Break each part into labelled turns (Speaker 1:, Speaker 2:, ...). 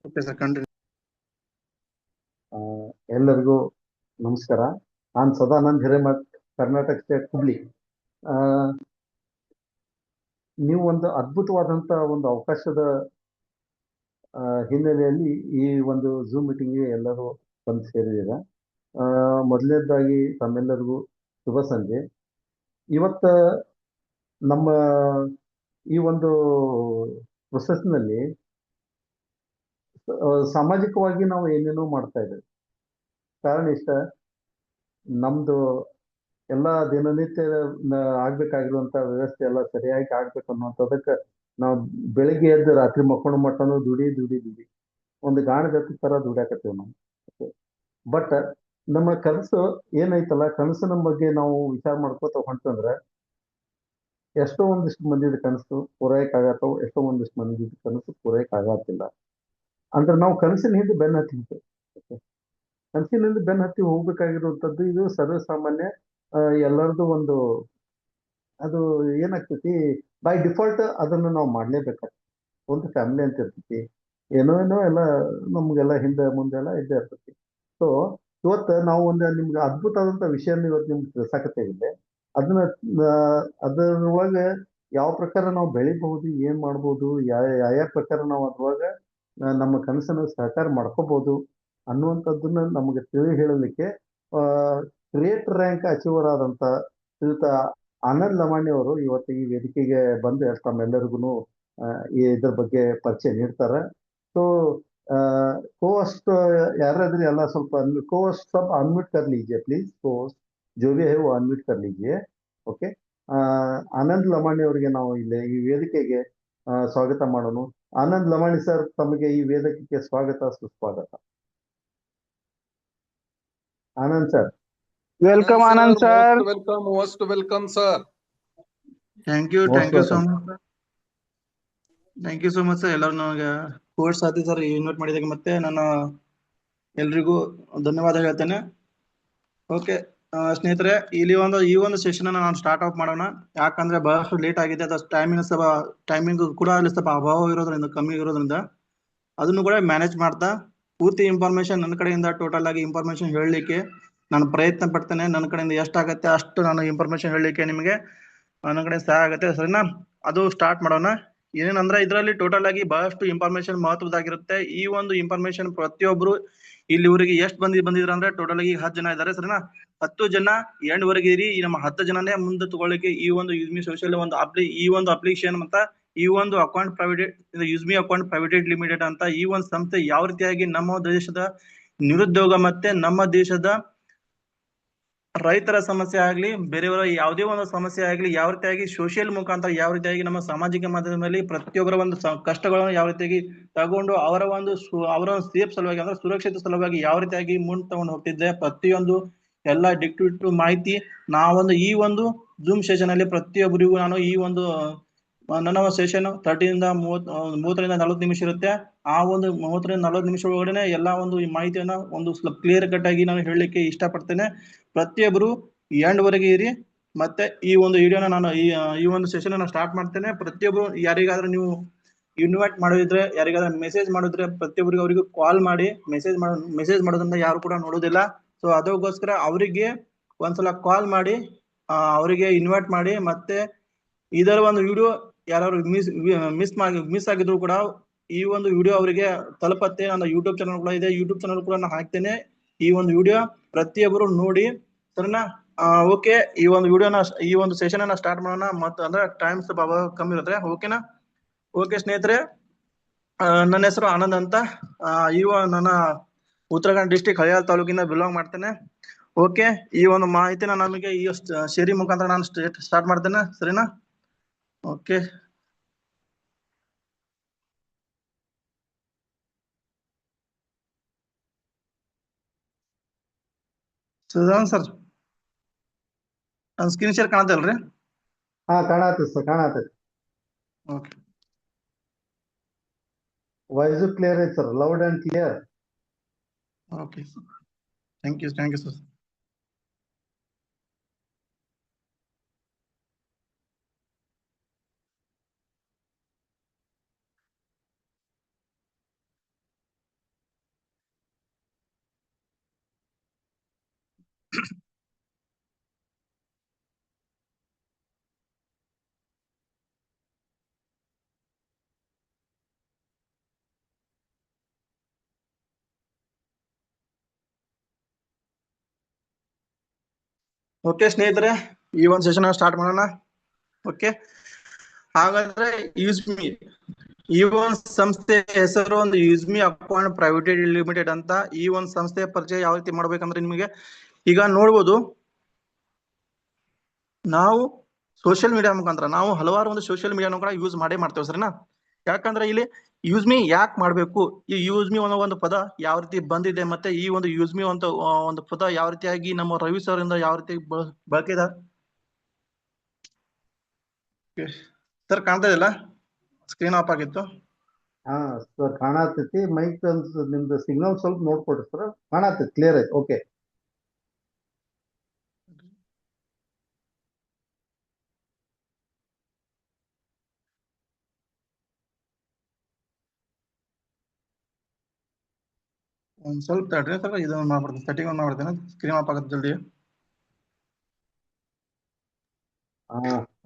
Speaker 1: Okay sir ಕಂಡ್ರಿ.
Speaker 2: ಆ, ಎಲ್ಲರಿಗೂ ನಮಸ್ಕಾರ. ನಾನು ಸದಾನಂದ್ ಹಿರೇಮಠ್, ಕರ್ನಾಟಕ ಸ್ಟೇಟ್ ಹುಬ್ಳಿ. ಆ, ನೀವು ಒಂದು ಅದ್ಭುತವಾದಂತ ಒಂದು ಅವಕಾಶದ ಹಿನ್ನೆಲೆಯಲ್ಲಿ ಈ ಒಂದು ಝೂಮ್ ಮೀಟಿಂಗ್ಗೆ ಎಲ್ಲರೂ ಬಂದು ಸೇರಿದ್ದೀರಾ. ಮೊದಲನೇದಾಗಿ ತಮ್ಮೆಲ್ಲರಿಗೂ ಶುಭ ಸಂಜೆ. ಇವತ್ತ ನಮ್ಮ ಈ ಒಂದು ಪ್ರೊಸೆಸ್ನಲ್ಲಿ ಸಾಮಾಜಿಕವಾಗಿ ನಾವು ಏನೇನೋ ಮಾಡ್ತಾ ಇದ್ದೇವೆ. ಕಾರಣ ಇಷ್ಟ, ನಮ್ದು ಎಲ್ಲ ದಿನನಿತ್ಯ ಆಗ್ಬೇಕಾಗಿರುವಂತ ವ್ಯವಸ್ಥೆ ಎಲ್ಲ ಸರಿಯಾಗಿ ಆಗ್ಬೇಕು ಅನ್ನುವಂಥದ್ದಕ್ಕೆ ನಾವು ಬೆಳಿಗ್ಗೆ ಎದ್ದು ರಾತ್ರಿ ಮಕ್ಕಳು ಮಟ್ಟನು ದುಡಿ ಒಂದು ಗಾಣಗತ್ತಿ ತರ ದುಡಿಯಾಕತ್ತೀವಿ ನಾವು. ಬಟ್ ನಮ್ಮ ಕನಸು ಏನೈತಲ್ಲ, ಕನಸಿನ ಬಗ್ಗೆ ನಾವು ವಿಚಾರ ಮಾಡ್ಕೋತ ಹೊಂಟಂದ್ರೆ ಎಷ್ಟೋ ಒಂದಿಷ್ಟು ಮಂದಿದ ಕನಸು ಪೂರೈಕೆ ಆಗತ್ತವು, ಎಷ್ಟೋ ಒಂದಿಷ್ಟು ಮಂದಿದ ಕನಸು ಪೂರೈಕೆ ಆಗತ್ತಿಲ್ಲ. ಅಂದ್ರೆ ನಾವು ಕನಸಿನ ಹಿಂದೆ ಬೆನ್ನ ಹತ್ತಿ ಕನಸಿನಿಂದ ಬೆನ್ನ ಹತ್ತಿ ಹೋಗ್ಬೇಕಾಗಿರುವಂಥದ್ದು ಇದು ಸರ್ವಸಾಮಾನ್ಯ. ಎಲ್ಲರದು ಒಂದು ಅದು ಏನಾಗ್ತೈತಿ, ಬೈ ಡಿಫಾಲ್ಟ್ ಅದನ್ನು ನಾವು ಮಾಡ್ಲೇಬೇಕಾಗ್ತದೆ. ಒಂದು ಫ್ಯಾಮಿಲಿ ಅಂತ ಇರ್ತೈತಿ, ಏನೋ ಎಲ್ಲ ನಮ್ಗೆಲ್ಲ ಹಿಂದೆ ಮುಂದೆ ಎಲ್ಲ ಇದ್ದೇ ಇರ್ತೈತಿ. ಸೊ ಇವತ್ತು ನಾವು ಒಂದು ನಿಮ್ಗೆ ಅದ್ಭುತವಾದಂಥ ವಿಷಯನ ಇವತ್ತು ನಿಮ್ಗೆ ತಿಳಿಸಾಕತ್ತೇವೆ. ಅದನ್ನ ಅದರೊಳಗೆ ಯಾವ ಪ್ರಕಾರ ನಾವು ಬೆಳಿಬಹುದು, ಏನ್ ಮಾಡ್ಬೋದು, ಯಾವ ಪ್ರಕಾರ ನಾವು ಅದ್ರೊಳಗೆ ನಮ್ಮ ಕನಸನ್ನು ಸಹಕಾರ ಮಾಡ್ಕೋಬಹುದು ಅನ್ನುವಂಥದ್ದನ್ನ ನಮಗೆ ತಿಳಿ ಹೇಳಲಿಕ್ಕೆ ಗ್ರೇಟ್ ರ್ಯಾಂಕ್ ಅಚೀವರ್ ಆದಂತ ಶ್ರೀಯುತ ಆನಂದ್ ಲಮಾಣಿ ಅವರು ಇವತ್ತು ಈ ವೇದಿಕೆಗೆ ಬಂದು ತಮ್ಮೆಲ್ಲರಿಗೂ ಇದ್ರ ಬಗ್ಗೆ ಪರಿಚಯ ನೀಡ್ತಾರೆ. ಸೊ ಕೋಸ್ಟ್ ಯಾರಾದ್ರೂ ಎಲ್ಲ ಸ್ವಲ್ಪ ಕೋಸ್ಟ್ सब अनम्यूट कर लीजिए प्लीज। ಕೋಸ್ಟ್ जो भी है वो अनम्यूट कर लीजिए। ಓಕೆ, ಆನಂದ್ ಲಮಾಣಿ ಅವರಿಗೆ ನಾವು ಇಲ್ಲಿ ಈ ವೇದಿಕೆಗೆ ಸ್ವಾಗತ ಮಾಡೋಣ. ಆನಂದ್ ಲಮಾಣಿ ಸರ್, ತಮಗೆ ಈ ವೇದಿಕೆಗೆ ಸ್ವಾಗತ ಸುಸ್ವಾಗತ. Anand sir.
Speaker 1: Welcome Anand sir.
Speaker 3: most welcome sir.
Speaker 1: Thank you so much sir. Thank you so much sir. ಎಲ್ಲರೂ ನನಗೆ ಕೋರ್ಸ್ ಸಾಥಿ ಸರ್ ಇನ್ವೈಟ್ ಮಾಡಿದಾಗ ಮತ್ತೆ ನಾನು ಎಲ್ರಿಗೂ ಧನ್ಯವಾದ ಹೇಳ್ತೇನೆ. ಓಕೆ ಸ್ನೇಹಿತರೆ, ಇಲ್ಲಿ ಈ ಒಂದು ಸೆಷನ್ ನಾನು ಸ್ಟಾರ್ಟ್ ಔಟ್ ಮಾಡೋಣ. ಯಾಕಂದ್ರೆ ಬಹಳಷ್ಟು ಲೇಟ್ ಆಗಿದೆ, ಅದು ಟೈಮಿಂಗ್ ಕೂಡ ಅಲ್ಲಿ ಸ್ವಲ್ಪ ಅಭಾವ ಇರೋದ್ರಿಂದ, ಕಮ್ಮಿ ಇರೋದ್ರಿಂದ ಅದನ್ನು ಕೂಡ ಮ್ಯಾನೇಜ್ ಮಾಡ್ತಾ ಪೂರ್ತಿ ಇನ್ಫಾರ್ಮೇಶನ್ ನನ್ನ ಕಡೆಯಿಂದ ಟೋಟಲ್ ಆಗಿ ಇನ್ಫಾರ್ಮೇಶನ್ ಹೇಳಲಿಕ್ಕೆ ನಾನು ಪ್ರಯತ್ನ ಪಡ್ತೇನೆ. ನನ್ನ ಕಡೆಯಿಂದ ಎಷ್ಟಾಗತ್ತೆ ಅಷ್ಟು ನಾನು ಇನ್ಫಾರ್ಮೇಶನ್ ಹೇಳಲಿಕ್ಕೆ ನಿಮಗೆ ನನ್ನ ಕಡೆ ಸಹಾಯ ಆಗುತ್ತೆ, ಸರಿನಾ? ಅದು ಸ್ಟಾರ್ಟ್ ಮಾಡೋಣ. ಏನೇನಂದ್ರೆ ಇದರಲ್ಲಿ ಟೋಟಲ್ ಆಗಿ ಬಹಳಷ್ಟು ಇನ್ಫಾರ್ಮೇಶನ್ ಮಹತ್ವದಾಗಿರುತ್ತೆ. ಈ ಒಂದು ಇನ್ಫಾರ್ಮೇಶನ್ ಪ್ರತಿಯೊಬ್ರು ಇಲ್ಲಿ ಊರಿಗೆ ಎಷ್ಟು ಬಂದಿದ್ರ ಅಂದ್ರೆ ಟೋಟಲ್ ಆಗಿ 10 ಜನ ಇದ್ದಾರೆ, ಸರಿನಾ? 10 ಜನ ಎಂಡ್ ವರೆಗೆ ಇರಿ. ಈ ನಮ್ಮ 10 ಜನನೇ ಮುಂದೆ ತಗೊಳ್ಳಿಕ್ಕೆ ಈ ಒಂದು ಯುಸ್ಮಿ ಸೋಷಿಯಲ್ ಈ ಒಂದು ಅಪ್ಲಿಕೇಶನ್ ಅಂತ ಈ ಒಂದು account private use me account private limited ಅಂತ ಈ ಒಂದು ಸಂಸ್ಥೆ ಯಾವ ರೀತಿಯಾಗಿ ನಮ್ಮ ದೇಶದ ನಿರುದ್ಯೋಗ ಮತ್ತೆ ನಮ್ಮ ದೇಶದ ರೈತರ ಸಮಸ್ಯೆ ಆಗ್ಲಿ, ಬೇರೆಯವರ ಯಾವುದೇ ಒಂದು ಸಮಸ್ಯೆ ಆಗ್ಲಿ, ಯಾವ ರೀತಿಯಾಗಿ ಸೋಷಿಯಲ್ ಮುಖಾಂತರ ಯಾವ ರೀತಿಯಾಗಿ ನಮ್ಮ ಸಾಮಾಜಿಕ ಮಾಧ್ಯಮದಲ್ಲಿ ಪ್ರತಿಯೊಬ್ಬರ ಒಂದು ಕಷ್ಟಗಳನ್ನು ಯಾವ ರೀತಿಯಾಗಿ ತಗೊಂಡು ಅವರ ಸೇಫ್ ಸಲುವಾಗಿ ಅಂದ್ರೆ ಸುರಕ್ಷಿತ ಸಲುವಾಗಿ ಯಾವ ರೀತಿಯಾಗಿ ಮುಂದೆ ತಗೊಂಡು ಹೋಗ್ತಿದ್ದೆ, ಪ್ರತಿಯೊಂದು ಎಲ್ಲ ಡಿಕ್ಟಿವ್ ಮಾಹಿತಿ ನಾವೊಂದು ಈ ಒಂದು ಜೂಮ್ ಸೆಷನ್ ಅಲ್ಲಿ ಪ್ರತಿಯೊಬ್ಬರಿಗೂ ನಾನು ಈ ಒಂದು ನನ್ನ ಸೆಷನ್ 30ರಿಂದ 40 ನಿಮಿಷ ಇರುತ್ತೆ. ಆ ಒಂದು 30ರಿಂದ 40 ನಿಮಿಷ ಒಳಗಡೆ ಎಲ್ಲಾ ಒಂದು ಈ ಮಾಹಿತಿಯನ್ನ ಒಂದು ಸ್ವಲ್ಪ ಕ್ಲಿಯರ್ ಕಟ್ ಆಗಿ ನಾನು ಹೇಳಲಿಕ್ಕೆ ಇಷ್ಟಪಡ್ತೇನೆ. ಪ್ರತಿಯೊಬ್ಬರು ಎಂಡ್ ವರೆಗೆ ಇರಿ. ಮತ್ತೆ ಈ ಒಂದು ವಿಡಿಯೋನ ನಾನು ಈ ಒಂದು ಸೆಷನ್ ಅನ್ನ ಸ್ಟಾರ್ಟ್ ಮಾಡ್ತೇನೆ. ಪ್ರತಿಯೊಬ್ಬರು ಯಾರಿಗಾದ್ರೂ ನೀವು ಇನ್ವೈಟ್ ಮಾಡೋದಿದ್ರೆ, ಯಾರಿಗಾದ್ರೂ ಮೆಸೇಜ್ ಮಾಡಿದ್ರೆ ಪ್ರತಿಯೊಬ್ಬರಿಗೂ ಅವರಿಗೂ ಕಾಲ್ ಮಾಡಿ ಮೆಸೇಜ್ ಮಾಡೋದ್ರಿಂದ ಯಾರು ಕೂಡ ನೋಡೋದಿಲ್ಲ. ಸೊ ಅದಕ್ಕೋಸ್ಕರ ಅವರಿಗೆ ಒಂದ್ಸಲ ಕಾಲ್ ಮಾಡಿ ಅವರಿಗೆ ಇನ್ವೈಟ್ ಮಾಡಿ. ಮತ್ತೆ ಇದರ ಒಂದು ವಿಡಿಯೋ ಯಾರು ಮಿಸ್ ಆಗಿದ್ರು ಕೂಡ ಈ ಒಂದು ವಿಡಿಯೋ ಅವರಿಗೆ ತಲುಪತ್ತೆ. ನನ್ನ ಯೂಟ್ಯೂಬ್ ಚಾನಲ್ ಕೂಡ ಇದೆ, ಯೂಟ್ಯೂಬ್ ಚಾನಲ್ ಕೂಡ ನಾನು ಹಾಕ್ತೇನೆ. ಈ ಒಂದು ವಿಡಿಯೋ ಪ್ರತಿಯೊಬ್ಬರು ನೋಡಿ, ಸರಿನಾ? ಓಕೆ, ಈ ಒಂದು ವಿಡಿಯೋನ ಈ ಒಂದು ಸೆಷನ್ ಅನ್ನ ಸ್ಟಾರ್ಟ್ ಮಾಡೋಣ. ಮತ್ತೆ ಅಂದ್ರೆ ಟೈಮ್ ಸ್ವಲ್ಪ ಕಮ್ಮಿ ಇರುತ್ತೆ, ಓಕೆನಾ? ಓಕೆ ಸ್ನೇಹಿತರೆ, ನನ್ನ ಹೆಸರು ಆನಂದ್ ಅಂತ. ನನ್ನ ಉತ್ತರಾಖಂಡ್ ಡಿಸ್ಟಿಕ್ ಹಳಿಯಾಲ್ ತಾಲೂಕಿಂದ ಬಿಲಾಂಗ್ ಮಾಡ್ತೇನೆ. ಓಕೆ, ಈ ಒಂದು ಮಾಹಿತಿನ ನಮಗೆ ಈ ಶೇರಿಂಗ್ ಮುಖಾಂತರ ನಾನು ಸ್ಟಾರ್ಟ್ ಮಾಡ್ತೇನೆ, ಸರಿನಾ? ಓಕೆ, ಸರ್ ನನ್ನ ಸ್ಕ್ರೀನ್ ಶೇರ್ ಕಾಣತ್ತಲ್ರಿ?
Speaker 2: ಕಾಣತ್ತೆ ಸರ್, ಕಾಣತ್ತೆ.
Speaker 1: ಓಕೆ,
Speaker 2: ವಾಯ್ಸ್ ಕ್ಲಿಯರ್ ಐತೆ sir, loud and clear.
Speaker 1: Okay, thank you sir. Okay ಸ್ನೇಹಿತರೆ, ಈ ಒಂದು ಸೆಷನ್ ಸ್ಟಾರ್ಟ್ ಮಾಡೋಣ. ಓಕೆ, ಹಾಗಾದ್ರೆ ಯೂಸ್ಮಿ ಈ ಒಂದು ಸಂಸ್ಥೆ ಹೆಸರು ಒಂದು ಯೂಸ್ಮಿ ಅಕೌಂಟ್ ಪ್ರೈವೇಟ್ ಲಿಮಿಟೆಡ್ ಅಂತ. ಈ ಒಂದು ಸಂಸ್ಥೆಯ ಪರಿಚಯ ಯಾವ ರೀತಿ ಮಾಡ್ಬೇಕಂದ್ರೆ ನಿಮಗೆ ಈಗ ನೋಡ್ಬೋದು, ನಾವು ಸೋಷಿಯಲ್ ಮೀಡಿಯಾ ಮುಖಾಂತರ ನಾವು ಹಲವಾರು ಒಂದು ಸೋಷಿಯಲ್ ಮೀಡಿಯಾನು ಕೂಡ ಯೂಸ್ ಮಾಡೇ ಮಾಡ್ತೇವೆ ಸರಿನಾ. ಯಾಕಂದ್ರೆ ಇಲ್ಲಿ ಯೂಸ್ಮಿ ಯಾಕೆ ಮಾಡ್ಬೇಕು, ಈ ಯೂಸ್ಮಿ ಅನ್ನೋ ಒಂದು ಪದ ಯಾವ ರೀತಿ ಬಂದಿದೆ, ಮತ್ತೆ ಈ ಒಂದು ಯೂಸ್ಮಿ ಅಂತ ಒಂದು ಪದ ಯಾವ ರೀತಿಯಾಗಿ ನಮ್ಮ ರವಿ ಸರ್ ಇಂದ ಯಾವ ರೀತಿ ಬಳಕೆದ ಸರ್ ಕಾಣ್ತಾ ಇದೆಯಲ್ಲ, ಸ್ಕ್ರೀನ್ ಆಫ್ ಆಗಿತ್ತು.
Speaker 2: ಹಾ ಸರ್ ಕಾಣತೈತಿ. ಮೈಕ್ ನಿಮ್ದು ಸಿಗ್ನಲ್ ಸ್ವಲ್ಪ ನೋಡ್ಕೊಡ್ರಿ ಸರ್. ಕಾಣತೈತಿ, ಕ್ಲಿಯರ್ ಐತಿ. ಓಕೆ,
Speaker 1: ಒಂದ್ ಸ್ವಲ್ಪ ತಡ್ರಿ ಸರ್, ಇದನ್ನ ಮಾಡ್ಬಿಡ್ತೀನಿ, ಸೆಟ್ಟಿಂಗ್ ಒಂದು ಮಾಡ್ತೇನೆ, ಸ್ಕ್ರೀನ್ ಆಫ್ ಆಗುತ್ತೆ ಜಲ್ದಿ.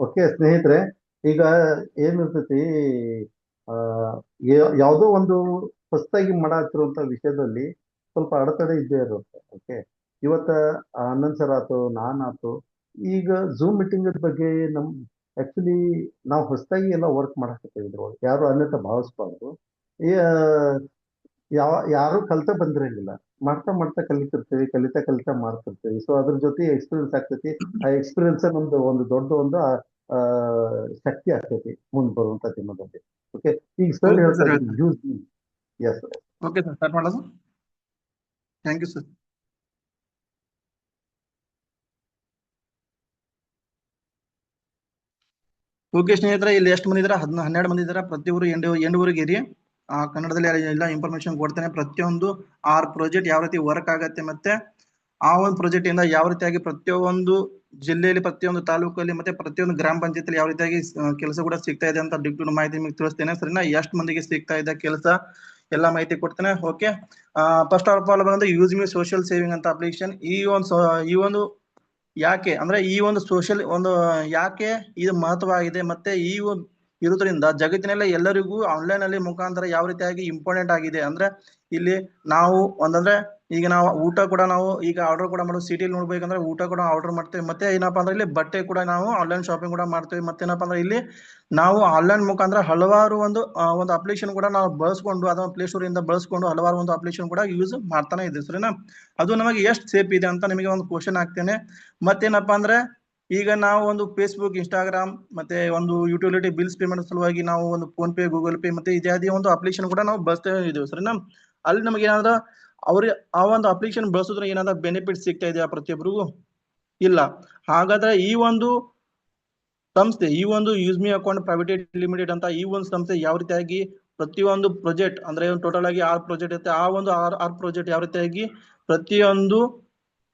Speaker 2: ಓಕೆ ಸ್ನೇಹಿತರೆ, ಈಗ ಏನಿರ್ತೈತಿ, ಯಾವುದೋ ಒಂದು ಹೊಸದಾಗಿ ಮಾಡತ್ತಿರುವಂತ ವಿಷಯದಲ್ಲಿ ಸ್ವಲ್ಪ ಅಡೆತಡೆ ಇದ್ದೇ ಇರುತ್ತೆ. ಓಕೆ, ಇವತ್ತ ಆನಂದ್ ಸರ್ ಆತು, ನಾನಾತು, ಈಗ ಝೂಮ್ ಮೀಟಿಂಗ್ ಬಗ್ಗೆ ಆಕ್ಚುಲಿ ನಾವು ಹೊಸದಾಗಿ ಎಲ್ಲ ವರ್ಕ್ ಮಾಡಕತ್ತೇವೆ. ಇದ್ರೊಳಗೆ ಯಾರು ಅನ್ಯತಾ ಭಾವಿಸ್ಬಾರ್ದು. ಯಾರು ಕಲ್ತ ಬಂದಿರಂಗಿಲ್ಲ, ಮಾಡ್ತಾ ಮಾಡ್ತಾ ಕಲಿತಿರ್ತೀವಿ, ಕಲಿತಾ ಮಾಡ್ತಿರ್ತೀವಿ. ಸೊ ಅದ್ರ ಜೊತೆ ಎಕ್ಸ್ಪೀರಿಯನ್ಸ್ ಆಗ್ತೈತಿ. ಆ ಎಕ್ಸ್ಪೀರಿಯನ್ಸ್ ನಮ್ದು ಒಂದು ದೊಡ್ಡ ಒಂದು ಶಕ್ತಿ ಆಗ್ತೈತಿ ಮುಂದೆ ಬರುವಂತ ದಿನದಲ್ಲಿ. ಓಕೆ, ಈಗ ಸರ್ ಹೇಳ್ತಾರೆ use. Yes sir.
Speaker 1: Okay sir, start ಮಾಡೋದು. Thank you sir. ಓಕೆ ಸ್ನೇಹಿತರೆ, ಇಲ್ಲಿ ಎಷ್ಟು ಮಂದಿ ಇದಾರೆ? 12 ಮಂದಿ ಇದಾರೆ. ಪ್ರತಿಯೊಬ್ಬರು ಎಂಡುವರೆಗೆ ಇರಿ. ಕನ್ನಡದಲ್ಲಿ ಎಲ್ಲ ಇನ್ಫಾರ್ಮೇಶನ್ ಕೊಡ್ತೇನೆ. ಪ್ರತಿಯೊಂದು ಪ್ರಾಜೆಕ್ಟ್ ಯಾವ ರೀತಿ ವರ್ಕ್ ಆಗತ್ತೆ, ಮತ್ತೆ ಆ ಒಂದು ಪ್ರಾಜೆಕ್ಟ್ ಇಂದ ಯಾವ ರೀತಿಯಾಗಿ ಪ್ರತಿಯೊಂದು ಜಿಲ್ಲೆಯಲ್ಲಿ, ಪ್ರತಿಯೊಂದು ತಾಲೂಕಲ್ಲಿ, ಮತ್ತೆ ಪ್ರತಿಯೊಂದು ಗ್ರಾಮ ಪಂಚಾಯತಿಯಲ್ಲಿ ಯಾವ ರೀತಿಯಾಗಿ ಕೆಲಸ ಕೂಡ ಸಿಗ್ತಾ ಇದೆ ಅಂತ ಡಿಟೇಲ್ ಮಾಹಿತಿ ನಿಮಗೆ ತಿಳಿಸ್ತೇನೆ ಸರಿನಾ. ಎಷ್ಟು ಮಂದಿಗೆ ಸಿಗ್ತಾ ಇದೆ ಕೆಲಸ ಎಲ್ಲ ಮಾಹಿತಿ ಕೊಡ್ತೇನೆ. ಓಕೆ, ಫಸ್ಟ್ ಆಫ್ ಆಲ್ ಬಂದು ಯೂಸ್ಮಿ ಸೋಷಿಯಲ್ ಸೇವಿಂಗ್ ಅಂತ ಅಪ್ಲಿಕೇಶನ್. ಈ ಒಂದು ಯಾಕೆ ಅಂದ್ರೆ ಈ ಒಂದು ಸೋಷಿಯಲ್ ಒಂದು ಯಾಕೆ ಇದು ಮಹತ್ವವಾಗಿದೆ, ಮತ್ತೆ ಈ ಇರುವುದರಿಂದ ಜಗತ್ತಿನೆಲ್ಲ ಎಲ್ಲರಿಗೂ ಆನ್ಲೈನ್ ಅಲ್ಲಿ ಮುಖಾಂತರ ಯಾವ ರೀತಿಯಾಗಿ ಇಂಪಾರ್ಟೆಂಟ್ ಆಗಿದೆ ಅಂದ್ರೆ, ಇಲ್ಲಿ ನಾವು ಒಂದಂದ್ರೆ ಈಗ ನಾವು ಊಟ ಕೂಡ ನಾವು ಈಗ ಆರ್ಡರ್ ಕೂಡ ಮಾಡೋದು, ಸಿಟಿಲಿ ನೋಡ್ಬೇಕಂದ್ರೆ ಊಟ ಕೂಡ ಆರ್ಡರ್ ಮಾಡ್ತೇವೆ. ಮತ್ತೆ ಏನಪ್ಪಾ ಅಂದ್ರೆ ಇಲ್ಲಿ ಬಟ್ಟೆ ಕೂಡ ನಾವು ಆನ್ಲೈನ್ ಶಾಪಿಂಗ್ ಕೂಡ ಮಾಡ್ತೇವೆ. ಮತ್ತೆ ಏನಪ್ಪಾ ಅಂದ್ರೆ ಇಲ್ಲಿ ನಾವು ಆನ್ಲೈನ್ ಮುಖಾಂತರ ಹಲವಾರು ಒಂದು ಅಪ್ಲಿಕೇಶನ್ ಕೂಡ ನಾವು ಬಳಸ್ಕೊಂಡು, ಅದನ್ನ ಪ್ಲೇ ಸ್ಟೋರ್ ಇಂದ ಬಳಸ್ಕೊಂಡು ಹಲವಾರು ಒಂದು ಅಪ್ಲಿಕೇಶನ್ ಕೂಡ ಯೂಸ್ ಮಾಡ್ತಾನೆ ಇದೆ ಸರಿನಾ. ಅದು ನಮಗೆ ಎಷ್ಟು ಸೇಫ್ ಇದೆ ಅಂತ ನಿಮಗೆ ಒಂದು ಕ್ವಶನ್ ಹಾಕ್ತೇನೆ. ಮತ್ತೇನಪ್ಪಾ ಅಂದ್ರೆ ಈಗ ನಾವು ಒಂದು ಫೇಸ್ಬುಕ್, ಇನ್ಸ್ಟಾಗ್ರಾಮ್, ಮತ್ತೆ ಒಂದು ಯುಟಿಲಿಟಿ ಬಿಲ್ಸ್ ಪೇಮೆಂಟ್ ಸಲುವಾಗಿ ನಾವು ಒಂದು ಫೋನ್ ಪೇ, ಗೂಗಲ್ ಪೇ ಮತ್ತೆ ಇತ್ಯಾದಿ ಒಂದು ಅಪ್ಲಿಕೇಶನ್ ಕೂಡ ನಾವು ಬಳಸ್ತಾ ಇದ್ದೇವೆ ಸರಿನಾ. ಅಲ್ಲಿ ನಮಗೆ ಏನಾದ್ರು ಅವ್ರಿಗೆ ಆ ಒಂದು ಅಪ್ಲಿಕೇಶನ್ ಬಳಸೋದ್ರ ಏನಾದ್ರು ಬೆನಿಫಿಟ್ ಸಿಗ್ತಾ ಇದೆಯಾ ಪ್ರತಿಯೊಬ್ಬರಿಗೂ? ಇಲ್ಲ. ಹಾಗಾದ್ರೆ ಈ ಒಂದು ಸಂಸ್ಥೆ, ಈ ಒಂದು ಯೂಸ್ಮಿ ಅಕೌಂಟ್ ಪ್ರೈವೇಟ್ ಲಿಮಿಟೆಡ್ ಅಂತ ಈ ಒಂದು ಸಂಸ್ಥೆ ಯಾವ ರೀತಿಯಾಗಿ ಪ್ರತಿಯೊಂದು ಪ್ರಾಜೆಕ್ಟ್ ಅಂದ್ರೆ ಟೋಟಲ್ ಆಗಿ 6 ಪ್ರಾಜೆಕ್ಟ್ ಇರುತ್ತೆ. ಆ ಒಂದು 6 ಪ್ರಾಜೆಕ್ಟ್ ಯಾವ ರೀತಿಯಾಗಿ ಪ್ರತಿಯೊಂದು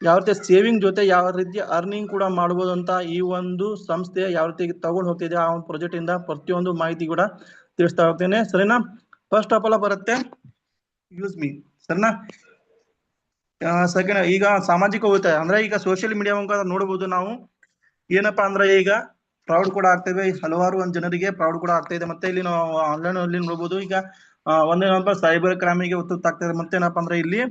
Speaker 1: ಯಾವ ರೀತಿ ಸೇವಿಂಗ್ ಜೊತೆ ಯಾವ ರೀತಿ ಅರ್ನಿಂಗ್ ಕೂಡ ಮಾಡಬಹುದು ಅಂತ ಈ ಒಂದು ಸಂಸ್ಥೆ ಯಾವ ರೀತಿ ತಗೊಂಡು ಹೋಗ್ತಿದೆ, ಆ ಒಂದು ಪ್ರಾಜೆಕ್ಟ್ ಇಂದ ಪ್ರತಿಯೊಂದು ಮಾಹಿತಿ ಕೂಡ ತಿಳಿಸ್ತಾ ಹೋಗ್ತೇನೆ ಸರಿನಾ. ಫಸ್ಟ್ ಆಫ್ ಆಲ್ ಬರುತ್ತೆ ಯೂಸ್ಮಿ ಸರಿನಾ. ಸೆಕೆಂಡ್, ಈಗ ಸಾಮಾಜಿಕ ಉಳಿತಾಯ ಅಂದ್ರೆ ಈಗ ಸೋಷಿಯಲ್ ಮೀಡಿಯಾ ಮುಖಾಂತರ ನೋಡಬಹುದು ನಾವು ಏನಪ್ಪಾ ಅಂದ್ರೆ ಈಗ ಫ್ರಾಡ್ ಕೂಡ ಆಗ್ತೇವೆ, ಹಲವಾರು ಒಂದು ಜನರಿಗೆ ಫ್ರಾಡ್ ಕೂಡ ಆಗ್ತಾ ಇದೆ. ಮತ್ತೆ ಇಲ್ಲಿ ನಾವು ಆನ್ಲೈನ್ ಅಲ್ಲಿ ನೋಡಬಹುದು ಈಗ ಒಂದೇನಪ್ಪ ಸೈಬರ್ ಕ್ರೈಮಿಗೆ ಒತ್ತುತ್ತಾಗ್ತದೆ. ಮತ್ತೇನಪ್ಪಾ ಅಂದ್ರೆ ಇಲ್ಲಿ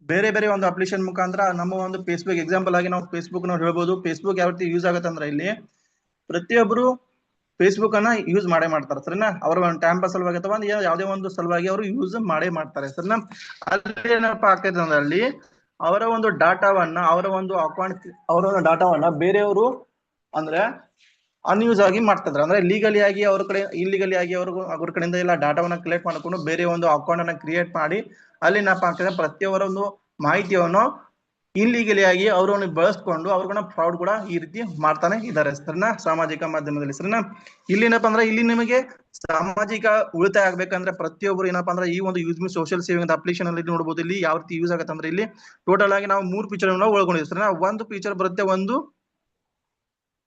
Speaker 1: ಬೇರೆ ಬೇರೆ ಒಂದು ಅಪ್ಲಿಕೇಶನ್ ಮುಖಾಂತರ ನಮ್ಮ ಒಂದು ಫೇಸ್ಬುಕ್ ಎಕ್ಸಾಂಪಲ್ ಆಗಿ ನಾವು ಫೇಸ್ಬುಕ್ ನಾವು ಹೇಳ್ಬೋದು. ಫೇಸ್ಬುಕ್ ಯಾವ ರೀತಿ ಯೂಸ್ ಆಗುತ್ತೆ ಅಂದ್ರೆ ಇಲ್ಲಿ ಪ್ರತಿಯೊಬ್ಬರು ಫೇಸ್ಬುಕ್ ಅನ್ನ ಯೂಸ್ ಮಾಡೇ ಮಾಡ್ತಾರೆ ಸರಿನಾ. ಅವರ ಒಂದು ಟೈಮ್ ಪಾಸ್ ಸಲುವಾಗಿ ಅಥವಾ ಯಾವುದೇ ಒಂದು ಸಲುವಾಗಿ ಅವರು ಯೂಸ್ ಮಾಡೇ ಮಾಡ್ತಾರೆ ಸರಿನಾ. ಅಲ್ಲಿ ಏನಪ್ಪಾ ಆಗ್ತೈತೆ ಅಂದ್ರೆ ಅಲ್ಲಿ ಅವರ ಒಂದು ಡಾಟಾವನ್ನ, ಅವರ ಒಂದು ಅಕೌಂಟ್, ಅವರ ಒಂದು ಡಾಟಾವನ್ನ ಬೇರೆಯವರು ಅಂದ್ರೆ ಅನ್ಯೂಸ್ ಆಗಿ ಮಾಡ್ತಿದ್ರು. ಅಂದ್ರೆ ಲೀಗಲಿ ಆಗಿ ಅವ್ರ ಕಡೆ, ಇಲ್ಲಿಗಲಿ ಆಗಿ ಅವ್ರ ಕಡೆಯಿಂದ ಎಲ್ಲ ಡಾಟಾವನ್ನ ಕಲೆಕ್ಟ್ ಮಾಡ್ಕೊಂಡು ಬೇರೆ ಒಂದು ಅಕೌಂಟ್ ಅನ್ನ ಕ್ರಿಯೇಟ್ ಮಾಡಿ ಅಲ್ಲಿ ಏನಪ್ಪಾ ಆಗ್ತದೆ ಪ್ರತಿಯೊಬ್ಬರ ಒಂದು ಮಾಹಿತಿಯನ್ನು ಇಲ್ಲಿಗಲಿ ಆಗಿ ಅವರನ್ನು ಬಳಸ್ಕೊಂಡು ಅವ್ರಿಗನ್ನ ಫ್ರಾಡ್ ಕೂಡ ಈ ರೀತಿ ಮಾಡ್ತಾನೆ ಇದ್ದಾರೆ ಸರಿನಾ, ಸಾಮಾಜಿಕ ಮಾಧ್ಯಮದಲ್ಲಿ ಸರಿನಾ. ಇಲ್ಲಿ ಏನಪ್ಪಾ ಅಂದ್ರೆ ಇಲ್ಲಿ ನಿಮಗೆ ಸಾಮಾಜಿಕ ಉಳಿತಾಯ ಆಗ್ಬೇಕಂದ್ರೆ ಪ್ರತಿಯೊಬ್ಬರು ಏನಪ್ಪಾ ಅಂದ್ರೆ ಈ ಒಂದು ಯೂಸ್ಮಿ ಸೋಷಿಯಲ್ ಸೇವಿಂಗ್ ಅಪ್ಲಿಕೇಶನ್ ಅಲ್ಲಿ ನೋಡಬಹುದು. ಇಲ್ಲಿ ಯಾವ ರೀತಿ ಯೂಸ್ ಆಗುತ್ತೆ ಅಂದ್ರೆ ಇಲ್ಲಿ ಟೋಟಲ್ ಆಗಿ ನಾವು 3 ಫೀಚರ್ ಒಳಗೊಂಡಿದ್ದೀವಿ ಸರಿನಾ. ಒಂದು ಫೀಚರ್ ಬರುತ್ತೆ, ಒಂದು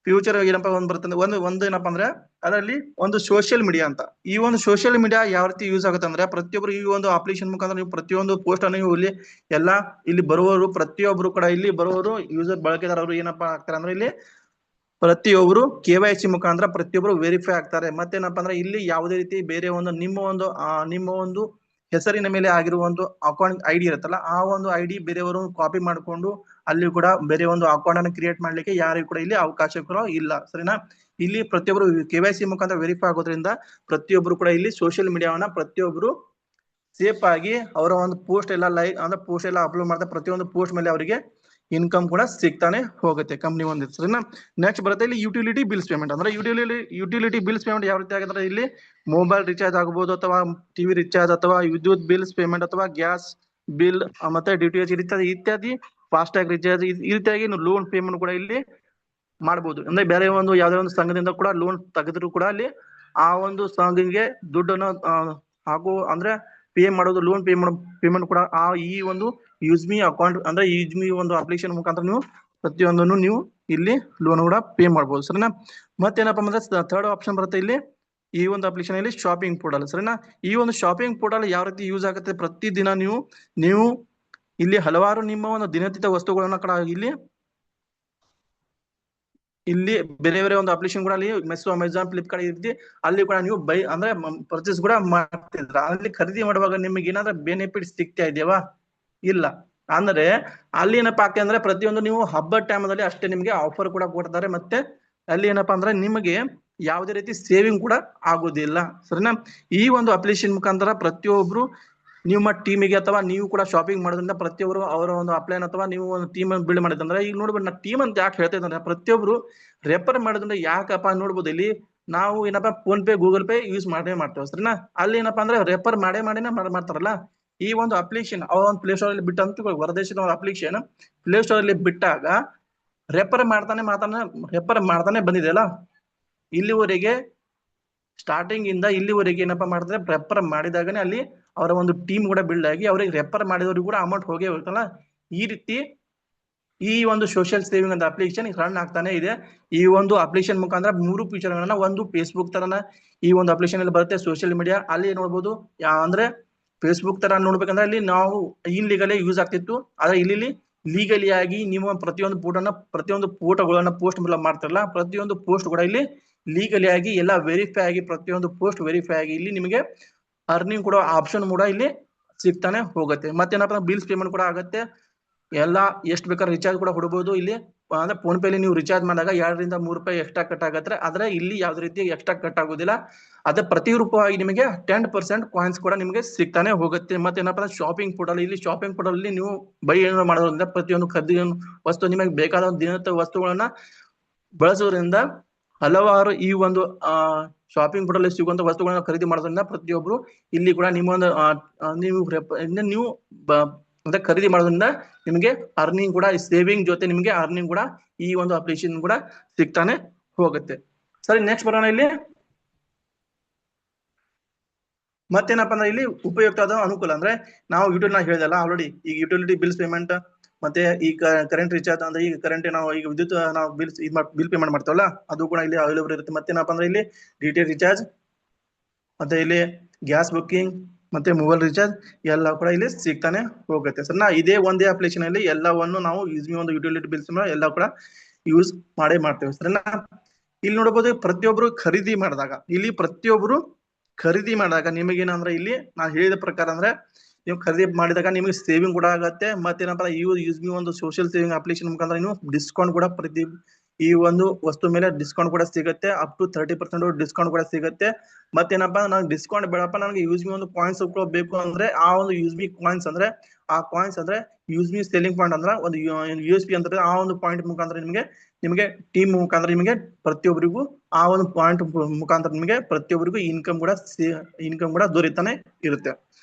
Speaker 1: ಫ್ಯೂಚರ್ ಏನಪ್ಪಾ ಒಂದು ಬರ್ತದೆ, ಒಂದು ಏನಪ್ಪಾ ಅಂದ್ರೆ ಅದರಲ್ಲಿ ಒಂದು ಸೋಷಿಯಲ್ ಮೀಡಿಯಾ ಅಂತ. ಈ ಒಂದು ಸೋಷಿಯಲ್ ಮೀಡಿಯಾ ಯಾವ ರೀತಿ ಯೂಸ್ ಆಗುತ್ತೆ ಅಂದ್ರೆ ಪ್ರತಿಯೊಬ್ಬರು ಈ ಒಂದು ಅಪ್ಲಿಕೇಶನ್ ಮುಖಾಂತರ ನೀವು ಪ್ರತಿಯೊಂದು ಪೋಸ್ಟ್ ಅನ್ನು ಇಲ್ಲಿ ಎಲ್ಲಾ ಇಲ್ಲಿ ಬರುವವರು ಪ್ರತಿಯೊಬ್ಬರು ಕೂಡ ಇಲ್ಲಿ ಬರುವವರು ಯೂಸರ್ ಬಳಕೆದಾರರು ಏನಪ್ಪಾ ಆಗ್ತಾರೆ ಅಂದ್ರೆ ಇಲ್ಲಿ ಪ್ರತಿಯೊಬ್ಬರು KYC ಮುಖಾಂತರ ಪ್ರತಿಯೊಬ್ಬರು ವೆರಿಫೈ ಆಗ್ತಾರೆ. ಮತ್ತೇನಪ್ಪಾ ಅಂದ್ರೆ ಇಲ್ಲಿ ಯಾವುದೇ ರೀತಿ ಬೇರೆ ಒಂದು ನಿಮ್ಮ ಒಂದು ಹೆಸರಿನ ಮೇಲೆ ಆಗಿರುವ ಒಂದು ಅಕೌಂಟ್ ID ಇರುತ್ತಲ್ಲ, ಆ ಒಂದು ID ಬೇರೆಯವರು ಕಾಪಿ ಮಾಡಿಕೊಂಡು ಅಲ್ಲಿ ಕೂಡ ಬೇರೆ ಒಂದು ಅಕೌಂಟ್ ಅನ್ನು ಕ್ರಿಯೇಟ್ ಮಾಡ್ಲಿಕ್ಕೆ ಯಾರಿಗೂ ಕೂಡ ಇಲ್ಲಿ ಅವಕಾಶ ಕೂಡ ಇಲ್ಲ. ಸರಿನಾ? ಇಲ್ಲಿ ಪ್ರತಿಯೊಬ್ಬರು KYC ಮುಖಾಂತರ ವೆರಿಫೈ ಆಗೋದ್ರಿಂದ ಪ್ರತಿಯೊಬ್ಬರು ಕೂಡ ಇಲ್ಲಿ ಸೋಷಿಯಲ್ ಮೀಡಿಯಾವನ್ನ ಪ್ರತಿಯೊಬ್ಬರು ಸೇಫ್ ಆಗಿ ಅವರ ಒಂದು ಪೋಸ್ಟ್ ಎಲ್ಲ ಲೈಕ್ ಅಂದ್ರೆ ಪೋಸ್ಟ್ ಎಲ್ಲ ಅಪ್ಲೋಡ್ ಮಾಡ್ತಾ ಪ್ರತಿಯೊಂದು ಪೋಸ್ಟ್ ಮೇಲೆ ಅವರಿಗೆ ಇನ್ಕಮ್ ಕೂಡ ಸಿಗ್ತಾನೆ ಹೋಗುತ್ತೆ ಕಂಪ್ನಿ ಒಂದು. ಸರಿನಾ? ನೆಕ್ಸ್ಟ್ ಬರುತ್ತೆ ಇಲ್ಲಿ ಯುಟಿಲಿಟಿ ಬಿಲ್ಸ್ ಪೇಮೆಂಟ್. ಅಂದ್ರೆ ಯುಟಿಲಿಟಿ ಬಿಲ್ಸ್ ಪೇಮೆಂಟ್ ಯಾವ ರೀತಿ ಆಗಿದ್ರೆ ಇಲ್ಲಿ ಮೊಬೈಲ್ ರಿಚಾರ್ಜ್ ಆಗಬಹುದು ಅಥವಾ ಟಿವಿ ರಿಚಾರ್ಜ್ ಅಥವಾ ವಿದ್ಯುತ್ ಬಿಲ್ಸ್ ಪೇಮೆಂಟ್ ಅಥವಾ ಗ್ಯಾಸ್ ಬಿಲ್ ಮತ್ತೆ DTH ಇತ್ಯಾದಿ ಫಾಸ್ಟ್ಯಾಗ್ ರಿಚಾರ್ಜ್ ಈ ರೀತಿಯಾಗಿ ಲೋನ್ ಪೇಮೆಂಟ್ ಕೂಡ ಇಲ್ಲಿ ಮಾಡಬಹುದು. ಅಂದ್ರೆ ಬೇರೆ ಒಂದು ಯಾವುದೇ ಒಂದು ಸಂಘದಿಂದ ಕೂಡ ಲೋನ್ ತೆಗೆದ್ರು ಕೂಡ ಅಲ್ಲಿ ಆ ಒಂದು ಸಂಘಕ್ಕೆ ದುಡ್ಡನ್ನು ಹಾಗೂ ಅಂದ್ರೆ ಪೇ ಮಾಡೋದು ಲೋನ್ ಪೇಮೆಂಟ್ ಕೂಡ ಈ ಒಂದು ಯೂಸ್ಮಿ ಅಕೌಂಟ್ ಅಂದ್ರೆ ಯೂಸ್ಮಿ ಒಂದು ಅಪ್ಲಿಕೇಶನ್ ಮುಖಾಂತರ ನೀವು ಪ್ರತಿಯೊಂದನ್ನು ನೀವು ಇಲ್ಲಿ ಲೋನ್ ಕೂಡ ಪೇ ಮಾಡಬಹುದು. ಸರಿನಾ? ಮತ್ತೇನಪ್ಪ ಅಂದ್ರೆ ಥರ್ಡ್ ಆಪ್ಷನ್ ಬರುತ್ತೆ ಇಲ್ಲಿ ಈ ಒಂದು ಅಪ್ಲಿಕೇಶನ್ ಅಲ್ಲಿ ಶಾಪಿಂಗ್ ಪೋರ್ಟಲ್. ಸರಿನಾ? ಈ ಒಂದು ಶಾಪಿಂಗ್ ಪೋರ್ಟಲ್ ಯಾವ ರೀತಿ ಯೂಸ್ ಆಗುತ್ತೆ, ಪ್ರತಿದಿನ ನೀವು ಇಲ್ಲಿ ಹಲವಾರು ನಿಮ್ಮ ಒಂದು ದಿನನಿತ್ಯ ವಸ್ತುಗಳನ್ನ ಕೂಡ ಇಲ್ಲಿ ಬೇರೆ ಬೇರೆ ಒಂದು ಅಪ್ಲಿಕೇಶನ್ ಕೂಡ ಅಲ್ಲಿ ಮೆಸ್ಸೋ, ಅಮೆಜಾನ್, ಫ್ಲಿಪ್ಕಾರ್ಟ್ ಇರ್ತಿ ಅಲ್ಲಿ ಕೂಡ ನೀವು ಬೈ ಅಂದ್ರೆ ಪರ್ಚೇಸ್ ಕೂಡ ಮಾಡ್ತಿದ್ರ. ಅಲ್ಲಿ ಖರೀದಿ ಮಾಡುವಾಗ ನಿಮಗೆ ಏನಾದ್ರೆ ಬೆನಿಫಿಟ್ ಸಿಗ್ತಾ ಇದೆಯವಾ? ಇಲ್ಲ. ಅಂದ್ರೆ ಅಲ್ಲಿ ಏನಪ್ಪಾ ಆಗ್ತದೆ ಅಂದ್ರೆ ಪ್ರತಿಯೊಂದು ನೀವು ಹಬ್ಬದ ಟೈಮಲ್ಲಿ ಅಷ್ಟೇ ನಿಮ್ಗೆ ಆಫರ್ ಕೂಡ ಕೊಡ್ತಾರೆ. ಮತ್ತೆ ಅಲ್ಲಿ ಏನಪ್ಪಾ ಅಂದ್ರೆ ನಿಮಗೆ ಯಾವುದೇ ರೀತಿ ಸೇವಿಂಗ್ ಕೂಡ ಆಗೋದಿಲ್ಲ. ಸರಿನಾ? ಈ ಒಂದು ಅಪ್ಲಿಕೇಶನ್ ಮುಖಾಂತರ ಪ್ರತಿಯೊಬ್ರು ನಿಮ್ಮ ಟೀಮಿಗೆ ಅಥವಾ ನೀವು ಕೂಡ ಶಾಪಿಂಗ್ ಮಾಡೋದ್ರಿಂದ ಪ್ರತಿಯೊಬ್ಬರು ಅವರ ಒಂದು ಅಪ್ಲೈನ್ ಅಥವಾ ನೀವು ಒಂದು ಟೀಮ್ ಬಿಲ್ಡ್ ಮಾಡಿದ್ರೆ ಈಗ ನೋಡ್ಬೋದು ನಾ ಟೀಮ್ ಅಂತ ಯಾಕೆ ಹೇಳ್ತಾ ಇದ್ದಾರೆ, ಪ್ರತಿಯೊಬ್ರು ರೆಫರ್ ಮಾಡೋದ್ರಿಂದ ಯಾಕಪ್ಪ ನೋಡ್ಬೋದು ಇಲ್ಲಿ ನಾವು ಏನಪ್ಪಾ phone pay, Google pay use ಮಾಡ್ತೇವೆ. ಸರಿನಾ? ಅಲ್ಲಿ ಏನಪ್ಪಾ ಅಂದ್ರೆ ರೆಫರ್ ಮಾಡಿನೇ ಮಾಡ್ತಾರಲ್ಲ ಈ ಒಂದು ಅಪ್ಲಿಕೇಶನ್ ಅವ ಒಂದು ಪ್ಲೇ ಸ್ಟೋರ್ ಅಲ್ಲಿ ಬಿಟ್ಟು ಅಂತ ಹೊರದೇಶದ ಒಂದು ಅಪ್ಲಿಕೇಶನ್ ಪ್ಲೇ ಸ್ಟೋರ್ ಅಲ್ಲಿ ಬಿಟ್ಟಾಗ ರೆಫರ್ ಮಾಡ್ತಾನೆ ಬಂದಿದೆಯಲ್ಲ ಇಲ್ಲಿವರೆಗೆ ಸ್ಟಾರ್ಟಿಂಗ್ ಇಂದ ಇಲ್ಲಿವರೆಗೆ ಏನಪ್ಪಾ ಮಾಡ್ತಾರೆ ರೆಫರ್ ಮಾಡಿದಾಗನೇ ಅಲ್ಲಿ ಅವರ ಒಂದು ಟೀಮ್ ಕೂಡ ಬಿಲ್ಡ್ ಆಗಿ ಅವ್ರಿಗೆ ರೆಫರ್ ಮಾಡಿದವ್ರಿಗೆ ಕೂಡ ಅಮೌಂಟ್ ಹೋಗೇ ಹೋಗ್ತಲ್ಲ. ಈ ರೀತಿ ಈ ಒಂದು ಸೋಷಿಯಲ್ ಸೇವಿಂಗ್ ಅಂತ ಅಪ್ಲಿಕೇಶನ್ ರನ್ ಆಗ್ತಾನೆ ಇದೆ. ಈ ಒಂದು ಅಪ್ಲಿಕೇಶನ್ ಮುಖಾಂತರ 3 ಫೀಚರ್ ಗಳನ್ನ ಒಂದು ಫೇಸ್ಬುಕ್ ತರನ ಈ ಒಂದು ಅಪ್ಲಿಕೇಶನ್ ಅಲ್ಲಿ ಬರುತ್ತೆ ಸೋಷಿಯಲ್ ಮೀಡಿಯಾ. ಅಲ್ಲಿ ನೋಡ್ಬೋದು ಅಂದ್ರೆ ಫೇಸ್ಬುಕ್ ತರ ನೋಡ್ಬೇಕಂದ್ರೆ ಅಲ್ಲಿ ನಾವು ಇನ್ಲೀಗಲಿ ಯೂಸ್ ಆಗ್ತಿತ್ತು. ಆದ್ರೆ ಇಲ್ಲಿ ಲೀಗಲಿ ಆಗಿ ನೀವು ಪ್ರತಿಯೊಂದು ಫೋಟೋಗಳನ್ನ ಪೋಸ್ಟ್ ಮಾಡ್ತಾರಲ್ಲ ಪ್ರತಿಯೊಂದು ಪೋಸ್ಟ್ ಕೂಡ ಇಲ್ಲಿ ಲೀಗಲಿ ಆಗಿ ಎಲ್ಲ ವೆರಿಫೈ ಆಗಿ ಪ್ರತಿಯೊಂದು ಪೋಸ್ಟ್ ವೆರಿಫೈ ಆಗಿ ಇಲ್ಲಿ ನಿಮಗೆ ಅರ್ನಿಂಗ್ ಕೂಡ ಆಪ್ಷನ್ ಕೂಡ ಇಲ್ಲಿ ಸಿಗ್ತಾನೆ ಹೋಗುತ್ತೆ. ಮತ್ತೇನಪ್ಪ ಬಿಲ್ಸ್ ಪೇಮೆಂಟ್ ಕೂಡ ಆಗುತ್ತೆ. ಎಲ್ಲ ಎಷ್ಟು ಬೇಕಾದ್ರೆ ರಿಚಾರ್ಜ್ ಕೂಡ ಕೊಡಬಹುದು. ಇಲ್ಲಿ ಅಂದ್ರೆ ಫೋನ್ ಪೇಲಿ ನೀವು ರಿಚಾರ್ಜ್ ಮಾಡಿದಾಗ 2 ರಿಂದ 3 ರೂಪಾಯಿ ಎಕ್ಸ್ಟ್ರಾ ಕಟ್ ಆಗತ್ತೆ. ಆದ್ರೆ ಇಲ್ಲಿ ಯಾವ್ದೇ ರೀತಿ ಎಕ್ಸ್ಟ್ರಾ ಕಟ್ ಆಗೋದಿಲ್ಲ. ಅದೇ ಪ್ರತಿ ರೂಪಾಯಿ ನಿಮಗೆ 10% ಕಾಯಿನ್ಸ್ ಕೂಡ ನಿಮಗೆ ಸಿಗ್ತಾನೆ ಹೋಗುತ್ತೆ. ಮತ್ತೇನಪ್ಪ ಶಾಪಿಂಗ್ ಪೋರ್ಟಲ್, ಇಲ್ಲಿ ಶಾಪಿಂಗ್ ಪೋರ್ಟಲ್ ಅಲ್ಲಿ ನೀವು ಬೈ ಏನು ಮಾಡೋದ್ರಿಂದ ಪ್ರತಿಯೊಂದು ಖರೀದಿ ವಸ್ತು ನಿಮಗೆ ಬೇಕಾದ ದಿನನಿತ್ಯ ವಸ್ತುಗಳನ್ನ ಬಳಸೋದ್ರಿಂದ ಹಲವಾರು ಈ ಒಂದು ಶಾಪಿಂಗ್ ಪೋರ್ಟಲ್ ಸಿಗುವಂತ ವಸ್ತುಗಳನ್ನ ಖರೀದಿ ಮಾಡೋದ್ರಿಂದ ಪ್ರತಿಯೊಬ್ರು ಇಲ್ಲಿ ಕೂಡ ನಿಮ್ಮ ನೀವು ಅಂದ್ರೆ ಖರೀದಿ ಮಾಡೋದ್ರಿಂದ ನಿಮಗೆ ಅರ್ನಿಂಗ್ ಕೂಡ ಸೇವಿಂಗ್ ಜೊತೆ ನಿಮಗೆ ಅರ್ನಿಂಗ್ ಕೂಡ ಈ ಒಂದು ಅಪ್ಲಿಕೇಶನ್ ಕೂಡ ಸಿಗ್ತಾನೆ ಹೋಗುತ್ತೆ. ಸರಿ, ನೆಕ್ಸ್ಟ್ ಬರೋಣ. ಇಲ್ಲಿ ಮತ್ತೇನಪ್ಪ ಅಂದ್ರೆ ಇಲ್ಲಿ ಉಪಯುಕ್ತ ಆದ ಅನುಕೂಲ ಅಂದ್ರೆ ನಾವು ಯುಟಿಲಿಟಿ ಹೇಳಿದಲ್ಲ ಆಲ್ರೆಡಿ ಈಗ ಯುಟಿಲಿಟಿ ಬಿಲ್ಸ್ ಪೇಮೆಂಟ್ ಮತ್ತೆ ಈ ಕರೆಂಟ್ ರಿಚಾರ್ಜ್ ಅಂದ್ರೆ ಈಗ ಕರೆಂಟ್ ನಾವು ಈಗ ವಿದ್ಯುತ್ ನಾವು ಬಿಲ್ ಪೇಮೆಂಟ್ ಮಾಡ್ತೇವಲ್ಲ ಅದು ಕೂಡ ಇಲ್ಲಿ ಅವೈಲೇಬಲ್ ಇರುತ್ತೆ. ಮತ್ತೇನಪ್ಪ ಅಂದ್ರೆ ಇಲ್ಲಿ DTH ರಿಚಾರ್ಜ್ ಮತ್ತೆ ಇಲ್ಲಿ ಗ್ಯಾಸ್ ಬುಕ್ಕಿಂಗ್ ಮತ್ತೆ ಮೊಬೈಲ್ ರಿಚಾರ್ಜ್ ಎಲ್ಲ ಕೂಡ ಇಲ್ಲಿ ಸಿಗ್ತಾನೆ ಹೋಗುತ್ತೆ. ಸರ್ ಇದೇ ಒಂದೇ ಅಪ್ಲಿಕೇಶನ್ ಅಲ್ಲಿ ಎಲ್ಲವನ್ನು ನಾವು ಒಂದು ಯುಟಿಲಿಟಿ ಬಿಲ್ಸ್ ಎಲ್ಲ ಕೂಡ ಯೂಸ್ ಮಾಡ್ತೇವೆ. ಸರ್ ಇಲ್ಲಿ ನೋಡಬಹುದು ಪ್ರತಿಯೊಬ್ರು ಖರೀದಿ ಮಾಡಿದಾಗ ನಿಮಗೇನಂದ್ರೆ ಇಲ್ಲಿ ನಾನು ಹೇಳಿದ ಪ್ರಕಾರ ಅಂದ್ರೆ ನೀವು ಖರೀದಿ ಮಾಡಿದಾಗ ನಿಮಗೆ ಸೇವಿಂಗ್ ಕೂಡ ಆಗತ್ತೆ. ಮತ್ತೇನಪ್ಪ ಒಂದು ಸೋಷಿಯಲ್ ಸೇವಿಂಗ್ ಅಪ್ಲಿಕೇಶನ್ ಮುಖಾಂತರ ನೀವು ಡಿಸ್ಕೌಂಟ್ ಕೂಡ ಈ ಒಂದು ವಸ್ತು ಮೇಲೆ ಡಿಸ್ಕೌಂಟ್ ಕೂಡ ಸಿಗುತ್ತೆ. ಅಪ್ ಟು 30% ಡಿಸ್ಕೌಂಟ್ ಕೂಡ ಸಿಗುತ್ತೆ. ಮತ್ತೇನಪ್ಪ ನನಗೆ ಡಿಸ್ಕೌಂಟ್ ಬೇಡಪ್ಪ, ನನಗೆ ಒಂದು ಕಾಯಿನ್ಸ್ ಬೇಕು ಅಂದ್ರೆ ಆ ಒಂದು ಕಾಯಿನ್ಸ್ ಅಂದ್ರೆ ಆ ಕಾಯಿನ್ಸ್ ಅಂದ್ರೆ ಸೆಲ್ಲಿಂಗ್ ಪಾಯಿಂಟ್ ಅಂದ್ರೆ ಒಂದು USP ಅಂತ ಆ ಒಂದು ಪಾಯಿಂಟ್ ಮುಖಾಂತರ ನಿಮಗೆ ಟೀಮ್ ಮುಖಾಂತರ ನಿಮಗೆ ಪ್ರತಿಯೊಬ್ಬರಿಗೂ ಆ ಒಂದು ಪಾಯಿಂಟ್ ಮುಖಾಂತರ ನಿಮಗೆ ಪ್ರತಿಯೊಬ್ಬರಿಗೂ ಇನ್ಕಮ್ ಕೂಡ ದೊರೀತಾನೆ ಇರುತ್ತೆ.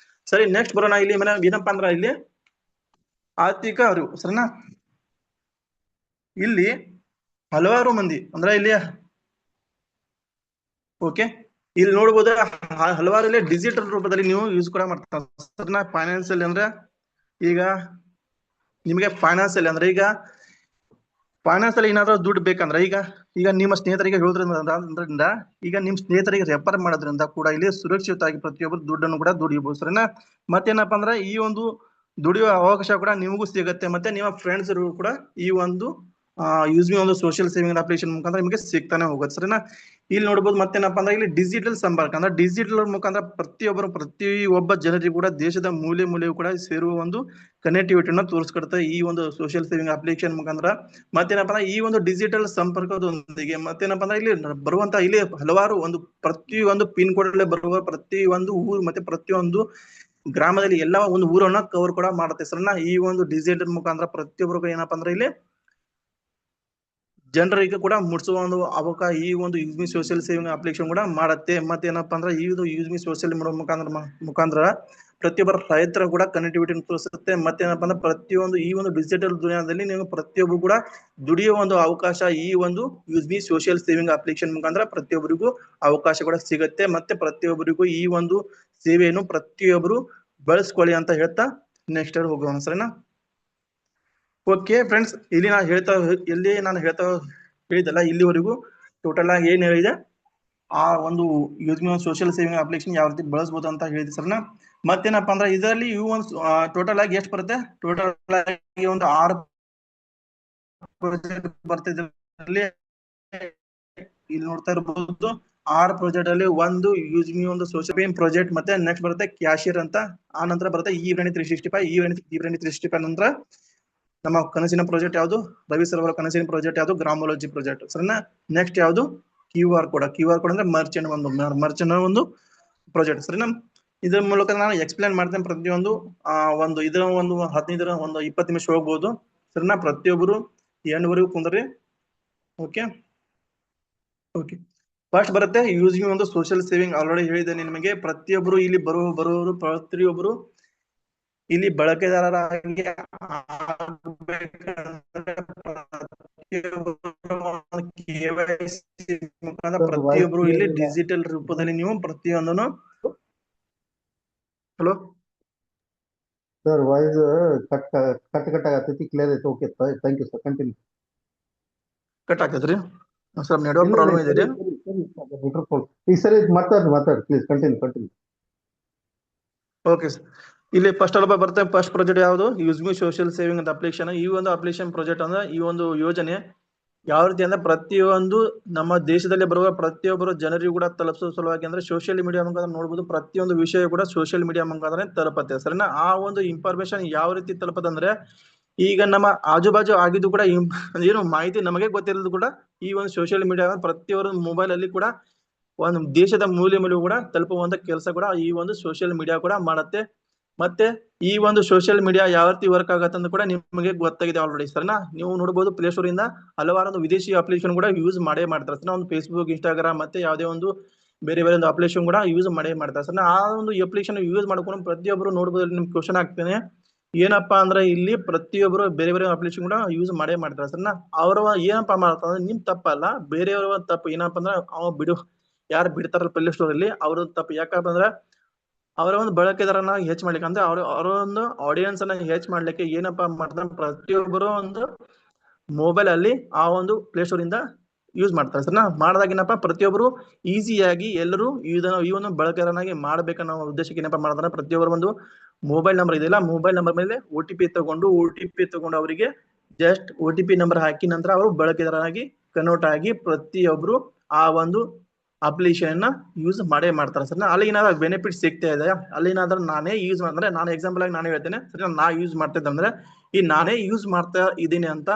Speaker 1: ಸರಿ, ನೆಕ್ಸ್ಟ್ ಬರೋಣ. ಇಲ್ಲಿ ಏನಪ್ಪಾ ಅಂದ್ರೆ ಇಲ್ಲಿ ಆರ್ಥಿಕ ಅರಿವು. ಸರಿನಾ? ಇಲ್ಲಿ ಹಲವಾರು ಮಂದಿ ಅಂದ್ರೆ ಇಲ್ಲಿ ಓಕೆ ಇಲ್ಲಿ ನೋಡ್ಬೋದು ಹಲವಾರು ಇಲ್ಲಿ ಡಿಜಿಟಲ್ ರೂಪದಲ್ಲಿ ನೀವು ಯೂಸ್ ಕೂಡ ಮಾಡ್ತಾರೆ. ಸರಿನಾ? ಫೈನಾನ್ಸಿಯಲ್ ಅಂದ್ರೆ ಈಗ ನಿಮಗೆ ಫೈನಾನ್ಸಿಯಲ್ ಅಂದ್ರೆ ಈಗ ಫೈನಾನ್ಸಿಯಲ್ ಏನಾದ್ರೂ ದುಡ್ಡು ಬೇಕಂದ್ರೆ ಈಗ ನಿಮ್ಮ ಸ್ನೇಹಿತರಿಗೆ ಹೇಳೋದ್ರಿಂದ ಈಗ ನಿಮ್ ಸ್ನೇಹಿತರಿಗೆ ರೆಫರ್ ಮಾಡೋದ್ರಿಂದ ಕೂಡ ಇಲ್ಲಿ ಸುರಕ್ಷಿತವಾಗಿ ಪ್ರತಿಯೊಬ್ಬರು ದುಡ್ಡನ್ನು ಕೂಡ ದುಡಿಯಬಹುದು. ಸರಿನಾ? ಮತ್ತೇನಪ್ಪಾ ಅಂದ್ರೆ ಈ ಒಂದು ದುಡಿಯುವ ಅವಕಾಶ ಕೂಡ ನಿಮಗೂ ಸಿಗುತ್ತೆ. ಮತ್ತೆ ನಿಮ್ಮ ಫ್ರೆಂಡ್ಸ್ ಕೂಡ ಈ ಒಂದು ಯೂಸ್ ಮಿ ಒಂದು ಸೋಷಿಯಲ್ ಸೇವಿಂಗ್ ಅಪ್ಲಿಕೇಶನ್ ಮುಖಾಂತರ ನಿಮಗೆ ಸಿಗ್ತಾನೆ ಹೋಗುತ್ತೆ ಸರಿನಾ. ಇಲ್ಲಿ ನೋಡಬಹುದು ಮತ್ತೇನಪ್ಪ ಅಂದ್ರೆ ಇಲ್ಲಿ ಡಿಜಿಟಲ್ ಸಂಪರ್ಕ ಅಂದ್ರೆ ಡಿಜಿಟಲ್ ಮುಖಾಂತರ ಪ್ರತಿಯೊಬ್ಬ ಜನರಿಗೂ ಕೂಡ ದೇಶದ ಮೂಲೆ ಮೂಲೆಯೂ ಕೂಡ ಸೇರುವ ಒಂದು ಕನೆಕ್ಟಿವಿಟಿನ ತೋರಿಸ್ಕೊಡುತ್ತೆ ಈ ಒಂದು ಸೋಷಿಯಲ್ ಸೇವಿಂಗ್ ಅಪ್ಲಿಕೇಶನ್ ಮುಖಾಂತರ. ಮತ್ತೇನಪ್ಪ ಅಂದ್ರೆ ಈ ಒಂದು ಡಿಜಿಟಲ್ ಸಂಪರ್ಕದೊಂದಿಗೆ ಮತ್ತೇನಪ್ಪ ಅಂದ್ರೆ ಇಲ್ಲಿ ಬರುವಂತ ಇಲ್ಲಿ ಹಲವಾರು ಒಂದು ಪ್ರತಿಯೊಂದು ಪಿನ್ ಕೋಡ್ ಅಲ್ಲಿ ಬರುವ ಪ್ರತಿಯೊಂದು ಊರು ಮತ್ತೆ ಪ್ರತಿಯೊಂದು ಗ್ರಾಮದಲ್ಲಿ ಎಲ್ಲ ಒಂದು ಊರನ್ನ ಕವರ್ ಕೂಡ ಮಾಡುತ್ತೆ ಸರಿನಾ. ಈ ಒಂದು ಡಿಜಿಟಲ್ ಮುಖಾಂತರ ಪ್ರತಿಯೊಬ್ಬರಿಗೂ ಏನಪ್ಪಾ ಅಂದ್ರೆ ಇಲ್ಲಿ ಜನರಿಗೆ ಕೂಡ ಮುಟ್ಸುವ ಒಂದು ಅವಕಾಶ ಈ ಒಂದು use me social saving application ಕೂಡ ಮಾಡುತ್ತೆ. ಮತ್ತೇನಪ್ಪಾ ಅಂದ್ರೆ ಈ ಯೂಸ್ ಮಿ ಸೋಷಿಯಲ್ ಮುಖಾಂತರ ಪ್ರತಿಯೊಬ್ಬರ ರೈತರ ಕೂಡ ಕನೆಕ್ಟಿವಿಟಿ ತೋರಿಸುತ್ತೆ. ಮತ್ತೇನಪ್ಪಾ ಅಂದ್ರೆ ಪ್ರತಿಯೊಂದು ಈ ಒಂದು ಡಿಜಿಟಲ್ ದುನಿಯಾದಲ್ಲಿ ನೀವು ಪ್ರತಿಯೊಬ್ಬರು ಕೂಡ ದುಡಿಯುವ ಒಂದು ಅವಕಾಶ ಈ ಒಂದು use me social saving application ಮುಖಾಂತರ ಪ್ರತಿಯೊಬ್ಬರಿಗೂ ಅವಕಾಶ ಕೂಡ ಸಿಗುತ್ತೆ. ಮತ್ತೆ ಪ್ರತಿಯೊಬ್ಬರಿಗೂ ಈ ಒಂದು ಸೇವೆಯನ್ನು ಪ್ರತಿಯೊಬ್ಬರು ಬಳಸ್ಕೊಳ್ಳಿ ಅಂತ ಹೇಳ್ತಾ ನೆಕ್ಸ್ಟ್ ಹೋಗೋಣ ಸರಿನಾ. ಓಕೆ ಫ್ರೆಂಡ್ಸ್, ಇಲ್ಲಿ ನಾನು ಹೇಳ್ತಾ ಹೇಳಿದಲ್ಲ ಇಲ್ಲಿವರೆಗೂ ಟೋಟಲ್ ಆಗಿ ಏನ್ ಹೇಳಿದೆ ಆ ಒಂದು use me social saving application ಯಾವ ರೀತಿ ಬಳಸಬಹುದು ಅಂತ ಹೇಳಿದೆ ಸರ್ನ. ಮತ್ತೇನಪ್ಪಾ ಅಂದ್ರೆ ಇದರಲ್ಲಿ ಟೋಟಲ್ ಆಗಿ ಎಷ್ಟು ಬರುತ್ತೆ, ಟೋಟಲ್ ಆಗಿ ಒಂದು 6 ಪ್ರಾಜೆಕ್ಟ್ ಬರ್ತಿದೆ. ಇಲ್ಲಿ ನೋಡ್ತಾ ಇರಬಹುದು 6 ಪ್ರಾಜೆಕ್ಟ್ ಅಲ್ಲಿ ಒಂದು ಯೂಸ್ ಮಿ ಒಂದು ಸೋಷಿಯಲ್ ಪ್ರಾಜೆಕ್ಟ್, ಮತ್ತೆ ನೆಕ್ಸ್ಟ್ ಬರುತ್ತೆ ಕ್ಯಾಶಿಯರ್ ಅಂತ, ಆ ನಂತರ ಬರುತ್ತೆ ಇ-ವೆಣಿ 365, ಇ-ವೆಣಿ 365 ನಂತರ ನಮ್ಮ ಕನಸಿನ ಪ್ರಾಜೆಕ್ಟ್ ಯಾವುದು, ರವಿ ಸರ್ ಅವರ ಕನಸಿನ ಪ್ರಾಜೆಕ್ಟ್ ಯಾವುದು, ಗ್ರಾಮೋಲಜಿ ಪ್ರಾಜೆಕ್ಟ್ ಸರಿನಾ. ನೆಕ್ಸ್ಟ್ ಯಾವುದು QR ಕೋಡ್ ಅಂದ್ರೆ ಮರ್ಚೆಂಟ್ ಒಂದು ಪ್ರಾಜೆಕ್ಟ್ ಸರಿನಾ. ಇದ್ರ ಮೂಲಕ ನಾನು ಎಕ್ಸ್ಪ್ಲೇನ್ ಮಾಡ್ತೇನೆ ಪ್ರತಿಯೊಂದು ಒಂದು ಇದರ ಒಂದು 15 ಒಂದು 20 ನಿಮಿಷ ಹೋಗ್ಬೋದು ಸರಿನಾ. ಪ್ರತಿಯೊಬ್ಬರು ಎಂಡ್ವರೆಗೂ ಕುಂದ್ರಿ. ಓಕೆ ಓಕೆ ಫಸ್ಟ್ ಬರುತ್ತೆ ಯೂಸ್ ಮಿ ಒಂದು ಸೋಷಿಯಲ್ ಸೇವಿಂಗ್. ಆಲ್ರೆಡಿ ಹೇಳಿದ್ದೇನೆ ನಿಮಗೆ, ಪ್ರತಿಯೊಬ್ಬರು ಇಲ್ಲಿ ಬರುವವರು ಪ್ರತಿಯೊಬ್ಬರು ಇಲ್ಲಿ ಬಳಕೆದಾರರಾಗಿ ಪ್ರತಿಯೊಬ್ಬರು ಇಲ್ಲಿ ಡಿಜಿಟಲ್ ರೂಪದಲ್ಲಿ ನೀವು ಪ್ರತಿಯೊಂದನ್ನು ಹಲೋ
Speaker 2: ಸರ್ ವಾಯ್ಸ್ ಕಟ್ ಆಗತೈತಿ, ಕ್ಲಿಯರ್ ಐತೆ. Okay thank you sir, continue.
Speaker 1: Cut ಆಗ್ತದ್ರಿ ಸರ್, ನೆಟ್ವರ್ಕ್ ಪ್ರಾಬ್ಲಮ್ ಇದೆ.
Speaker 2: ಈ ಸರಿ ಮಾತಾಡಿ ಪ್ಲೀಸ್, ಕಂಟಿನ್ಯೂ.
Speaker 1: ಓಕೆ ಸರ್, ಇಲ್ಲಿ ಫಸ್ಟ್ ಅಲ್ಪ ಬರುತ್ತೆ. ಫಸ್ಟ್ ಪ್ರಾಜೆಕ್ಟ್ ಯಾವುದು, ಯೂಸ್ ಮಿ ಸೋಷಿಯಲ್ ಸೇವಿಂಗ್ ಅಂತ ಅಪ್ಲಿಕೇಶನ್. ಈ ಒಂದು ಅಪ್ಲಿಕೇಶನ್ ಪ್ರಾಜೆಕ್ಟ್ ಅಂದ್ರೆ ಈ ಒಂದು ಯೋಜನೆ ಯಾವ ರೀತಿ ಅಂದ್ರೆ ಪ್ರತಿಯೊಂದು ನಮ್ಮ ದೇಶದಲ್ಲಿ ಬರುವ ಪ್ರತಿಯೊಬ್ಬರು ಜನರಿಗೂ ಕೂಡ ತಲುಪಿಸುವ ಸಲುವಾಗಿ ಅಂದ್ರೆ ಸೋಷಿಯಲ್ ಮೀಡಿಯಾ ಮುಖಾಂತರ ನೋಡಬಹುದು. ಪ್ರತಿಯೊಂದು ವಿಷಯ ಕೂಡ ಸೋಷಿಯಲ್ ಮೀಡಿಯಾ ಮುಖಾಂತರ ತಲುಪತ್ತೆ ಸರಿನಾ. ಆ ಒಂದು ಇನ್ಫಾರ್ಮೇಶನ್ ಯಾವ ರೀತಿ ತಲುಪತ್ತಂದ್ರೆ ಈಗ ನಮ್ಮ ಆಜು ಬಾಜು ಆಗಿದ್ದು ಕೂಡ ಏನು ಮಾಹಿತಿ ನಮಗೆ ಗೊತ್ತಿರೋದು ಕೂಡ ಈ ಒಂದು ಸೋಷಿಯಲ್ ಮೀಡಿಯಾ ಪ್ರತಿಯೊಂದು ಮೊಬೈಲ್ ಅಲ್ಲಿ ಕೂಡ ಒಂದು ದೇಶದ ಮೂಲೆ ಕೂಡ ತಲುಪುವಂತ ಕೆಲಸ ಕೂಡ ಈ ಒಂದು ಸೋಷಿಯಲ್ ಮೀಡಿಯಾ ಕೂಡ ಮಾಡುತ್ತೆ. ಮತ್ತೆ ಈ ಒಂದು ಸೋಷಿಯಲ್ ಮೀಡಿಯಾ ಯಾವ ರೀತಿ ವರ್ಕ್ ಆಗತ್ತೆ ಅಂತ ಕೂಡ ನಿಮಗೆ ಗೊತ್ತಾಗಿದೆ ಆಲ್ರೆಡಿ ಸರಿನಾ. ನೀವು ನೋಡಬಹುದು ಪ್ಲೇ ಸ್ಟೋರ್ ಇಂದ ಹಲವಾರು ವಿದೇಶಿ ಅಪ್ಲಿಕೇಶನ್ ಕೂಡ ಯೂಸ್ ಮಾಡ್ತಾರೆ ಸರ್. ಒಂದು ಫೇಸ್ಬುಕ್, ಇನ್ಸ್ಟಾಗ್ರಾಮ್ ಮತ್ತೆ ಯಾವುದೇ ಒಂದು ಬೇರೆ ಒಂದು ಅಪ್ಲಿಕೇಶನ್ ಕೂಡ ಯೂಸ್ ಮಾಡ್ತಾರೆ ಸರ್. ಆ ಒಂದು ಅಪ್ಲಿಕೇಶನ್ ಯೂಸ್ ಮಾಡ್ಕೊಂಡು ಪ್ರತಿಯೊಬ್ಬರು ನೋಡಬಹುದು. ನಿಮ್ಗೆ ಕ್ವಶನ್ ಆಗ್ತೇನೆ ಏನಪ್ಪಾ ಅಂದ್ರೆ ಇಲ್ಲಿ ಪ್ರತಿಯೊಬ್ಬರು ಬೇರೆ ಅಪ್ಲಿಕೇಶನ್ ಕೂಡ ಯೂಸ್ ಮಾಡ್ತಾರೆ ಸರ್. ಅವ್ರ ಏನಪ್ಪಾ ಮಾಡ್ತಾರೆ ನಿಮ್ ತಪ್ಪಲ್ಲ, ಬೇರೆಯವರ ತಪ್ಪು. ಏನಪ್ಪಾ ಅಂದ್ರೆ ಯಾರು ಬಿಡ್ತಾರಲ್ಲ ಪ್ಲೇ ಸ್ಟೋರ್ ಅಲ್ಲಿ ಅವ್ರ ತಪ್ಪು. ಯಾಕಪ್ಪ ಅಂದ್ರೆ ಅವರ ಒಂದು ಬಳಕೆದಾರನ ಹೆಚ್ಚು ಮಾಡ್ಲಿಕ್ಕೆ ಅಂದ್ರೆ ಅವರ ಒಂದು ಆಡಿಯನ್ಸ್ ಅನ್ನ ಹೆಚ್ಚು ಮಾಡ್ಲಿಕ್ಕೆ ಏನಪ್ಪಾ ಮಾಡ್ತಾರೆ ಪ್ರತಿಯೊಬ್ಬರು ಒಂದು ಮೊಬೈಲ್ ಅಲ್ಲಿ ಆ ಒಂದು ಪ್ಲೇ ಸ್ಟೋರ್ ಇಂದ ಯೂಸ್ ಮಾಡ್ತಾರೆ ಸರ್. ಮಾಡಿದಾಗ ಏನಪ್ಪಾ ಪ್ರತಿಯೊಬ್ಬರು ಈಸಿಯಾಗಿ ಎಲ್ಲರೂ ಈ ಒಂದು ಬಳಕೆದಾರನಾಗಿ ಮಾಡ್ಬೇಕನ್ನೋ ಉದ್ದೇಶಕ್ಕೆ ಏನಪ್ಪಾ ಮಾಡ್ತಾರೆ ಪ್ರತಿಯೊಬ್ಬರು ಒಂದು ಮೊಬೈಲ್ ನಂಬರ್ ಇದೆಯಲ್ಲ, ಮೊಬೈಲ್ ನಂಬರ್ ಮೇಲೆ OTP ತಗೊಂಡು ಅವರಿಗೆ ಜಸ್ಟ್ OTP ನಂಬರ್ ಹಾಕಿ ನಂತರ ಅವರು ಬಳಕೆದಾರನಾಗಿ ಕನ್ವರ್ಟ್ ಆಗಿ ಪ್ರತಿಯೊಬ್ರು ಆ ಒಂದು ಅಪ್ಲಿಕೇಶನ್ ಯೂಸ್ ಮಾಡ್ತಾರೆ ಸರ್. ಅಲ್ಲಿ ಏನಾದ್ರು ಬೆನಿಫಿಟ್ ಸಿಗ್ತಾ ಇದೆ, ಅಲ್ಲಿ ಏನಾದ್ರು ನಾನೇ ಯೂಸ್ ಮಾಡಿದ್ರೆ, ನಾನು ಎಕ್ಸಾಂಪಲ್ ಆಗಿ ನಾನೇ ಹೇಳ್ತೇನೆ ಸರಿ. ನಾ ಯೂಸ್ ಮಾಡ್ತಿದ್ದೆ ಅಂದ್ರೆ ಈ ನಾನೇ ಯೂಸ್ ಮಾಡ್ತಾ ಇದ್ದೀನಿ ಅಂತ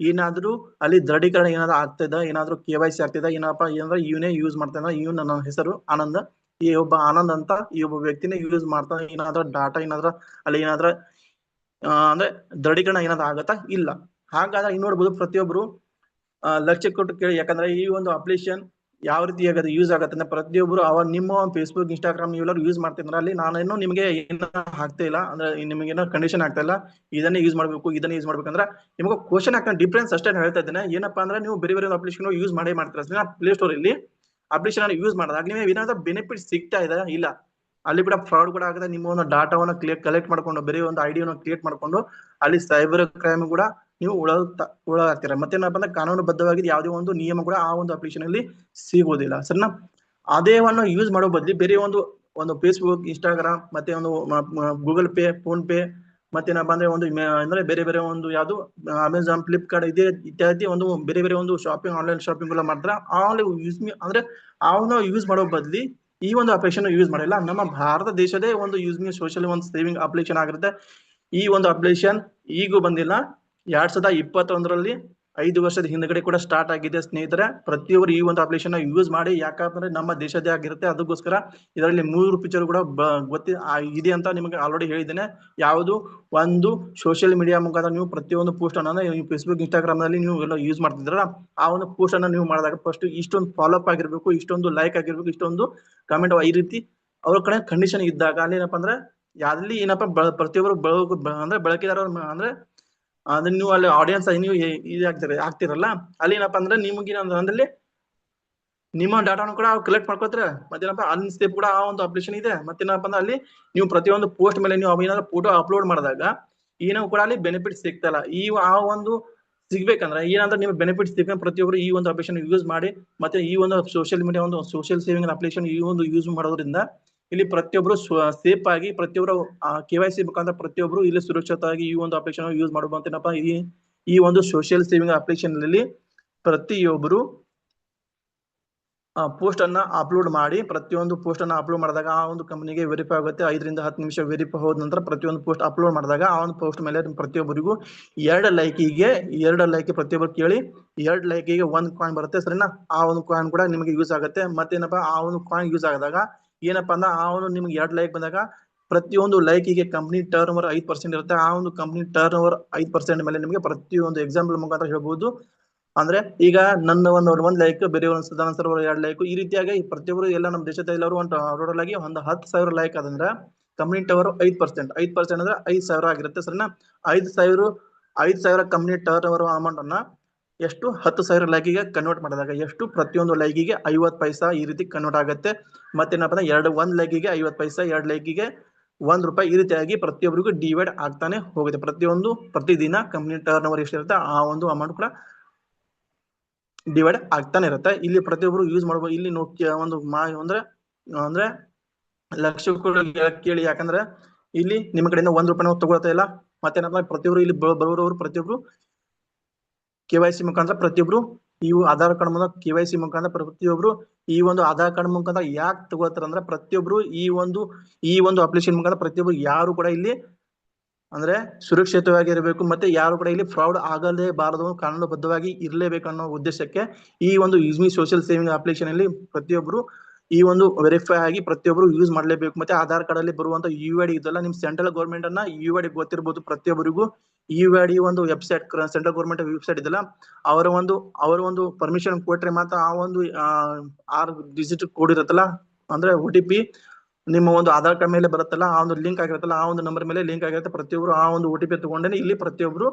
Speaker 1: ಏನಾದ್ರು ಅಲ್ಲಿ ದೃಢೀಕರಣ ಏನಾದ್ರು ಆಗ್ತಿದೆ, ಏನಾದ್ರು KYC ಆಗ್ತಿದೆ, ಏನಪ್ಪಾ ಏನಾದ್ರು ಇವನೇ ಯೂಸ್ ಮಾಡ್ತಾ ಇದ್ದ, ಇವ್ ನನ್ನ ಹೆಸರು ಆನಂದ್, ಈ ಒಬ್ಬ ಆನಂದ್ ಅಂತ ಈ ಒಬ್ಬ ವ್ಯಕ್ತಿನೇ ಯೂಸ್ ಮಾಡ್ತಾ ಏನಾದ್ರು ಡಾಟಾ ಏನಾದ್ರು ಅಲ್ಲಿ ಏನಾದ್ರು ಅಂದ್ರೆ ದೃಢೀಕರಣ ಏನಾದ್ರು ಆಗತ್ತಾ ಇಲ್ಲ. ಹಾಗಾದ್ರೆ ಈಗ ನೋಡ್ಬೋದು ಪ್ರತಿಯೊಬ್ರು ಲಕ್ಷ್ಯ ಕೊಟ್ಟು ಕೇಳಿ. ಯಾಕಂದ್ರೆ ಈ ಒಂದು ಅಪ್ಲಿಕೇಶನ್ ಯಾವ ರೀತಿ ಯೂಸ್ ಆಗತ್ತೆ ಅಂದ್ರೆ ಪ್ರತಿಯೊಬ್ಬರು ನಿಮ್ಮ ಫೇಸ್ಬುಕ್, ಇನ್ಸ್ಟಾಗ್ರಾಮ್ ಇವೆಲ್ಲರೂ ಯೂಸ್ ಮಾಡ್ತಿದ್ರೆ ಅಲ್ಲಿ ನಾನೇನು ನಿಮಗೆ ಏನೋ ಆಗ್ತಾ ಇಲ್ಲ ಅಂದ್ರೆ ನಿಮಗೆ ಏನೋ ಕಂಡೀಷನ್ ಆಗ್ತಾ ಇಲ್ಲ, ಇದನ್ನೇ ಯೂಸ್ ಮಾಡ್ಬೇಕಂದ್ರೆ ನಿಮಗೆ ಕ್ವಶನ್ ಆಗ್ತಾನೆ. ಡಿಫ್ರೆನ್ಸ್ ಅಷ್ಟೇ ಹೇಳ್ತಾ ಇದ್ದೇನೆ. ಏನಪ್ಪಾ ಅಂದ್ರೆ ನೀವು ಬೇರೆ ಅಪ್ಲಿಕೇಶನ್ ಯೂಸ್ ಮಾಡ್ತಾರೆ ಪ್ಲೇ ಸ್ಟೋರ್ ಅಲ್ಲಿ ಅಪ್ಲಿಕೇಶನ್ ಯೂಸ್ ಮಾಡಿದಾಗ ನಿಮಗೆ ಏನಾದ್ರು ಬೆನಿಫಿಟ್ ಸಿಗ್ತಾ ಇದೆ ಇಲ್ಲ, ಅಲ್ಲಿ ಕೂಡ ಫ್ರಾಡ್ ಕೂಡ ಆಗುತ್ತೆ. ನಿಮ್ಮ ಒಂದು ಡಾಟಾವನ್ನ ಕಲೆಕ್ಟ್ ಮಾಡ್ಕೊಂಡು ಬೇರೆ ಒಂದು ಐಡಿಯನ್ನು ಕ್ರಿಯೇಟ್ ಮಾಡ್ಕೊಂಡು ಅಲ್ಲಿ ಸೈಬರ್ ಕ್ರೈಮ್ ಕೂಡ ನೀವು ಒಳಗಾಗ್ತೀರಾ. ಮತ್ತೇನಪ್ಪ ಅಂದ್ರೆ ಕಾನೂನುಬದ್ಧವಾಗಿ ಯಾವುದೇ ಒಂದು ನಿಯಮ ಕೂಡ ಆ ಒಂದು ಅಪ್ಲಿಕೇಶನ್ ಅಲ್ಲಿ ಸಿಗೋದಿಲ್ಲ ಸರಿನಾ. ಅದೇವನ್ನು ಯೂಸ್ ಮಾಡೋ ಬದಲಿ ಬೇರೆ ಒಂದು ಫೇಸ್ಬುಕ್, ಇನ್ಸ್ಟಾಗ್ರಾಮ್ ಮತ್ತೆ ಒಂದು ಗೂಗಲ್ ಪೇ, ಫೋನ್ ಪೇ ಮತ್ತೇನಪ್ಪ ಅಂದ್ರೆ ಒಂದು ಅಂದ್ರೆ ಬೇರೆ ಬೇರೆ ಒಂದು ಯಾವುದು ಅಮೆಝಾನ್, ಫ್ಲಿಪ್ಕಾರ್ಟ್ ಇದೇ ಇತ್ಯಾದಿ ಒಂದು ಬೇರೆ ಬೇರೆ ಒಂದು ಶಾಪಿಂಗ್, ಆನ್ಲೈನ್ ಶಾಪಿಂಗ್ ಎಲ್ಲ ಮಾಡ್ತಾರೆ. ಅಂದ್ರೆ ಅವನ್ನ ಯೂಸ್ ಮಾಡೋ ಬದ್ಲಿ ಈ ಒಂದು ಅಪ್ಲಿಕೇಶನ್ ಯೂಸ್ ಮಾಡಿಲ್ಲ. ನಮ್ಮ ಭಾರತ ದೇಶದೇ ಒಂದು ಯೂಸ್ಮಿ ಸೋಷಿಯಲ್ ಒಂದು ಸೇವಿಂಗ್ ಅಪ್ಲಿಕೇಶನ್ ಆಗಿರುತ್ತೆ. ಈ ಒಂದು ಅಪ್ಲಿಕೇಶನ್ ಈಗೂ ಬಂದಿಲ್ಲ, 2021ರಲ್ಲಿ 5 ವರ್ಷದ ಹಿಂದ್ಗಡೆ ಕೂಡ ಸ್ಟಾರ್ಟ್ ಆಗಿದೆ ಸ್ನೇಹಿತರೆ. ಪ್ರತಿಯೊಬ್ಬರು ಈ ಒಂದು ಅಪ್ಲಿಕೇಶನ್ ಯೂಸ್ ಮಾಡಿ, ಯಾಕಂದ್ರೆ ನಮ್ಮ ದೇಶದೇ ಆಗಿರುತ್ತೆ. ಅದಕ್ಕೋಸ್ಕರ ಇದರಲ್ಲಿ 3 ಫೀಚರ್ ಕೂಡ ಇದೆ ಅಂತ ನಿಮಗೆ ಆಲ್ರೆಡಿ ಹೇಳಿದ್ದೇನೆ. ಯಾವುದು ಒಂದು ಸೋಷಿಯಲ್ ಮೀಡಿಯಾ ಮುಖಾಂತರ ನೀವು ಪ್ರತಿಯೊಂದು ಪೋಸ್ಟ್ ಅನ್ನ ಫೇಸ್ಬುಕ್, ಇನ್ಸ್ಟಾಗ್ರಾಮ್ ನಲ್ಲಿ ನೀವು ಎಲ್ಲ ಯೂಸ್ ಮಾಡ್ತಿದ್ರಲ್ಲ, ಆ ಒಂದು ಪೋಸ್ಟ್ ಅನ್ನ ನೀವು ಮಾಡಿದಾಗ ಫಸ್ಟ್ ಇಷ್ಟೊಂದು ಫಾಲೋ ಅಪ್ ಆಗಿರ್ಬೇಕು, ಇಷ್ಟೊಂದು ಲೈಕ್ ಆಗಿರ್ಬೇಕು, ಇಷ್ಟೊಂದು ಕಮೆಂಟ್, ಈ ರೀತಿ ಅವ್ರ ಕಡೆ ಕಂಡೀಷನ್ ಇದ್ದಾಗ ಅಲ್ಲಿ ಏನಪ್ಪಾ ಅಂದ್ರೆ ಅಲ್ಲಿ ಏನಪ್ಪಾ ಪ್ರತಿಯೊಬ್ಬರು ಅಂದ್ರೆ ಬಳಕೆದಾರ ಅಂದ್ರೆ ಅಂದ್ರೆ ನೀವು ಅಲ್ಲಿ ಆಡಿಯನ್ಸ್ ನೀವು ಆಗ್ತಿರಲ್ಲ, ಅಲ್ಲಿ ಏನಪ್ಪಾ ಅಂದ್ರೆ ನಿಮಗೆ ಅಂದ್ರೆ ನಿಮ್ಮ ಡಾಟಾನು ಕೂಡ ಕಲೆಕ್ಟ್ ಮಾಡ್ಕೋತಾರೆ. ಮತ್ತೇನಪ್ಪ ಅನ್ಸ್ಟೇಪ್ ಕೂಡ ಆ ಒಂದು ಅಪ್ಲಿಕೇಶನ್ ಇದೆ. ಮತ್ತೇನಪ್ಪ ಅಂದ್ರೆ ಅಲ್ಲಿ ನೀವು ಪ್ರತಿಯೊಂದು ಪೋಸ್ಟ್ ಮೇಲೆ ನೀವು ಏನಾದ್ರು ಫೋಟೋ ಅಪ್ಲೋಡ್ ಮಾಡಿದಾಗ ಏನೋ ಕೂಡ ಅಲ್ಲಿ ಬೆನಿಫಿಟ್ ಸಿಗ್ತಲ್ಲ. ಆ ಒಂದು ಸಿಗ್ಬೇಕಂದ್ರೆ ಏನಂದ್ರೆ ನಿಮ್ಗೆ ಬೆನಿಫಿಟ್ ಸಿಗ್ಬೇಕಂದ್ರೆ ಪ್ರತಿಯೊಬ್ಬರು ಈ ಒಂದು ಅಪ್ಲಿಕೇಶನ್ ಯೂಸ್ ಮಾಡಿ. ಮತ್ತೆ ಈ ಒಂದು ಸೋಷಿಯಲ್ ಮೀಡಿಯಾ ಒಂದು ಸೋಷಿಯಲ್ ಸೇವಿಂಗ್ ಅಪ್ಲಿಕೇಶನ್ ಈ ಒಂದು ಯೂಸ್ ಮಾಡೋದ್ರಿಂದ ಇಲ್ಲಿ ಪ್ರತಿಯೊಬ್ಬರು ಸೇಫ್ ಆಗಿ ಪ್ರತಿಯೊಬ್ಬರು KYC ಮುಖಾಂತರ ಪ್ರತಿಯೊಬ್ಬರು ಇಲ್ಲಿ ಸುರಕ್ಷಿತವಾಗಿ ಈ ಒಂದು ಅಪ್ಲಿಕೇಶನ್ ಯೂಸ್ ಮಾಡಬಹುದಂತೇನಪ್ಪ ಈ ಒಂದು ಸೋಷಿಯಲ್ ಸೇವಿಂಗ್ ಅಪ್ಲಿಕೇಶನ್ ಅಲ್ಲಿ ಪ್ರತಿಯೊಬ್ಬರು ಪೋಸ್ಟ್ ಅನ್ನ ಅಪ್ಲೋಡ್ ಮಾಡಿ, ಪ್ರತಿಯೊಂದು ಪೋಸ್ಟ್ ಅನ್ನ ಅಪ್ಲೋಡ್ ಮಾಡಿದಾಗ ಆ ಒಂದು ಕಂಪನಿಗೆ ವೆರಿಫೈ ಆಗುತ್ತೆ. 5 ರಿಂದ 10 ನಿಮಿಷ ವೆರಿಫೈ ಹೋದ ನಂತರ ಪ್ರತಿಯೊಂದು ಪೋಸ್ಟ್ ಅಪ್ಲೋಡ್ ಮಾಡಿದಾಗ ಆ ಒಂದು ಪೋಸ್ಟ್ ಮೇಲೆ ಪ್ರತಿಯೊಬ್ಬರಿಗೂ 2 ಲೈಕ್ ಪ್ರತಿಯೊಬ್ಬರು ಕೇಳಿ 2 ಲೈಕಿಗೆ 1 ಕಾಯಿನ್ ಬರುತ್ತೆ ಸರಿನಾ. ಆ ಒಂದು ಕಾಯಿನ್ ಕೂಡ ನಿಮಗೆ ಯೂಸ್ ಆಗುತ್ತೆ. ಮತ್ತೇನಪ್ಪ ಆ ಒಂದು ಕಾಯಿನ್ ಯೂಸ್ ಆದಾಗ ಏನಪ್ಪಾ ಅಂದ್ರೆ ಆ ಒಂದು ನಿಮ್ಗೆ 2 ಲೈಕ್ ಬಂದಾಗ ಪ್ರತಿಯೊಂದು ಲೈಕಿಗೆ ಕಂಪನಿ ಟರ್ನ್ ಓವರ್ 5% ಇರುತ್ತೆ. ಆ ಒಂದು ಕಂಪನಿ ಟರ್ನ್ ಓವರ್ 5% ಮೇಲೆ ನಿಮಗೆ ಪ್ರತಿಯೊಂದು ಎಕ್ಸಾಂಪಲ್ ಮುಖಾಂತರ ಹೇಳ್ಬಹುದು. ಅಂದ್ರೆ ಈಗ ನನ್ನ ಒಂದ್ ಲೈಕ್, ಬೇರೆ ಒಂದು ಸದಾನಂದ ಸರ್ 2 ಲೈಕ್, ಈ ರೀತಿಯಾಗಿ ಪ್ರತಿಯೊಬ್ಬರು ಎಲ್ಲ ನಮ್ಮ ದೇಶದ ಎಲ್ಲರೂ ಟೋಟಲ್ ಆಗಿ ಒಂದು 10,000 ಲೈಕ್ ಆದಂದ್ರೆ ಕಂಪನಿ ಟವರ್ 5% ಅಂದ್ರೆ 5,000 ಆಗಿರುತ್ತೆ ಸರಿನಾ. 5,000 ಕಂಪನಿ ಟರ್ನ್ ಓವರ್ ಅಮೌಂಟ್ ಅನ್ನ ಎಷ್ಟು 10,000 ಲೈಕಿಗೆ ಕನ್ವರ್ಟ್ ಮಾಡಿದಾಗ ಎಷ್ಟು ಪ್ರತಿಯೊಂದು ಲೈಕಿಗೆ 50 ಪೈಸಾ ಈ ರೀತಿ ಕನ್ವರ್ಟ್ ಆಗುತ್ತೆ. ಮತ್ತೇನಪ್ಪ ಅಂದ್ರೆ 1 ಲೈಕಿಗೆ 50 ಪೈಸಾ, 2 ಲೈಕಿಗೆ ₹1 ಈ ರೀತಿಯಾಗಿ ಪ್ರತಿಯೊಬ್ಬರಿಗೂ ಡಿವೈಡ್ ಆಗ್ತಾನೆ ಹೋಗುತ್ತೆ. ಪ್ರತಿದಿನ ಕಂಪನಿ ಟರ್ನ್ ಓವರ್ ಎಷ್ಟಿರುತ್ತೆ ಆ ಒಂದು ಅಮೌಂಟ್ ಕೂಡ ಡಿವೈಡ್ ಆಗ್ತಾನೆ ಇರುತ್ತೆ. ಇಲ್ಲಿ ಪ್ರತಿಯೊಬ್ಬರು ಯೂಸ್ ಮಾಡಬಹುದು. ಇಲ್ಲಿ ಒಂದು ಅಂದ್ರೆ ಲಕ್ಷ ಕೇಳಿ, ಯಾಕಂದ್ರೆ ಇಲ್ಲಿ ನಿಮ್ಮ ಕಡೆಯಿಂದ ₹1 ತಗೊಳ್ತಾ ಇಲ್ಲ. ಮತ್ತೇನಪ್ಪ ಪ್ರತಿಯೊಬ್ಬರು ಇಲ್ಲಿ ಬರೋರು ಪ್ರತಿಯೊಬ್ಬರು KYC ಮುಖಾಂತರ ಪ್ರತಿಯೊಬ್ಬರು ಈ ಆಧಾರ್ ಕಾರ್ಡ್ ಮೂಲಕ KYC ಮುಖಾಂತರ ಪ್ರತಿಯೊಬ್ಬರು ಈ ಒಂದು ಆಧಾರ್ ಕಾರ್ಡ್ ಮುಖಾಂತರ ಯಾಕೆ ತಗೋತಾರ ಅಂದ್ರೆ ಪ್ರತಿಯೊಬ್ಬರು ಈ ಒಂದು ಅಪ್ಲಿಕೇಶನ್ ಮುಖಾಂತರ ಪ್ರತಿಯೊಬ್ಬರು ಯಾರು ಕೂಡ ಇಲ್ಲಿ ಅಂದ್ರೆ ಸುರಕ್ಷಿತವಾಗಿರಬೇಕು, ಮತ್ತೆ ಯಾರು ಕೂಡ ಇಲ್ಲಿ ಫ್ರಾಡ್ ಆಗಲೇಬಾರದು, ಕಾನೂನುಬದ್ಧವಾಗಿ ಇರಲೇಬೇಕು ಅನ್ನೋ ಉದ್ದೇಶಕ್ಕೆ ಈ ಒಂದು ಯೂಸ್ಮಿ ಸೋಷಿಯಲ್ ಸೇವಿಂಗ್ ಅಪ್ಲಿಕೇಶನ್ ಅಲ್ಲಿ ಪ್ರತಿಯೊಬ್ಬರು ಈ ಒಂದು ವೆರಿಫೈ ಆಗಿ ಪ್ರತಿಯೊಬ್ಬರು ಯೂಸ್ ಮಾಡಲೇಬೇಕು. ಮತ್ತೆ ಆಧಾರ್ ಕಾರ್ಡ್ ಅಲ್ಲಿ ಬರುವಂತ UID ಇದೆಲ್ಲ ನಿಮ್ ಸೆಂಟ್ರಲ್ ಗೌರ್ಮೆಂಟ್ ಅನ್ನ UID ಗೊತ್ತಿರಬಹುದು ಪ್ರತಿಯೊಬ್ಬರಿಗೂ. UID ಒಂದು ವೆಬ್ಸೈಟ್, ಸೆಂಟ್ರಲ್ ಗೌರ್ಮೆಂಟ್ ವೆಬ್ಸೈಟ್ ಇದೆಲ್ಲ, ಅವರ ಒಂದು ಪರ್ಮಿಷನ್ ಕೊಟ್ರೆ ಮಾತ್ರ ಆ ಒಂದು 6 ಡಿಜಿಟ್ ಕೋಡ್ ಇರುತ್ತಲ್ಲ, ಅಂದ್ರೆ OTP ನಿಮ್ಮ ಒಂದು ಆಧಾರ್ ಕಾರ್ಡ್ ಮೇಲೆ ಬರುತ್ತಲ್ಲ, ಆ ಒಂದು ಲಿಂಕ್ ಆಗಿರುತ್ತಲ್ಲ, ಆ ಒಂದು ನಂಬರ್ ಮೇಲೆ ಲಿಂಕ್ ಆಗಿರುತ್ತೆ. ಪ್ರತಿಯೊಬ್ಬರು ಆ ಒಂದು OTP ತಗೊಂಡೇನೆ ಇಲ್ಲಿ ಪ್ರತಿಯೊಬ್ಬರು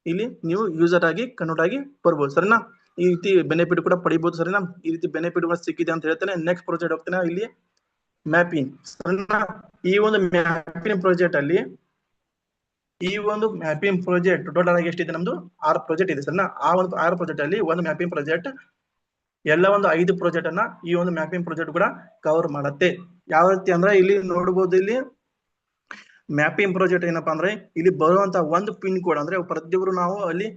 Speaker 1: ಇಲ್ಲಿ ನೀವು ಯೂಸರ್ ಆಗಿ ಕನ್ವರ್ಟ್ ಆಗಿ ಬರ್ಬೋದು ಸರಿನಾ. ಈ ರೀತಿ ಬೆನಿಫಿಟ್ ಕೂಡ ಪಡಿಬಹುದು ಸರಿನಾ. ಈ ರೀತಿ ಬೆನಿಫಿಟ್ ಕೂಡ ಸಿಕ್ಕಿದೆ ಅಂತ ಹೇಳ್ತೇನೆ. ನೆಕ್ಸ್ಟ್ ಪ್ರಾಜೆಕ್ಟ್ ಹೋಗ್ತೇನೆ. ಇಲ್ಲಿ ಮ್ಯಾಪಿಂಗ್ ಸರಿನಾ. ಈ ಒಂದು ಮ್ಯಾಪಿಂಗ್ ಪ್ರಾಜೆಕ್ಟ್ ಅಲ್ಲಿ ಟೋಟಲ್ ಆಗಿ ಎಷ್ಟಿದೆ ನಮ್ದು 6 ಪ್ರಾಜೆಕ್ಟ್ ಇದೆ ಸರಿನಾ. ಆ ಒಂದು 6 ಪ್ರಾಜೆಕ್ಟ್ ಅಲ್ಲಿ ಒಂದು ಮ್ಯಾಪಿಂಗ್ ಪ್ರಾಜೆಕ್ಟ್ ಎಲ್ಲ ಒಂದು 5 ಪ್ರಾಜೆಕ್ಟ್ ಅನ್ನ ಈ ಒಂದು ಮ್ಯಾಪಿಂಗ್ ಪ್ರಾಜೆಕ್ಟ್ ಕೂಡ ಕವರ್ ಮಾಡುತ್ತೆ. ಯಾವ ರೀತಿ ಅಂದ್ರೆ ಇಲ್ಲಿ ನೋಡಬಹುದು, ಇಲ್ಲಿ ಮ್ಯಾಪಿಂಗ್ ಪ್ರಾಜೆಕ್ಟ್ ಏನಪ್ಪಾ ಅಂದ್ರೆ ಇಲ್ಲಿ ಬರುವಂತ ಒಂದು ಪಿನ್ ಕೋಡ್ ಅಂದ್ರೆ ಪ್ರತಿಯೊಬ್ಬರು ನಾವು ಅಲ್ಲಿ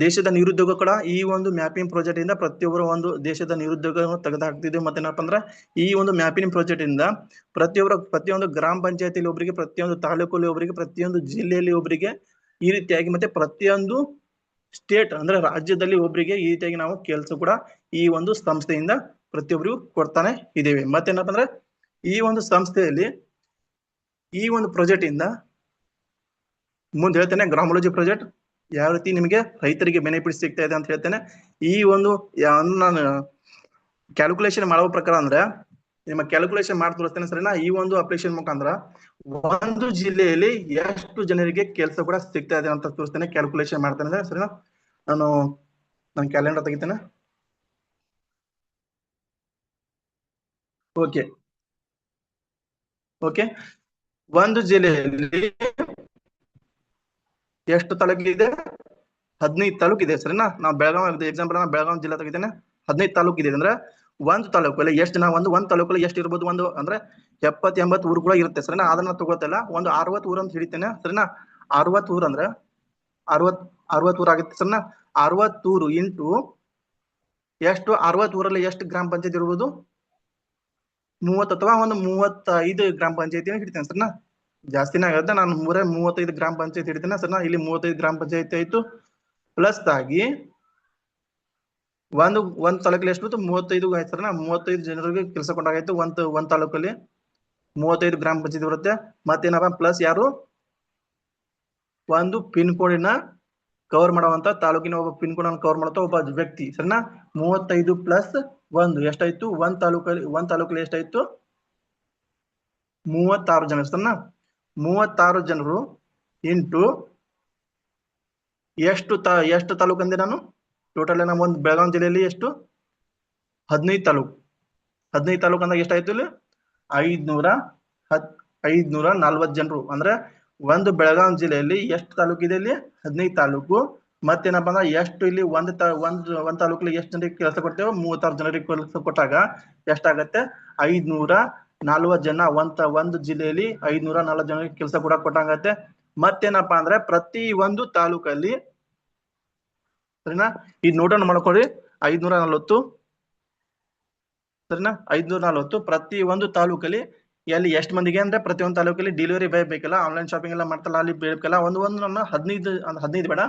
Speaker 1: ದೇಶದ ನಿರುದ್ಯೋಗ ಕೂಡ ಈ ಒಂದು ಮ್ಯಾಪಿಂಗ್ ಪ್ರಾಜೆಕ್ಟ್ ಇಂದ ಪ್ರತಿಯೊಬ್ಬರು ಒಂದು ದೇಶದ ನಿರುದ್ಯೋಗ ತೆಗೆದುಹಾಕ್ತಿದ್ವಿ. ಮತ್ತೇನಪ್ಪ ಅಂದ್ರೆ ಈ ಒಂದು ಮ್ಯಾಪಿಂಗ್ ಪ್ರಾಜೆಕ್ಟ್ ಇಂದ ಪ್ರತಿಯೊಂದು ಗ್ರಾಮ ಪಂಚಾಯತಿಯಲ್ಲಿ ಒಬ್ಬರಿಗೆ, ಪ್ರತಿಯೊಂದು ತಾಲೂಕಲ್ಲಿ ಒಬ್ಬರಿಗೆ, ಪ್ರತಿಯೊಂದು ಜಿಲ್ಲೆಯಲ್ಲಿ ಒಬ್ಬರಿಗೆ, ಈ ರೀತಿಯಾಗಿ ಮತ್ತೆ ಪ್ರತಿಯೊಂದು ಸ್ಟೇಟ್ ಅಂದ್ರೆ ರಾಜ್ಯದಲ್ಲಿ ಒಬ್ಬರಿಗೆ ಈ ರೀತಿಯಾಗಿ ನಾವು ಕೆಲಸ ಕೂಡ ಈ ಒಂದು ಸಂಸ್ಥೆಯಿಂದ ಪ್ರತಿಯೊಬ್ಬರಿಗೂ ಕೊಡ್ತಾನೆ ಇದ್ದೇವೆ. ಮತ್ತೇನಪ್ಪ ಅಂದ್ರೆ ಈ ಒಂದು ಸಂಸ್ಥೆಯಲ್ಲಿ ಈ ಒಂದು ಪ್ರಾಜೆಕ್ಟ್ ಇಂದ ಮುಂದೆ ಹೇಳ್ತೇನೆ. ಗ್ರಾಮೋಲಜಿ ಪ್ರಾಜೆಕ್ಟ್ ಯಾವ ರೀತಿ ನಿಮಗೆ ರೈತರಿಗೆ ಬೆನಿಫಿಟ್ ಸಿಗ್ತಾ ಇದೆ ಅಂತ ಹೇಳ್ತೇನೆ. ಈ ಒಂದು ನಾನು ಕ್ಯಾಲ್ಕುಲೇಷನ್ ಮಾಡುವ ಪ್ರಕಾರ ಅಂದ್ರೆ ನಿಮ್ಮ ಕ್ಯಾಲ್ಕುಲೇಷನ್ ಮಾಡಿ ತೋರಿಸ್ತೇನೆ ಸರಿನಾ. ಈ ಒಂದು ಅಪ್ಲಿಕೇಶನ್ ಮುಖಾಂತರ ಒಂದು ಜಿಲ್ಲೆಯಲ್ಲಿ ಎಷ್ಟು ಜನರಿಗೆ ಕೆಲಸ ಕೂಡ ಸಿಗ್ತಾ ಇದೆ ಅಂತ ತೋರಿಸ್ತೇನೆ. ಕ್ಯಾಲ್ಕುಲೇಷನ್ ಮಾಡ್ತೇನೆ ಸರಿನಾ. ನಾನು ಕ್ಯಾಲೆಂಡರ್ ತೆಗಿತೇನೆ. ಓಕೆ, ಒಂದು ಜಿಲ್ಲೆಯಲ್ಲಿ ಎಷ್ಟು ತಾಲೂಕು ಇದೆ? 15 ತಾಲೂಕು ಇದೆ ಸರಿನಾ. ನಾವು ಬೆಳಗಾವಿ ಎಕ್ಸಾಂಪಲ್ ಬೆಳಗಾವಿ ಜಿಲ್ಲಾ ತೆಗಿತೇನೆ. 15 ತಾಲೂಕು ಇದೆ ಅಂದ್ರೆ ಒಂದು ತಾಲೂಕಲ್ಲಿ ಎಷ್ಟು ಜನ, ಒಂದು ತಾಲೂಕಲ್ಲಿ ಎಷ್ಟು ಇರ್ಬೋದು? ಒಂದು ಅಂದ್ರೆ 70-80 ಊರು ಕೂಡ ಇರುತ್ತೆ ಸರಿನಾ. ಅದನ್ನ ತಗೋತಲ್ಲ, ಒಂದು 60 ಊರು ಅಂತ ಹಿಡಿತೇನೆ ಸರಿನಾ. 60 ಊರ್ ಅಂದ್ರ 60 ಊರ್ ಆಗತ್ತೆ ಸರ್ನ. 60 ಊರು ಇಂಟು ಎಷ್ಟು 60 ಊರಲ್ಲಿ ಎಷ್ಟು ಗ್ರಾಮ ಪಂಚಾಯತ್ ಇರ್ಬೋದು? 30 ಅಥವಾ ಒಂದು 35 ಗ್ರಾಮ ಪಂಚಾಯತಿನ ಹಿಡಿತೇನೆ ಸರ್ನ. ಜಾಸ್ತಿನೇ ಆಗುತ್ತೆ, ನಾನು 35 ಗ್ರಾಮ ಪಂಚಾಯತ್ ಹಿಡಿತೇನೆ ಸರ್ನ. ಇಲ್ಲಿ 35 ಗ್ರಾಮ ಪಂಚಾಯತ್ ಆಯ್ತು. ಪ್ಲಸ್ ಆಗಿ ಒಂದ್ ತಾಲೂಕಲ್ಲಿ ಎಷ್ಟು 35 ಆಯ್ತು ಸರ್ನ. 35 ಜನರಿಗೆ ಕೆಲಸ ಕೊಟ್ಟಾಗಾಯ್ತು. ಒಂದ್ ತಾಲೂಕಲ್ಲಿ 35 ಗ್ರಾಮ ಪಂಚಾಯತ್ ಬರುತ್ತೆ. ಮತ್ತೇನಪ್ಪ ಪ್ಲಸ್ ಯಾರು ಒಂದು ಪಿನ್ ಕೋಡಿನ ಕವರ್ ಮಾಡುವಂತ ತಾಲೂಕಿನ ಒಬ್ಬ ಪಿನ್ ಕೋಡ್ ಕವರ್ ಮಾಡುತ್ತ ಒಬ್ಬ ವ್ಯಕ್ತಿ ಸರಿನಾ. 35 ಪ್ಲಸ್ 1 ಎಷ್ಟಾಯ್ತು? ಒಂದ್ ತಾಲೂಕಲ್ಲಿ ಎಷ್ಟಾಯ್ತು? 36 ಜನ ಸರಿನಾ. 36 ಜನರು ಇಂಟು ಎಷ್ಟು ತಾಲೂಕು ಅಂದೆ ನಾನು? ಟೋಟಲ್ ನಮ್ಮ ಒಂದು ಬೆಳಗಾವಿ ಜಿಲ್ಲೆಯಲ್ಲಿ ಎಷ್ಟು? 15 ತಾಲೂಕು. 15 ತಾಲೂಕು ಅಂದಾಗ ಎಷ್ಟಾಯ್ತು ಇಲ್ಲಿ? 540 ಜನರು. ಅಂದ್ರೆ ಒಂದು ಬೆಳಗಾವಿ ಜಿಲ್ಲೆಯಲ್ಲಿ ಎಷ್ಟು ತಾಲೂಕು ಇದೆ? ಇಲ್ಲಿ 15 ತಾಲೂಕು. ಮತ್ತೇನಪ್ಪ ಅಂದ್ರೆ ಎಷ್ಟು ಇಲ್ಲಿ ಒಂದ್ ತಾಲೂಕಲ್ಲಿ ಎಷ್ಟು ಜನರಿಗೆ ಕೆಲಸ ಕೊಡ್ತೇವೆ? 36 ಜನರಿಗೆ ಕೆಲಸ ಕೊಟ್ಟಾಗ ಎಷ್ಟಾಗತ್ತೆ? 540 ಜನ. ಒಂದು ಜಿಲ್ಲೆಯಲ್ಲಿ 540 ಜನರಿಗೆ ಕೆಲಸ ಕೂಡ ಕೊಟ್ಟಾಗತ್ತೆ. ಮತ್ತೇನಪ್ಪಾ ಅಂದ್ರೆ ಪ್ರತಿ ಒಂದು ತಾಲೂಕಲ್ಲಿ ಸರಿನಾ, ಈ ನೋಟನ್ನು ಮಾಡ್ಕೊಳ್ಳಿ. 540 ಸರಿನಾ. 540 ಪ್ರತಿ ಒಂದು ತಾಲೂಕಲ್ಲಿ ಎಲ್ಲಿ ಎಷ್ಟು ಮಂದಿಗೆ ಅಂದ್ರೆ ಪ್ರತಿಯೊಂದು ತಾಲೂಕಲ್ಲಿ ಡೆಲಿವರಿ ಬಾಯ್ ಬೇಕಲ್ಲ, ಆನ್ಲೈನ್ ಶಾಪಿಂಗ್ ಎಲ್ಲ ಮಾಡ್ತಲ್ಲ, ಅಲ್ಲಿ ಬೇಕಲ್ಲ. ಒಂದು ನನ್ನ 15 ಬೇಡ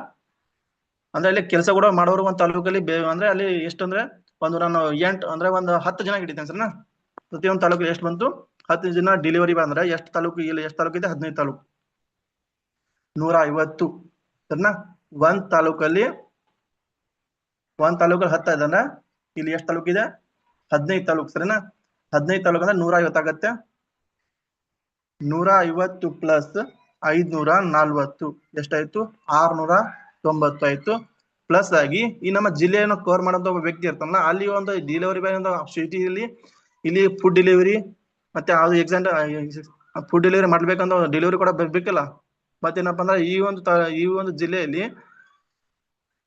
Speaker 1: ಅಂದ್ರೆ ಅಲ್ಲಿ ಕೆಲಸ ಕೂಡ ಮಾಡೋರು ಒಂದು ತಾಲೂಕಲ್ಲಿ ಅಂದ್ರೆ ಅಲ್ಲಿ ಎಷ್ಟು ಅಂದ್ರೆ ನಾನು 8 ಅಂದ್ರೆ ಒಂದು 10 ಜನ ಹಿಡಿತೇನೆ ಸರ್ನಾ. ಪ್ರತಿಯೊಂದು ತಾಲೂಕಲ್ಲಿ ಎಷ್ಟು ಬಂತು? 10 ಜನ ಡೆಲಿವರಿ ಬಂದ್ರೆ ಎಷ್ಟು ತಾಲೂಕು? ಇಲ್ಲಿ ಎಷ್ಟು ತಾಲೂಕು ಇದೆ? 15 ತಾಲೂಕು. 150 ಸರಿನಾ. ಒಂದ್ ತಾಲೂಕಲ್ಲಿ 10 ಇದೆ. ಇಲ್ಲಿ ಎಷ್ಟು ತಾಲೂಕು ಇದೆ? 15 ತಾಲೂಕು ಸರಿನಾ. 15 ತಾಲೂಕು ಅಂದ್ರೆ 150 ಆಗತ್ತೆ. 150 ಪ್ಲಸ್ 540 ಎಷ್ಟಾಯ್ತು? 690 ಆಯ್ತು. ಪ್ಲಸ್ ಆಗಿ ಈ ನಮ್ಮ ಜಿಲ್ಲೆಯನ್ನು ಕವರ್ ಮಾಡೋಂತ ಒಬ್ಬ ವ್ಯಕ್ತಿ ಇರ್ತಾನಲ್ಲ, ಅಲ್ಲಿ ಒಂದು ಡೆಲಿವರಿ ಬಾಯ್ ಒಂದು ಸಿಟಿಯಲ್ಲಿ ಇಲ್ಲಿ ಫುಡ್ ಡೆಲಿವರಿ ಮತ್ತೆ ಅದು ಫುಡ್ ಡೆಲಿವರಿ ಮಾಡ್ಬೇಕಂದ್ರೆ ಡೆಲಿವರಿ ಕೂಡ ಬೇಕಲ್ಲ. ಮತ್ತೇನಪ್ಪ ಅಂದ್ರೆ ಈ ಒಂದು ಜಿಲ್ಲೆಯಲ್ಲಿ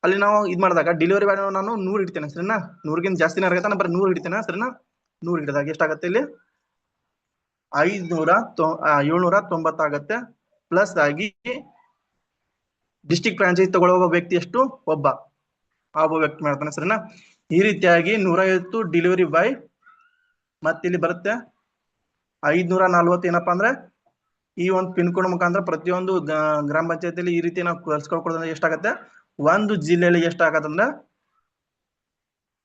Speaker 1: ಅಲ್ಲಿ ನಾವು ಇದ್ ಮಾಡಿದಾಗ ಡೆಲಿವರಿ ಬಾಯ್ ನಾನು 100 ಹಿಡಿತೇನೆ ಸರಿನಾ. 100ಗಿಂತ ಜಾಸ್ತಿನೇ ಆಗತ್ತೆ, ನಾನು ಬರೀ 100 ಹಿಡಿತೇನೆ ಸರಿನಾ. 100 ಹಿಡಿದಾಗ ಎಷ್ಟಾಗತ್ತೆ? ಇಲ್ಲಿ 790 ಆಗತ್ತೆ. ಪ್ಲಸ್ ಆಗಿ ಡಿಸ್ಟ್ರಿಕ್ಟ್ ಫ್ರಾಂಚೈಸ್ ತಗೊಳ್ಳುವ ವ್ಯಕ್ತಿ ಎಷ್ಟು? ಒಬ್ಬ ವ್ಯಕ್ತಿ ಮಾಡ್ತಾನೆ ಸರಿನಾ. ಈ ರೀತಿಯಾಗಿ 150 ಡೆಲಿವರಿ ಬಾಯ್. ಮತ್ತೆ ಇಲ್ಲಿ ಬರುತ್ತೆ 540 ಏನಪ್ಪಾ ಅಂದ್ರೆ ಈ ಒಂದು ಪಿನ್ ಕೋಡ್ ಮುಖಾಂತರ ಪ್ರತಿಯೊಂದು ಗ್ರಾಮ ಪಂಚಾಯತಿಯಲ್ಲಿ ಈ ರೀತಿ ನಾವು ಕಳ್ಸ್ಕೊಳ್ಕೊಡೋದ್ರೆ ಎಷ್ಟಾಗತ್ತೆ? ಒಂದು ಜಿಲ್ಲೆಯಲ್ಲಿ ಎಷ್ಟಾಗತ್ತಂದ್ರೆ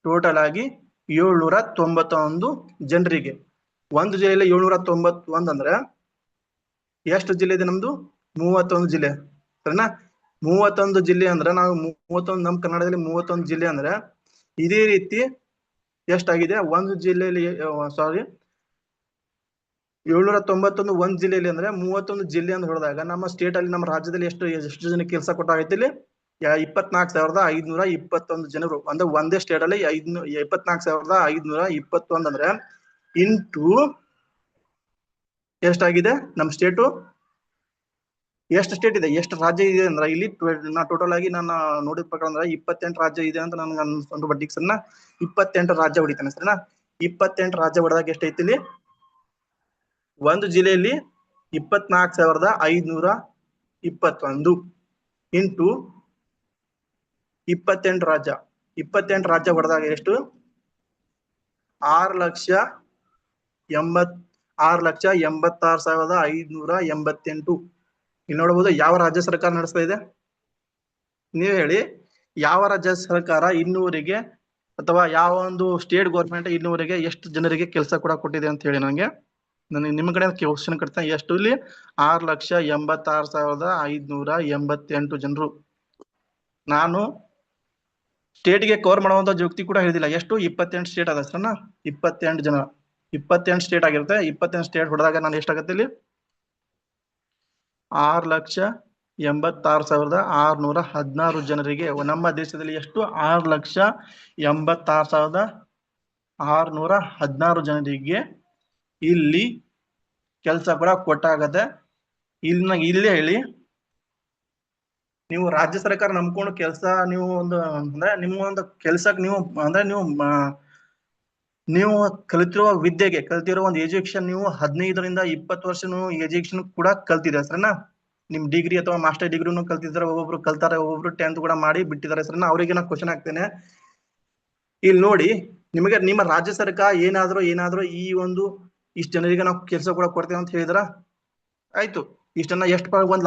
Speaker 1: ಟೋಟಲ್ ಆಗಿ 791 ಜನರಿಗೆ. ಒಂದು ಜಿಲ್ಲೆಯಲ್ಲಿ 791 ಅಂದ್ರೆ ಎಷ್ಟು ಜಿಲ್ಲೆ ಇದೆ ನಮ್ದು? 31 ಜಿಲ್ಲೆ ಸರಿನಾ. 31 ಜಿಲ್ಲೆ ಅಂದ್ರೆ ನಾವು 31 ನಮ್ಮ ಕರ್ನಾಟಕದಲ್ಲಿ 31 ಜಿಲ್ಲೆ ಅಂದ್ರೆ ಇದೇ ರೀತಿ ಎಷ್ಟಾಗಿದೆ? ಒಂದು ಜಿಲ್ಲೆಯಲ್ಲಿ 791 ಒಂದ್ ಜಿಲ್ಲೆಯಲ್ಲಿ ಅಂದ್ರೆ 31 ಜಿಲ್ಲೆ ಅಂತ ಹೊಡೆದಾಗ ನಮ್ಮ ಸ್ಟೇಟ್ ಅಲ್ಲಿ ನಮ್ಮ ರಾಜ್ಯದಲ್ಲಿ ಎಷ್ಟು ಜನ ಕೆಲಸ ಕೊಟ್ಟಾಗೈತಿ? ಇಲ್ಲಿ 24,521 ಜನರು. ಅಂದ್ರೆ ಒಂದೇ ಸ್ಟೇಟ್ ಅಲ್ಲಿ 24,521 ಅಂದ್ರೆ ಇಂಟು ಎಷ್ಟಾಗಿದೆ? ನಮ್ಮ ಸ್ಟೇಟು ಎಷ್ಟು ಸ್ಟೇಟ್ ಇದೆ, ಎಷ್ಟು ರಾಜ್ಯ ಇದೆ ಅಂದ್ರೆ ಇಲ್ಲಿ ಟೋಟಲ್ ಆಗಿ ನಾನು ನೋಡಿದ ಪ್ರಕಾರ ಅಂದ್ರೆ 28 ರಾಜ್ಯ ಇದೆ ಅಂತ ನನ್ಗೆ ಅನ್ಸ್ಕೊಂಡು ಬಡ್ಡಿಗೆ ಸರಿನಾ. 28 ರಾಜ್ಯ ಹೊಡಿತಾನೆ ಸರಿನಾ. 28 ರಾಜ್ಯ ಹೊಡೆದಾಗ ಎಷ್ಟೈತಿ? ಇಲ್ಲಿ ಒಂದು ಜಿಲ್ಲೆಯಲ್ಲಿ 24,521 ಇಂಟು 28 ರಾಜ್ಯ. 28 ರಾಜ್ಯ ಹೊಡೆದಾಗ ಎಷ್ಟು? 6,86,588. ಇಲ್ಲಿ ನೋಡಬಹುದು ಯಾವ ರಾಜ್ಯ ಸರ್ಕಾರ ನಡೆಸ್ತಾ ಇದೆ? ನೀವು ಹೇಳಿ, ಯಾವ ರಾಜ್ಯ ಸರ್ಕಾರ ಇನ್ನೂವರೆಗೆ ಅಥವಾ ಯಾವ ಒಂದು ಸ್ಟೇಟ್ ಗೌರ್ಮೆಂಟ್ ಇನ್ನೂವರೆಗೆ ಎಷ್ಟು ಜನರಿಗೆ ಕೆಲಸ ಕೂಡ ಕೊಟ್ಟಿದೆ ಅಂತ ಹೇಳಿ ನನಗೆ ನಿಮ್ಮ ಕಡೆ ಕ್ವಶನ್ ಕಟ್ತೇನೆ. ಎಷ್ಟು? ಇಲ್ಲಿ 6,86,588 ಜನರು. ನಾನು ಸ್ಟೇಟ್ಗೆ ಕವರ್ ಮಾಡುವಂತ ವ್ಯಕ್ತಿ ಕೂಡ ಹೇಳಿದಿಲ್ಲ. ಎಷ್ಟು? 28 ಸ್ಟೇಟ್ ಅದ ಸರ್. 28 ಜನ, 28 ಸ್ಟೇಟ್ ಆಗಿರುತ್ತೆ. 28 ಸ್ಟೇಟ್ ಹೊಡೆದಾಗ ನಾನು ಎಷ್ಟಾಗತ್ತೆ? ಇಲ್ಲಿ 6,86,616 ಜನರಿಗೆ. ನಮ್ಮ ದೇಶದಲ್ಲಿ ಎಷ್ಟು? 6,86,616 ಜನರಿಗೆ ಇಲ್ಲಿ ಕೆಲಸ ಕೂಡ ಕೊಟ್ಟಾಗತ್ತೆ. ಇಲ್ಲೇ ಹೇಳಿ, ನೀವು ರಾಜ್ಯ ಸರ್ಕಾರ ನಂಬ್ಕೊಂಡು ಕೆಲಸ ನೀವು ಒಂದು ಅಂದ್ರೆ ನಿಮ್ಮ ಒಂದು ಕೆಲ್ಸಕ್ಕೆ ನೀವು ಕಲಿತಿರುವ ವಿದ್ಯೆಗೆ ಕಲಿತಿರೋ ಒಂದು ಎಜುಕೇಶನ್ ನೀವು 15ರಿಂದ 20 ವರ್ಷ ನೀವು ಎಜುಕೇಶನ್ ಕೂಡ ಕಲ್ತಿದೆ ಸರಿನಾ. ನಿಮ್ ಡಿಗ್ರಿ ಅಥವಾ ಮಾಸ್ಟರ್ ಡಿಗ್ರಿನೂ ಕಲ್ತಿದ್ದಾರೆ, ಒಬ್ಬೊಬ್ರು ಕಲ್ತಾರೆ, ಒಬ್ಬೊಬ್ರು 10th ಕೂಡ ಮಾಡಿ ಬಿಟ್ಟಿದ್ದಾರೆ ಸರ್. ಅವರಿಗೆ ನಾ ಕ್ವಶನ್ ಹಾಕ್ತೇನೆ. ಇಲ್ಲಿ ನೋಡಿ, ನಿಮಗೆ ನಿಮ್ಮ ರಾಜ್ಯ ಸರ್ಕಾರ ಏನಾದ್ರೂ ಈ ಒಂದು ಇಷ್ಟು ಜನರಿಗೆ ನಾವು ಕೆಲಸ ಕೂಡ ಕೊಡ್ತೇವೆ ಅಂತ ಹೇಳಿದ್ರ, ಆಯ್ತು. ಇಷ್ಟನ್ನ ಎಷ್ಟು ಒಂದ್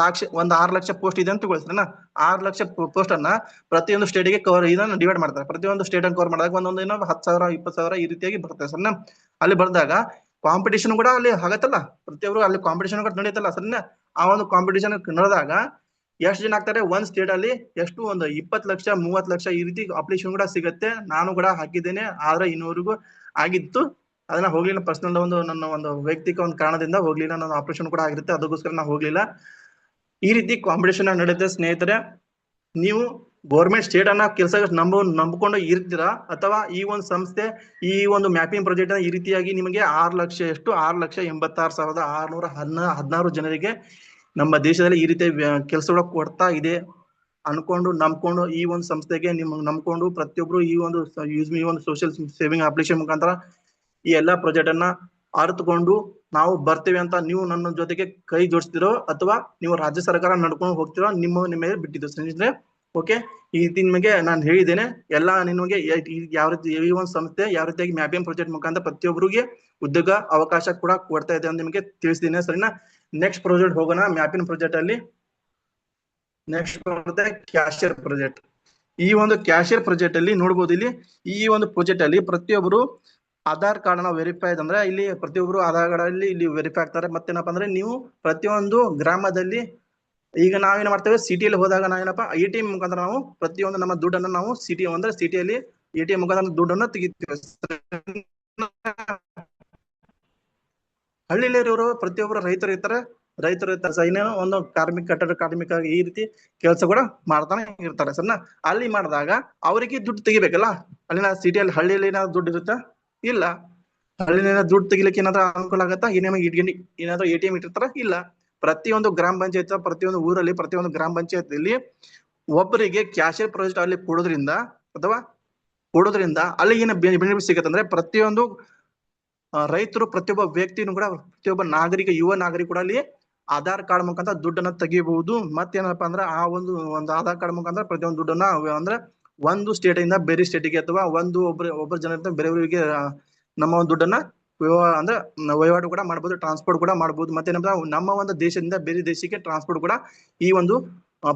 Speaker 1: 6 ಲಕ್ಷ ಪೋಸ್ಟ್ ಇದೆ ಅಂತ ತಗೊಳ್ತೀರಣ್ಣ. 6 ಲಕ್ಷ ಪೋಸ್ಟ್ ಅನ್ನ ಪ್ರತಿಯೊಂದು ಸ್ಟೇಟ್ಗೆ ಇದನ್ನ ಡಿವೈಡ್ ಮಾಡ್ತಾರೆ. ಪ್ರತಿಯೊಂದು ಸ್ಟೇಟ್ ಅನ್ನು ಕವರ್ ಮಾಡಿದಾಗ ಒಂದೊಂದು 10,000 20,000 ಈ ರೀತಿಯಾಗಿ ಬರ್ತದೆ ಸರ್. ಅಲ್ಲಿ ಬಂದಾಗ ಕಾಂಪಿಟೇಷನ್ ಕೂಡ ಅಲ್ಲಿ ಆಗತ್ತಲ್ಲ, ಪ್ರತಿಯೊಬ್ರು ಅಲ್ಲಿ ಕಾಂಪಿಟೇಷನ್ ಕೂಡ ನಡೀತಲ್ಲ ಸರ್. ಆ ಒಂದು ಕಾಂಪಿಟೇಷನ್ ನಡೆದಾಗ ಎಷ್ಟು ಜನ ಆಗ್ತಾರೆ ಒಂದ್ ಸ್ಟೇಟ್ ಅಲ್ಲಿ, ಎಷ್ಟು ಒಂದು 20 ಲಕ್ಷ 30 ಲಕ್ಷ ಈ ರೀತಿ ಅಪ್ಲಿಕೇಶನ್ ಕೂಡ ಸಿಗುತ್ತೆ. ನಾನು ಕೂಡ ಹಾಕಿದ್ದೇನೆ, ಆದ್ರೆ ಇನ್ನೂವರೆಗೂ ಆಗಿತ್ತು, ಅದನ್ನ ಹೋಗ್ಲಿಲ್ಲ. ಪರ್ಸನಲ್ ನನ್ನ ಒಂದು ವೈಯಕ್ತಿಕ ಒಂದು ಕಾರಣದಿಂದ ಹೋಗ್ಲಿಲ್ಲ. ನನ್ನ ಆಪರೇಷನ್ ಕೂಡ ಆಗಿರುತ್ತೆ, ಅದಕ್ಕೋಸ್ಕರ ನಾ ಹೋಗ್ಲಿಲ್ಲ. ಈ ರೀತಿ ಕಾಂಪಿಟೇಷನ್ ನಡೆಯುತ್ತೆ ಸ್ನೇಹಿತರೆ. ನೀವು ಗೌರ್ಮೆಂಟ್ ಸ್ಟೇಟ್ ಅನ್ನ ಕೆಲಸ ನಂಬಿಕೊಂಡು ಇರ್ತೀರಾ, ಅಥವಾ ಈ ಒಂದು ಸಂಸ್ಥೆ ಈ ಒಂದು ಮ್ಯಾಪಿಂಗ್ ಪ್ರಾಜೆಕ್ಟ್ ಈ ರೀತಿಯಾಗಿ ನಿಮಗೆ 6,86,616 ಜನರಿಗೆ ನಮ್ಮ ದೇಶದಲ್ಲಿ ಈ ರೀತಿ ಕೆಲಸಗಳು ಕೊಡ್ತಾ ಇದೆ ನಂಬ್ಕೊಂಡು ಈ ಒಂದು ಸಂಸ್ಥೆಗೆ ನಂಬ್ಕೊಂಡು ಪ್ರತಿಯೊಬ್ರು ಈ ಒಂದು ಸೋಷಿಯಲ್ ಸೇವಿಂಗ್ ಅಪ್ಲಿಕೇಶನ್ ಮುಖಾಂತರ ಈ ಎಲ್ಲಾ ಪ್ರಾಜೆಕ್ಟ್ ಅನ್ನ ಅರ್ಥಕೊಂಡು ನಾವು ಬರ್ತೇವೆ ಅಂತ ನೀವು ನನ್ನ ಜೊತೆಗೆ ಕೈ ಜೋಡಿಸ್ತಿರೋ, ಅಥವಾ ನೀವು ರಾಜ್ಯ ಸರ್ಕಾರ ನಡ್ಕೊಂಡು ಹೋಗ್ತಿರೋ, ನಿಮ್ಮ ಬಿಟ್ಟಿದ್ದು ಸ್ನೇಹಿತರೆ. ಓಕೆ, ಈ ರೀತಿ ನಿಮಗೆ ನಾನು ಹೇಳಿದ್ದೇನೆ ಎಲ್ಲ. ನಿಮಗೆ ಯಾವ ರೀತಿ ಈ ಒಂದು ಸಂಸ್ಥೆ ಯಾವ ರೀತಿಯಾಗಿ ಮ್ಯಾಪಿಂಗ್ ಪ್ರಾಜೆಕ್ಟ್ ಮುಖಾಂತರ ಪ್ರತಿಯೊಬ್ಬರಿಗೆ ಉದ್ಯೋಗ ಅವಕಾಶ ಕೂಡ ಕೊಡ್ತಾ ಇದೆ ಅಂತ ನಿಮಗೆ ತಿಳಿಸಿದ್ದೇನೆ ಸರಿನಾ. ನೆಕ್ಸ್ಟ್ ಪ್ರಾಜೆಕ್ಟ್ ಹೋಗೋಣ. ಮ್ಯಾಪಿಂಗ್ ಪ್ರಾಜೆಕ್ಟ್ ಅಲ್ಲಿ ನೆಕ್ಸ್ಟ್ ಬರುತ್ತೆ ಕ್ಯಾಶಿಯರ್ ಪ್ರಾಜೆಕ್ಟ್. ಈ ಒಂದು ಕ್ಯಾಶಿಯರ್ ಪ್ರಾಜೆಕ್ಟ್ ಅಲ್ಲಿ ನೋಡ್ಬೋದು, ಇಲ್ಲಿ ಈ ಒಂದು ಪ್ರಾಜೆಕ್ಟ್ ಅಲ್ಲಿ ಪ್ರತಿಯೊಬ್ಬರು ಆಧಾರ್ ಕಾರ್ಡ್ ನ ವೆರಿಫೈ ಅಂದ್ರೆ ಇಲ್ಲಿ ಪ್ರತಿಯೊಬ್ಬರು ಆಧಾರ್ ಕಾರ್ಡ್ ಅಲ್ಲಿ ಇಲ್ಲಿ ವೆರಿಫೈ ಆಗ್ತಾರೆ. ಮತ್ತೇನಪ್ಪ ಅಂದ್ರೆ ನೀವು ಪ್ರತಿಯೊಂದು ಗ್ರಾಮದಲ್ಲಿ, ಈಗ ನಾವೇನ್ ಮಾಡ್ತೇವೆ ಸಿಟಿಯಲ್ಲಿ ಹೋದಾಗ ನಾವೇನಪ್ಪ ATM ಮುಖಾಂತರ ನಾವು ಪ್ರತಿಯೊಂದು ನಮ್ಮ ದುಡ್ಡನ್ನು ನಾವು ಸಿಟಿಯಲ್ಲಿ ATM ಮುಖಾಂತರ ದುಡ್ಡನ್ನು ತೆಗಿತೀವಿ. ಹಳ್ಳಿಯಲ್ಲಿ ಇರೋರು ಪ್ರತಿಯೊಬ್ಬರು ರೈತರು ಇರ್ತಾರೆ, ಇನ್ನೇನು ಒಂದು ಕಟ್ಟಡ ಕಾರ್ಮಿಕ ಈ ರೀತಿ ಕೆಲಸ ಕೂಡ ಮಾಡ್ತಾನೆ ಇರ್ತಾರೆ ಸರ್ನ. ಅಲ್ಲಿ ಮಾಡಿದಾಗ ಅವರಿಗೆ ದುಡ್ಡು ತೆಗಿಬೇಕಲ್ಲ. ಅಲ್ಲಿನ ಸಿಟಿಯಲ್ಲಿ ಹಳ್ಳಿಯಲ್ಲಿ ಏನಾದ್ರು ದುಡ್ಡು ಇರುತ್ತಾ? ಇಲ್ಲ. ಹಳ್ಳಿನ ದುಡ್ಡು ತೆಗಿಲಿಕ್ಕೆ ಏನಾದ್ರು ಅನುಕೂಲ ಆಗತ್ತಾ? ಏನಾದ್ರು ATM ಇಟ್ಟಿರ್ತಾರ? ಇಲ್ಲ. ಪ್ರತಿಯೊಂದು ಗ್ರಾಮ ಪಂಚಾಯತ್, ಪ್ರತಿಯೊಂದು ಊರಲ್ಲಿ, ಪ್ರತಿಯೊಂದು ಗ್ರಾಮ ಪಂಚಾಯತ್ಲಿ ಒಬ್ಬರಿಗೆ ಕ್ಯಾಶಿಯರ್ ಪ್ರಾಜೆಕ್ಟ್ ಅಲ್ಲಿ ಕೊಡೋದ್ರಿಂದ ಅಲ್ಲಿ ಏನು ಬೆನಿಫಿಟ್ ಸಿಗತ್ತೆ ಅಂದ್ರೆ, ಪ್ರತಿಯೊಂದು ರೈತರು, ಪ್ರತಿಯೊಬ್ಬ ವ್ಯಕ್ತಿನೂ ಕೂಡ, ಪ್ರತಿಯೊಬ್ಬ ನಾಗರಿಕ, ಯುವ ನಾಗರಿಕ ಕೂಡ ಅಲ್ಲಿ ಆಧಾರ್ ಕಾರ್ಡ್ ಮುಖಾಂತರ ದುಡ್ಡನ್ನ ತೆಗಿಬಹುದು. ಮತ್ತೇನಪ್ಪ ಅಂದ್ರೆ ಆ ಒಂದು ಆಧಾರ್ ಕಾರ್ಡ್ ಮುಖಾಂತರ ಪ್ರತಿಯೊಂದು ದುಡ್ಡನ್ನ ಅಂದ್ರೆ ಒಂದು ಸ್ಟೇಟ್ ಇಂದ ಬೇರೆ ಸ್ಟೇಟಿಗೆ, ಅಥವಾ ಒಬ್ಬರ ಜನರಿಂದ ಬೇರೆಯವರಿಗೆ ನಮ್ಮ ಒಂದು ದುಡ್ಡನ್ನ ವಹಿವಾಟು ಕೂಡ ಮಾಡಬಹುದು, ಟ್ರಾನ್ಸ್ಪೋರ್ಟ್ ಕೂಡ ಮಾಡಬಹುದು. ಮತ್ತೇನಂದ್ರೆ ನಮ್ಮ ಒಂದು ದೇಶದಿಂದ ಬೇರೆ ದೇಶಕ್ಕೆ ಟ್ರಾನ್ಸ್ಪೋರ್ಟ್ ಕೂಡ ಈ ಒಂದು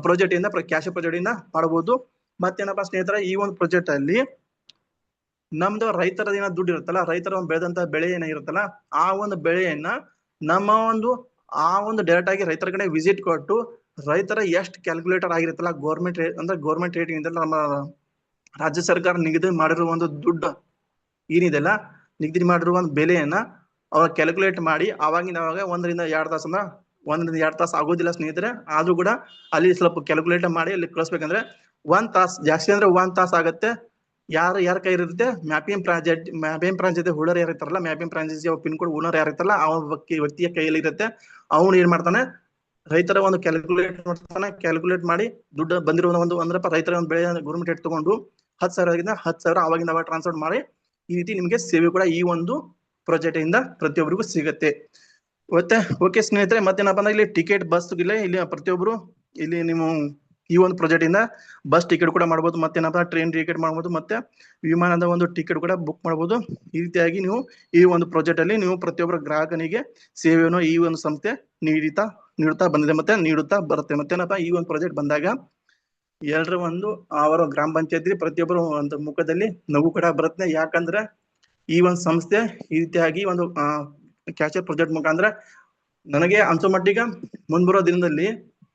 Speaker 1: ಪ್ರಾಜೆಕ್ಟ್ ಇಂದ, ಕ್ಯಾಶಿಯರ್ ಪ್ರಾಜೆಕ್ಟ್ ಇಂದ ಮಾಡಬಹುದು. ಮತ್ತೇನಪ್ಪ ಸ್ನೇಹಿತರೆ, ಈ ಒಂದು ಪ್ರಾಜೆಕ್ಟ್ ಅಲ್ಲಿ ನಮ್ದು ರೈತರ ಏನೋ ದುಡ್ಡು ಇರುತ್ತಲ್ಲ, ರೈತರ ಒಂದು ಬೆಳೆದಂತ ಬೆಳೆ ಏನಿರುತ್ತಲ್ಲ, ಆ ಒಂದು ಬೆಳೆಯನ್ನ ನಮ್ಮ ಒಂದು ಡೈರೆಕ್ಟ್ ಆಗಿ ರೈತರ ಕಡೆ ವಿಸಿಟ್ ಕೊಟ್ಟು, ರೈತರ ಎಷ್ಟು ಕ್ಯಾಲ್ಕುಲೇಟರ್ ಆಗಿರುತ್ತಲ್ಲ, ಗೌರ್ಮೆಂಟ್ ರೇಟ್ ಇಂದ ನಮ್ಮ ರಾಜ್ಯ ಸರ್ಕಾರ ನಿಗದಿ ಮಾಡಿರುವ ಒಂದು ದುಡ್ಡು ಏನಿದೆಲ್ಲ, ನಿಗದಿ ಮಾಡಿರುವ ಒಂದು ಬೆಲೆಯನ್ನ ಅವ್ರ ಕ್ಯಾಲ್ಕುಲೇಟ್ ಮಾಡಿ ಅವಾಗ 1-2 ತಾಸು ಅಂದ್ರೆ 1-2 ತಾಸು ಆಗೋದಿಲ್ಲ ಸ್ನೇಹಿತರೆ. ಆದ್ರೂ ಕೂಡ ಅಲ್ಲಿ ಸ್ವಲ್ಪ ಕ್ಯಾಲ್ಕುಲೇಟ್ ಮಾಡಿ ಅಲ್ಲಿ ಕಳಿಸ್ಬೇಕಂದ್ರೆ 1 ತಾಸು, ಜಾಸ್ತಿ ಅಂದ್ರೆ 1 ತಾಸು ಆಗತ್ತೆ. ಯಾರ ಕೈ ಇರುತ್ತೆ? ಮ್ಯಾಪಿಂಗ್ ಪ್ರಾಜೆಕ್ಟ್ ಹೋಲ್ಡರ್ ಯಾರು ಇರ್ತಾರಲ್ಲ, mapping project pin code owner ಯಾರು ಇರ್ತಾರಲ್ಲ, ಆ ವ್ಯಕ್ತಿಯ ಕೈಯಲ್ಲಿ ಇರುತ್ತೆ. ಅವನು ಏನ್ ಮಾಡ್ತಾನೆ, ರೈತರ ಒಂದು ಕ್ಯಾಲ್ಕುಲೇಟ್ ಮಾಡಿ ದುಡ್ಡು ಬಂದಿರೋ ಒಂದು ರೈತರ ಒಂದು ಬೆಳೆ ಗೌರ್ಮೆಂಟ್ ರೇಟ್ ತಗೊಂಡು 10,000 10,000 ಅವಾಗಿಂದ ಅವಾಗ ಟ್ರಾನ್ಸ್ಫರ್ ಮಾಡಿ, ಈ ರೀತಿ ನಿಮಗೆ ಸೇವೆ ಕೂಡ ಈ ಒಂದು ಪ್ರಾಜೆಕ್ಟ್ ಇಂದ ಪ್ರತಿಯೊಬ್ಬರಿಗೂ ಸಿಗುತ್ತೆ. ಮತ್ತೆ ಓಕೆ ಸ್ನೇಹಿತರೆ, ಮತ್ತೇನಪ್ಪ ಅಂದ್ರೆ ಇಲ್ಲಿ ಟಿಕೆಟ್ ಬಸ್ ಇಲ್ಲಿ ಪ್ರತಿಯೊಬ್ಬರು ಇಲ್ಲಿ ನೀವು ಈ ಒಂದು ಪ್ರಾಜೆಕ್ಟ್ ಇಂದ ಬಸ್ ಟಿಕೆಟ್ ಕೂಡ ಮಾಡಬಹುದು. ಮತ್ತೇನಪ್ಪ ಟ್ರೈನ್ ಟಿಕೆಟ್ ಮಾಡಬಹುದು, ಮತ್ತೆ ವಿಮಾನದ ಒಂದು ಟಿಕೆಟ್ ಕೂಡ ಬುಕ್ ಮಾಡಬಹುದು. ಈ ರೀತಿಯಾಗಿ ನೀವು ಈ ಒಂದು ಪ್ರಾಜೆಕ್ಟ್ ಅಲ್ಲಿ ನೀವು ಪ್ರತಿಯೊಬ್ಬರ ಗ್ರಾಹಕನಿಗೆ ಸೇವೆಯನ್ನು ಈ ಒಂದು ಸಂಸ್ಥೆ ನೀಡುತ್ತಾ ಬಂದಿದೆ, ಮತ್ತೆ ನೀಡುತ್ತಾ ಬರುತ್ತೆ. ಮತ್ತೇನಪ್ಪ, ಈ ಒಂದು ಪ್ರಾಜೆಕ್ಟ್ ಬಂದಾಗ ಎಲ್ಲರ ಅವರ ಗ್ರಾಮ ಪಂಚಾಯತಿ ಪ್ರತಿಯೊಬ್ಬರು ಒಂದು ಮುಖದಲ್ಲಿ ನಗು ಕೂಡ ಬರುತ್ತೆ. ಯಾಕಂದ್ರೆ ಈ ಒಂದು ಸಂಸ್ಥೆ ಈ ರೀತಿಯಾಗಿ ಒಂದು ಕ್ಯಾಶಿಯರ್ ಪ್ರಾಜೆಕ್ಟ್ ಮುಖಾಂತರ ನನಗೆ ಅನ್ಸೋ ಮಟ್ಟಿಗೆ ಮುಂಬರುವ ದಿನದಲ್ಲಿ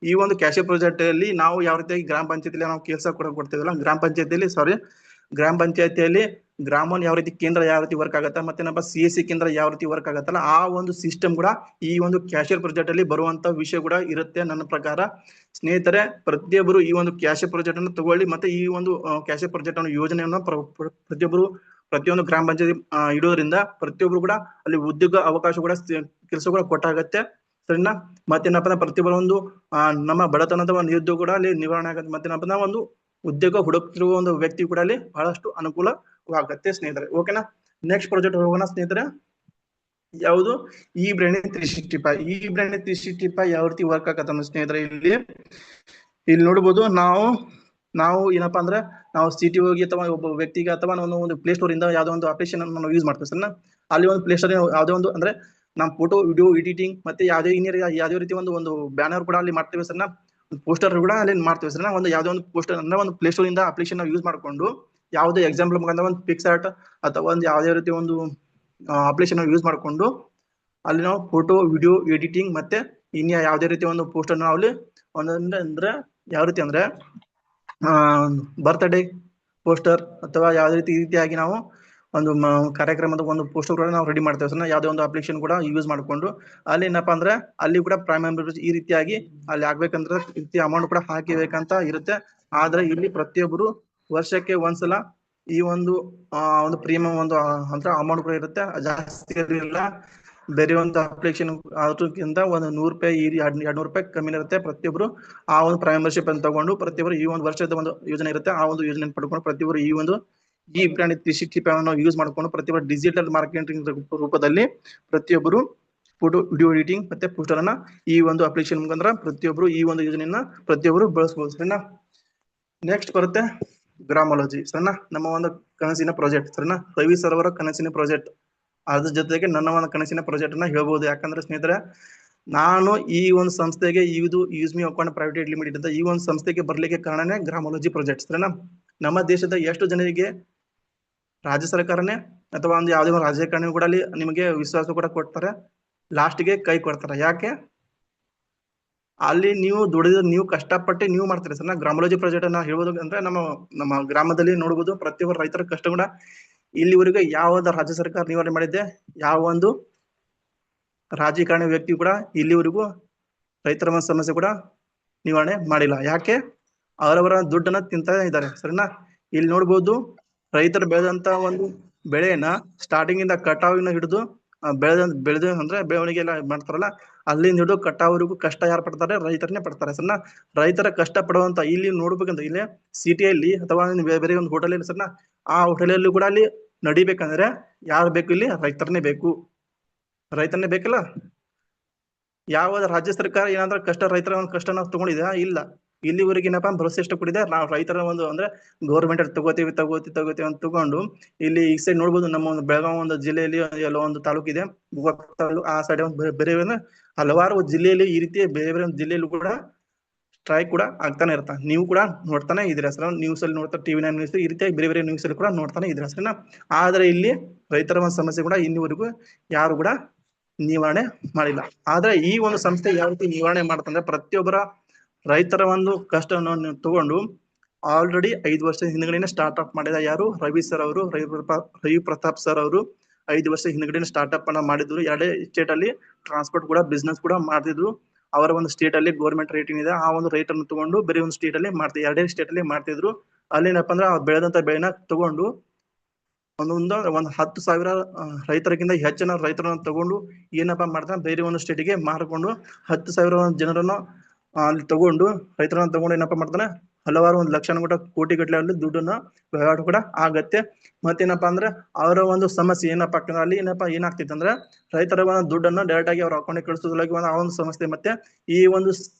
Speaker 1: ಈ ಒಂದು ಕ್ಯಾಶಿಯರ್ ಪ್ರಾಜೆಕ್ಟ್ ಅಲ್ಲಿ ನಾವು ಯಾವ ರೀತಿಯಾಗಿ ಗ್ರಾಮ ಪಂಚಾಯತಿಯಲ್ಲಿ ನಾವು ಕೆಲಸ ಕೂಡ ಕೊಡ್ತೇವಲ್ಲ, ಗ್ರಾಮ ಪಂಚಾಯತಿಯಲ್ಲಿ ಗ್ರಾಮ ಯಾವ ರೀತಿ ಕೇಂದ್ರ ಯಾವ ರೀತಿ ವರ್ಕ್ ಆಗತ್ತ, ಮತ್ತೇನಪ್ಪ CSC ಕೇಂದ್ರ ಯಾವ ರೀತಿ ವರ್ಕ್ ಆಗತ್ತಲ್ಲ, ಆ ಒಂದು ಸಿಸ್ಟಮ್ ಕೂಡ ಈ ಒಂದು ಕ್ಯಾಶಿಯರ್ ಪ್ರಾಜೆಕ್ಟ್ ಅಲ್ಲಿ ಬರುವಂತ ವಿಷಯ ಕೂಡ ಇರುತ್ತೆ ನನ್ನ ಪ್ರಕಾರ. ಸ್ನೇಹಿತರೆ, ಪ್ರತಿಯೊಬ್ಬರು ಈ ಒಂದು ಕ್ಯಾಶಿಯರ್ ಪ್ರಾಜೆಕ್ಟ್ ಅನ್ನು ತಗೊಳ್ಳಿ, ಮತ್ತೆ ಈ ಒಂದು ಕ್ಯಾಶಿಯರ್ ಪ್ರಾಜೆಕ್ಟ್ ಅನ್ನು ಯೋಜನೆಯನ್ನ ಪ್ರತಿಯೊಂದು ಗ್ರಾಮ ಪಂಚಾಯತಿ ಇಡೋದ್ರಿಂದ ಪ್ರತಿಯೊಬ್ರು ಕೂಡ ಅಲ್ಲಿ ಉದ್ಯೋಗ ಅವಕಾಶ ಕೂಡ ಕೆಲಸ ಕೂಡ ಕೊಟ್ಟಾಗತ್ತೆ ಸರಿನಾ. ಮತ್ತೇನಪ್ಪ, ಪ್ರತಿಯೊಬ್ಬರು ನಮ್ಮ ಬಡತನದ ನಿರುದ್ಯೋಗ ಕೂಡ ಅಲ್ಲಿ ನಿವಾರಣೆ ಆಗುತ್ತೆ. ಮತ್ತೇನಪ್ಪ, ಒಂದು ಉದ್ಯೋಗ ಹುಡುಕ್ತಿರುವ ಒಂದು ವ್ಯಕ್ತಿ ಕೂಡ ಅಲ್ಲಿ ಬಹಳಷ್ಟು ಅನುಕೂಲವಾಗತ್ತೆ ಸ್ನೇಹಿತರೆ. ಓಕೆನಾ, ನೆಕ್ಸ್ಟ್ ಪ್ರಾಜೆಕ್ಟ್ ಹೋಗೋಣ ಸ್ನೇಹಿತರೆ. ಯಾವುದು ಈ ಬ್ರ್ಯಾಂಡ್ 365. ಈ ಬ್ರ್ಯಾಂಡ್ 365 ಯಾವ ರೀತಿ ವರ್ಕ್ ಆಗತ್ತ ಸ್ನೇಹಿತರೆ, ಇಲ್ಲಿ ನೋಡಬಹುದು. ನಾವು ಏನಪ್ಪಾ ಅಂದ್ರೆ ನಾವು ಸಿಟಿ ಹೋಗಿ ಅಥವಾ ಒಬ್ಬ ವ್ಯಕ್ತಿಗೆ ಅಥವಾ ನಾವು ಒಂದು ಪ್ಲೇ ಸ್ಟೋರ್ ಇಂದ ಯಾವ್ದೋ ಒಂದು ಅಪ್ಲಿಕೇಶನ್ ನಾವು ಯೂಸ್ ಮಾಡ್ತೀವಿ ಸರ್. ಅಲ್ಲಿ ಒಂದು ಪ್ಲೇ ಸ್ಟೋರ್ ಯಾವ್ದೋ ಒಂದು ಅಂದ್ರೆ ನಮ್ಮ ಫೋಟೋ ವಿಡಿಯೋ ಎಡಿಟಿಂಗ್ ಮತ್ತೆ ಯಾವ್ದೇ ರೀತಿ ಒಂದು ಬ್ಯಾನರ್ ಕೂಡ ಅಲ್ಲಿ ಮಾಡ್ತೀವಿ ಸರ್. ಪೋಸ್ಟರ್ ಕೂಡ ಅಲ್ಲಿ ಮಾಡ್ತೀವಿ ಸರ್. ಒಂದು ಯಾವ್ದೋ ಒಂದು ಪೋಸ್ಟರ್ ಅಂದ್ರೆ ಒಂದು ಪ್ಲೇ ಸ್ಟೋರ್ ಇಂದ ಅಪ್ಲಿಕೇಶನ್ ನಾವು ಯೂಸ್ ಮಾಡ್ಕೊಂಡು ಯಾವುದೇ ಎಕ್ಸಾಂಪಲ್ ಮುಖಾಂತರ ಒಂದು ಪಿಕ್ಸ್ ಆರ್ಟ್ ಅಥವಾ ಒಂದು ಯಾವುದೇ ರೀತಿ ಒಂದು ಅಪ್ಲಿಕೇಶನ್ ಯೂಸ್ ಮಾಡ್ಕೊಂಡು ಅಲ್ಲಿ ನಾವು ಫೋಟೋ ವಿಡಿಯೋ ಎಡಿಟಿಂಗ್ ಮತ್ತೆ ಇನ್ಯ ಯಾವುದೇ ರೀತಿ ಒಂದು ಪೋಸ್ಟರ್ ನಾವು ಅಲ್ಲಿ ಅಂದ್ರೆ ಯಾವ ರೀತಿ ಅಂದ್ರೆ ಬರ್ತ್ಡೇ ಪೋಸ್ಟರ್ ಅಥವಾ ಯಾವುದೇ ರೀತಿಯಾಗಿ ನಾವು ಒಂದು ಕಾರ್ಯಕ್ರಮದ ಒಂದು ಪೋಸ್ಟರ್ ಕೂಡ ನಾವು ರೆಡಿ ಮಾಡ್ತೇವೆ ಸರ್. ಯಾವುದೇ ಒಂದು ಅಪ್ಲಿಕೇಶನ್ ಕೂಡ ಯೂಸ್ ಮಾಡ್ಕೊಂಡು ಅಲ್ಲಿ ಏನಪ್ಪಾ ಅಂದ್ರೆ ಅಲ್ಲಿ ಕೂಡ ಪ್ರೈಮ್ ಮೆಂಬರ್ಸ್ ಈ ರೀತಿಯಾಗಿ ಅಲ್ಲಿ ಆಗ್ಬೇಕಂದ್ರೆ ರೀತಿ ಅಮೌಂಟ್ ಕೂಡ ಹಾಕಿಬೇಕಂತ ಇರುತ್ತೆ. ಆದ್ರೆ ಇಲ್ಲಿ ಪ್ರತಿಯೊಬ್ಬರು ವರ್ಷಕ್ಕೆ ಒಂದ್ಸಲ ಈ ಒಂದು ಪ್ರೀಮಿಯಂ ಒಂದು ಅಂತ ಅಮೌಂಟ್ ಕೂಡ ಇರುತ್ತೆ, ಜಾಸ್ತಿ ಇರಲಿಲ್ಲ. ಬೇರೆ ಒಂದು ಅಪ್ಲಿಕೇಶನ್ ಅದಕ್ಕಿಂತ ಒಂದು ₹100 ₹200 ಕಮ್ಮಿ ಇರುತ್ತೆ. ಪ್ರತಿಯೊಬ್ಬರು ಆ ಒಂದು ಪ್ರೈಮ್ ಮೆಂಬರ್ಶಿಪ್ ಅಂತ ತಗೊಂಡು ಪ್ರತಿಯೊಬ್ಬರು ಈ ಒಂದು ವರ್ಷದ ಒಂದು ಯೋಜನೆ ಇರುತ್ತೆ, ಆ ಒಂದು ಯೋಜನೆ ಪಡ್ಕೊಂಡು ಪ್ರತಿಯೊಬ್ಬರು ಈ ಬ್ರ್ಯಾಂಡ್ 365 ಯೂಸ್ ಮಾಡ್ಕೊಂಡು ಪ್ರತಿಯೊಬ್ಬರು ಡಿಜಿಟಲ್ ಮಾರ್ಕೆಟಿಂಗ್ ರೂಪದಲ್ಲಿ ಪ್ರತಿಯೊಬ್ಬರು ಫೋಟೋ ವಿಡಿಯೋ ಎಡಿಟಿಂಗ್ ಮತ್ತೆ ಪೋಸ್ಟರ್ ಅನ್ನ ಈ ಒಂದು ಅಪ್ಲಿಕೇಶನ್ ಮುಖಾಂತರ ಪ್ರತಿಯೊಬ್ಬರು ಈ ಒಂದು ಯೋಜನೆಯನ್ನ ಪ್ರತಿಯೊಬ್ಬರು ಬಳಸಬಹುದು ಸರಿನಾ. ನೆಕ್ಸ್ಟ್ ಬರುತ್ತೆ ಗ್ರಾಮಾಲಜಿ ಸರಿನಾ, ನಮ್ಮ ಒಂದು ಕನಸಿನ ಪ್ರಾಜೆಕ್ಟ್ ಸರಿನಾ. ರವಿ ಸರ್ ಅವರ ಕನಸಿನ ಪ್ರಾಜೆಕ್ಟ್, ಅದ್ರ ಜೊತೆಗೆ ನನ್ನ ಒಂದು ಕನಸಿನ ಪ್ರಾಜೆಕ್ಟ್ ಅನ್ನ ಹೇಳ್ಬೋದು. ಯಾಕಂದ್ರೆ ಸ್ನೇಹಿತರೆ, ನಾನು ಈ ಒಂದು ಸಂಸ್ಥೆಗೆ ಯೂಸ್ ಮಿ ಅಕೌಂಟ್ ಪ್ರೈವೇಟ್ ಲಿಮಿಟೆಡ್ ಅಂತ ಈ ಒಂದು ಸಂಸ್ಥೆಗೆ ಬರ್ಲಿಕ್ಕೆ ಕಾರಣನೇ ಗ್ರಾಮಾಲಜಿ ಪ್ರಾಜೆಕ್ಟ್ ಸರಿನಾ. ನಮ್ಮ ದೇಶದ ಎಷ್ಟು ಜನರಿಗೆ ರಾಜ್ಯ ಸರ್ಕಾರನೇ ಅಥವಾ ಒಂದು ಯಾವುದೇ ಒಂದು ರಾಜಕಾರಣಿ ಕೂಡ ಅಲ್ಲಿ ನಿಮಗೆ ವಿಶ್ವಾಸ ಕೂಡ ಕೊಡ್ತಾರೆ, ಲಾಸ್ಟ್ಗೆ ಕೈ ಕೊಡ್ತಾರೆ. ಯಾಕೆ? ಅಲ್ಲಿ ನೀವು ದುಡಿದ ನೀವು ಕಷ್ಟಪಟ್ಟು ನೀವು ಮಾಡ್ತೀರಿ ಸರ್. ಗ್ರಾಮಾಲಜಿ ಪ್ರಾಜೆಕ್ಟ್ ಅನ್ನ ಹೇಳ್ಬೋದು ಅಂದ್ರೆ ನಮ್ಮ ಗ್ರಾಮದಲ್ಲಿ ನೋಡಬಹುದು ಪ್ರತಿಯೊಬ್ಬರು ರೈತರ ಕಷ್ಟ ಕೂಡ ಇಲ್ಲಿವರೆಗೆ ಯಾವ್ದು ರಾಜ್ಯ ಸರ್ಕಾರ ನಿವಾರಣೆ ಮಾಡಿದ್ದೆ, ಯಾವ ಒಂದು ರಾಜಕಾರಣಿ ವ್ಯಕ್ತಿ ಕೂಡ ಇಲ್ಲಿವರೆಗೂ ರೈತರ ಒಂದು ಸಮಸ್ಯೆ ಕೂಡ ನಿವಾರಣೆ ಮಾಡಿಲ್ಲ. ಯಾಕೆ? ಅವರವರ ದುಡ್ಡನ್ನ ತಿಂತಾ ಇದ್ದಾರೆ ಸರಿನಾ. ಇಲ್ಲಿ ನೋಡ್ಬೋದು ರೈತರು ಬೆಳೆದಂತ ಒಂದು ಬೆಳೆಯನ್ನ ಸ್ಟಾರ್ಟಿಂಗ್ ಇಂದ ಕಟಾವಿನ ಹಿಡಿದು ಬೆಳೆದ ಅಂದ್ರೆ ಬೆಳವಣಿಗೆ ಎಲ್ಲ ಮಾಡ್ತಾರಲ್ಲ, ಅಲ್ಲಿಂದ ಹಿಡಿದು ಕಟಾವವರೆಗೂ ಕಷ್ಟ ಯಾರು ಪಡ್ತಾರೆ? ರೈತರನ್ನೇ ಪಡ್ತಾರೆ ಸರಿನಾ. ರೈತರ ಕಷ್ಟ ಪಡುವಂತ ಇಲ್ಲಿ ನೋಡ್ಬೇಕಂತ ಇಲ್ಲಿ ಸಿಟಿಯಲ್ಲಿ ಅಥವಾ ಬೇರೆ ಒಂದು ಹೋಟೆಲ್ ಇಲ್ಲಿ ಸರಿನಾ, ಆ ಹೋಟೆಲಲ್ಲಿ ಕೂಡ ಅಲ್ಲಿ ನಡಿಬೇಕಂದ್ರೆ ಯಾರು ಬೇಕು? ಇಲ್ಲಿ ರೈತರನ್ನೇ ಬೇಕು, ರೈತರನ್ನೇ ಬೇಕಲ್ಲ. ಯಾವ ರಾಜ್ಯ ಸರ್ಕಾರ ಏನಾದ್ರೂ ರೈತರ ಒಂದು ಕಷ್ಟನ ತಗೊಂಡಿದ್ಯಾ? ಇಲ್ಲ. ಇಲ್ಲಿವರೆಗೆ ಏನಪ್ಪಾ ಭರವಸೆ ಎಷ್ಟು ಕೊಟ್ಟಿದೆ? ನಾವು ರೈತರ ಒಂದು ಅಂದ್ರೆ ಗೌರ್ಮೆಂಟ್ ತಗೋತೀವಿ ಅಂತ ತಗೊಂಡು ಇಲ್ಲಿ ಈ ಸೈಡ್ ನೋಡ್ಬೋದು, ನಮ್ಮ ಒಂದು ಬೆಳಗಾವಿ ಒಂದು ಜಿಲ್ಲೆಯಲ್ಲಿ ಎಲ್ಲೋ ಒಂದು ತಾಲೂಕು ಇದೆ, ಆ ಸೈಡ್ ಬೇರೆ ಹಲವಾರು ಜಿಲ್ಲೆಯಲ್ಲಿ ಈ ರೀತಿ ಬೇರೆ ಬೇರೆ ಒಂದು ಜಿಲ್ಲೆಯಲ್ಲೂ ಕೂಡ ಸ್ಟ್ರೈಕ್ ಕೂಡ ಆಗ್ತಾನೆ ಇರ್ತಾ. ನೀವು ಕೂಡ ನೋಡ್ತಾನೆ ಇದ್ದೀರಾ ಸರ್, ನ್ಯೂಸ್ ಅಲ್ಲಿ ನೋಡ್ತಾ, ಟಿವಿ9 ನ್ಯೂಸ್ ಈ ರೀತಿಯಾಗಿ ಬೇರೆ ಬೇರೆ ನ್ಯೂಸ್ ಅಲ್ಲಿ ಕೂಡ ನೋಡ್ತಾನೆ ಇದ್ದೀರಾ ಸರಿನಾ. ಆದ್ರೆ ಇಲ್ಲಿ ರೈತರ ಒಂದು ಸಮಸ್ಯೆ ಕೂಡ ಇನ್ನಿವರೆಗೂ ಯಾರು ಕೂಡ ನಿವಾರಣೆ ಮಾಡಿಲ್ಲ. ಆದ್ರೆ ಈ ಒಂದು ಸಂಸ್ಥೆ ಯಾವ ರೀತಿ ನಿವಾರಣೆ ಮಾಡ್ತಂದ್ರೆ ಪ್ರತಿಯೊಬ್ಬರ ರೈತರ ಒಂದು ಕಷ್ಟವನ್ನು ತಗೊಂಡು ಆಲ್ರೆಡಿ 5 ವರ್ಷ ಹಿಂದ್ಗಡೆನೆ ಸ್ಟಾರ್ಟ್ ಅಪ್ ಮಾಡಿದ ಯಾರು? ರವಿ ಸರ್ ಅವರು, ರವಿ ಪ್ರತಾಪ್ ಸರ್ ಅವರು 5 ವರ್ಷ ಹಿಂದ್ಗಡೆ ಸ್ಟಾರ್ಟ್ ಅಪ್ ಅನ್ನ ಮಾಡಿದ್ರು. 2 ಸ್ಟೇಟ್ ಅಲ್ಲಿ ಟ್ರಾನ್ಸ್ಪೋರ್ಟ್ ಕೂಡ ಬಿಸ್ನೆಸ್ ಕೂಡ ಮಾಡ್ತಿದ್ರು. ಅವರ ಒಂದು ಸ್ಟೇಟ್ ಅಲ್ಲಿ ಗೌರ್ಮೆಂಟ್ ರೇಟಿಂಗ್ ಇದೆ, ಆ ಒಂದು ರೇಟ್ ಅನ್ನು ತಗೊಂಡು ಬೇರೆ ಒಂದು ಸ್ಟೇಟ್ ಅಲ್ಲಿ ಮಾಡ್ತಿದ್ರು, 2 ಸ್ಟೇಟ್ ಅಲ್ಲಿ ಮಾಡ್ತಿದ್ರು. ಅಲ್ಲಿ ಏನಪ್ಪಾ ಅಂದ್ರೆ ಬೆಳೆದಂತ ಬೆಳೆನ ತಗೊಂಡು ಒಂದು 10,000 ರೈತರಿಗಿಂತ ಹೆಚ್ಚಿನ ರೈತರನ್ನ ತಗೊಂಡು ಏನಪ್ಪಾ ಮಾಡ್ತಾನೆ, ಬೇರೆ ಒಂದು ಸ್ಟೇಟಿಗೆ ಮಾರ್ಕೊಂಡು 10,000 ಜನರನ್ನು ಅಲ್ಲಿ ತಗೊಂಡು ರೈತರನ್ನ ತಗೊಂಡು ಏನಪ್ಪಾ ಮಾಡ್ತಾನೆ, ಹಲವಾರು ಒಂದು ಲಕ್ಷ ಕೋಟಿ ಗಟ್ಟಲೆ ಅಲ್ಲಿ ದುಡ್ಡನ್ನ ವ್ಯವಹಾರ ಕೂಡ ಆಗತ್ತೆ. ಮತ್ತೇನಪ್ಪಾ ಅಂದ್ರೆ ಅವರ ಒಂದು ಸಮಸ್ಯೆ ಏನಪ್ಪಾ ಆಗ್ತದೆ ಅಲ್ಲಿ ಏನಾಗ್ತಿತ್ತು ಅಂದ್ರೆ ರೈತರ ಒಂದು ದುಡ್ಡನ್ನ ಡೈರೆಕ್ಟ್ ಆಗಿ ಅವ್ರ ಅಕೌಂಟ್ ಕಳಿಸೋದ್ರಲ್ಲಿ ಆ ಒಂದು ಸಮಸ್ಯೆ. ಮತ್ತೆ ಈ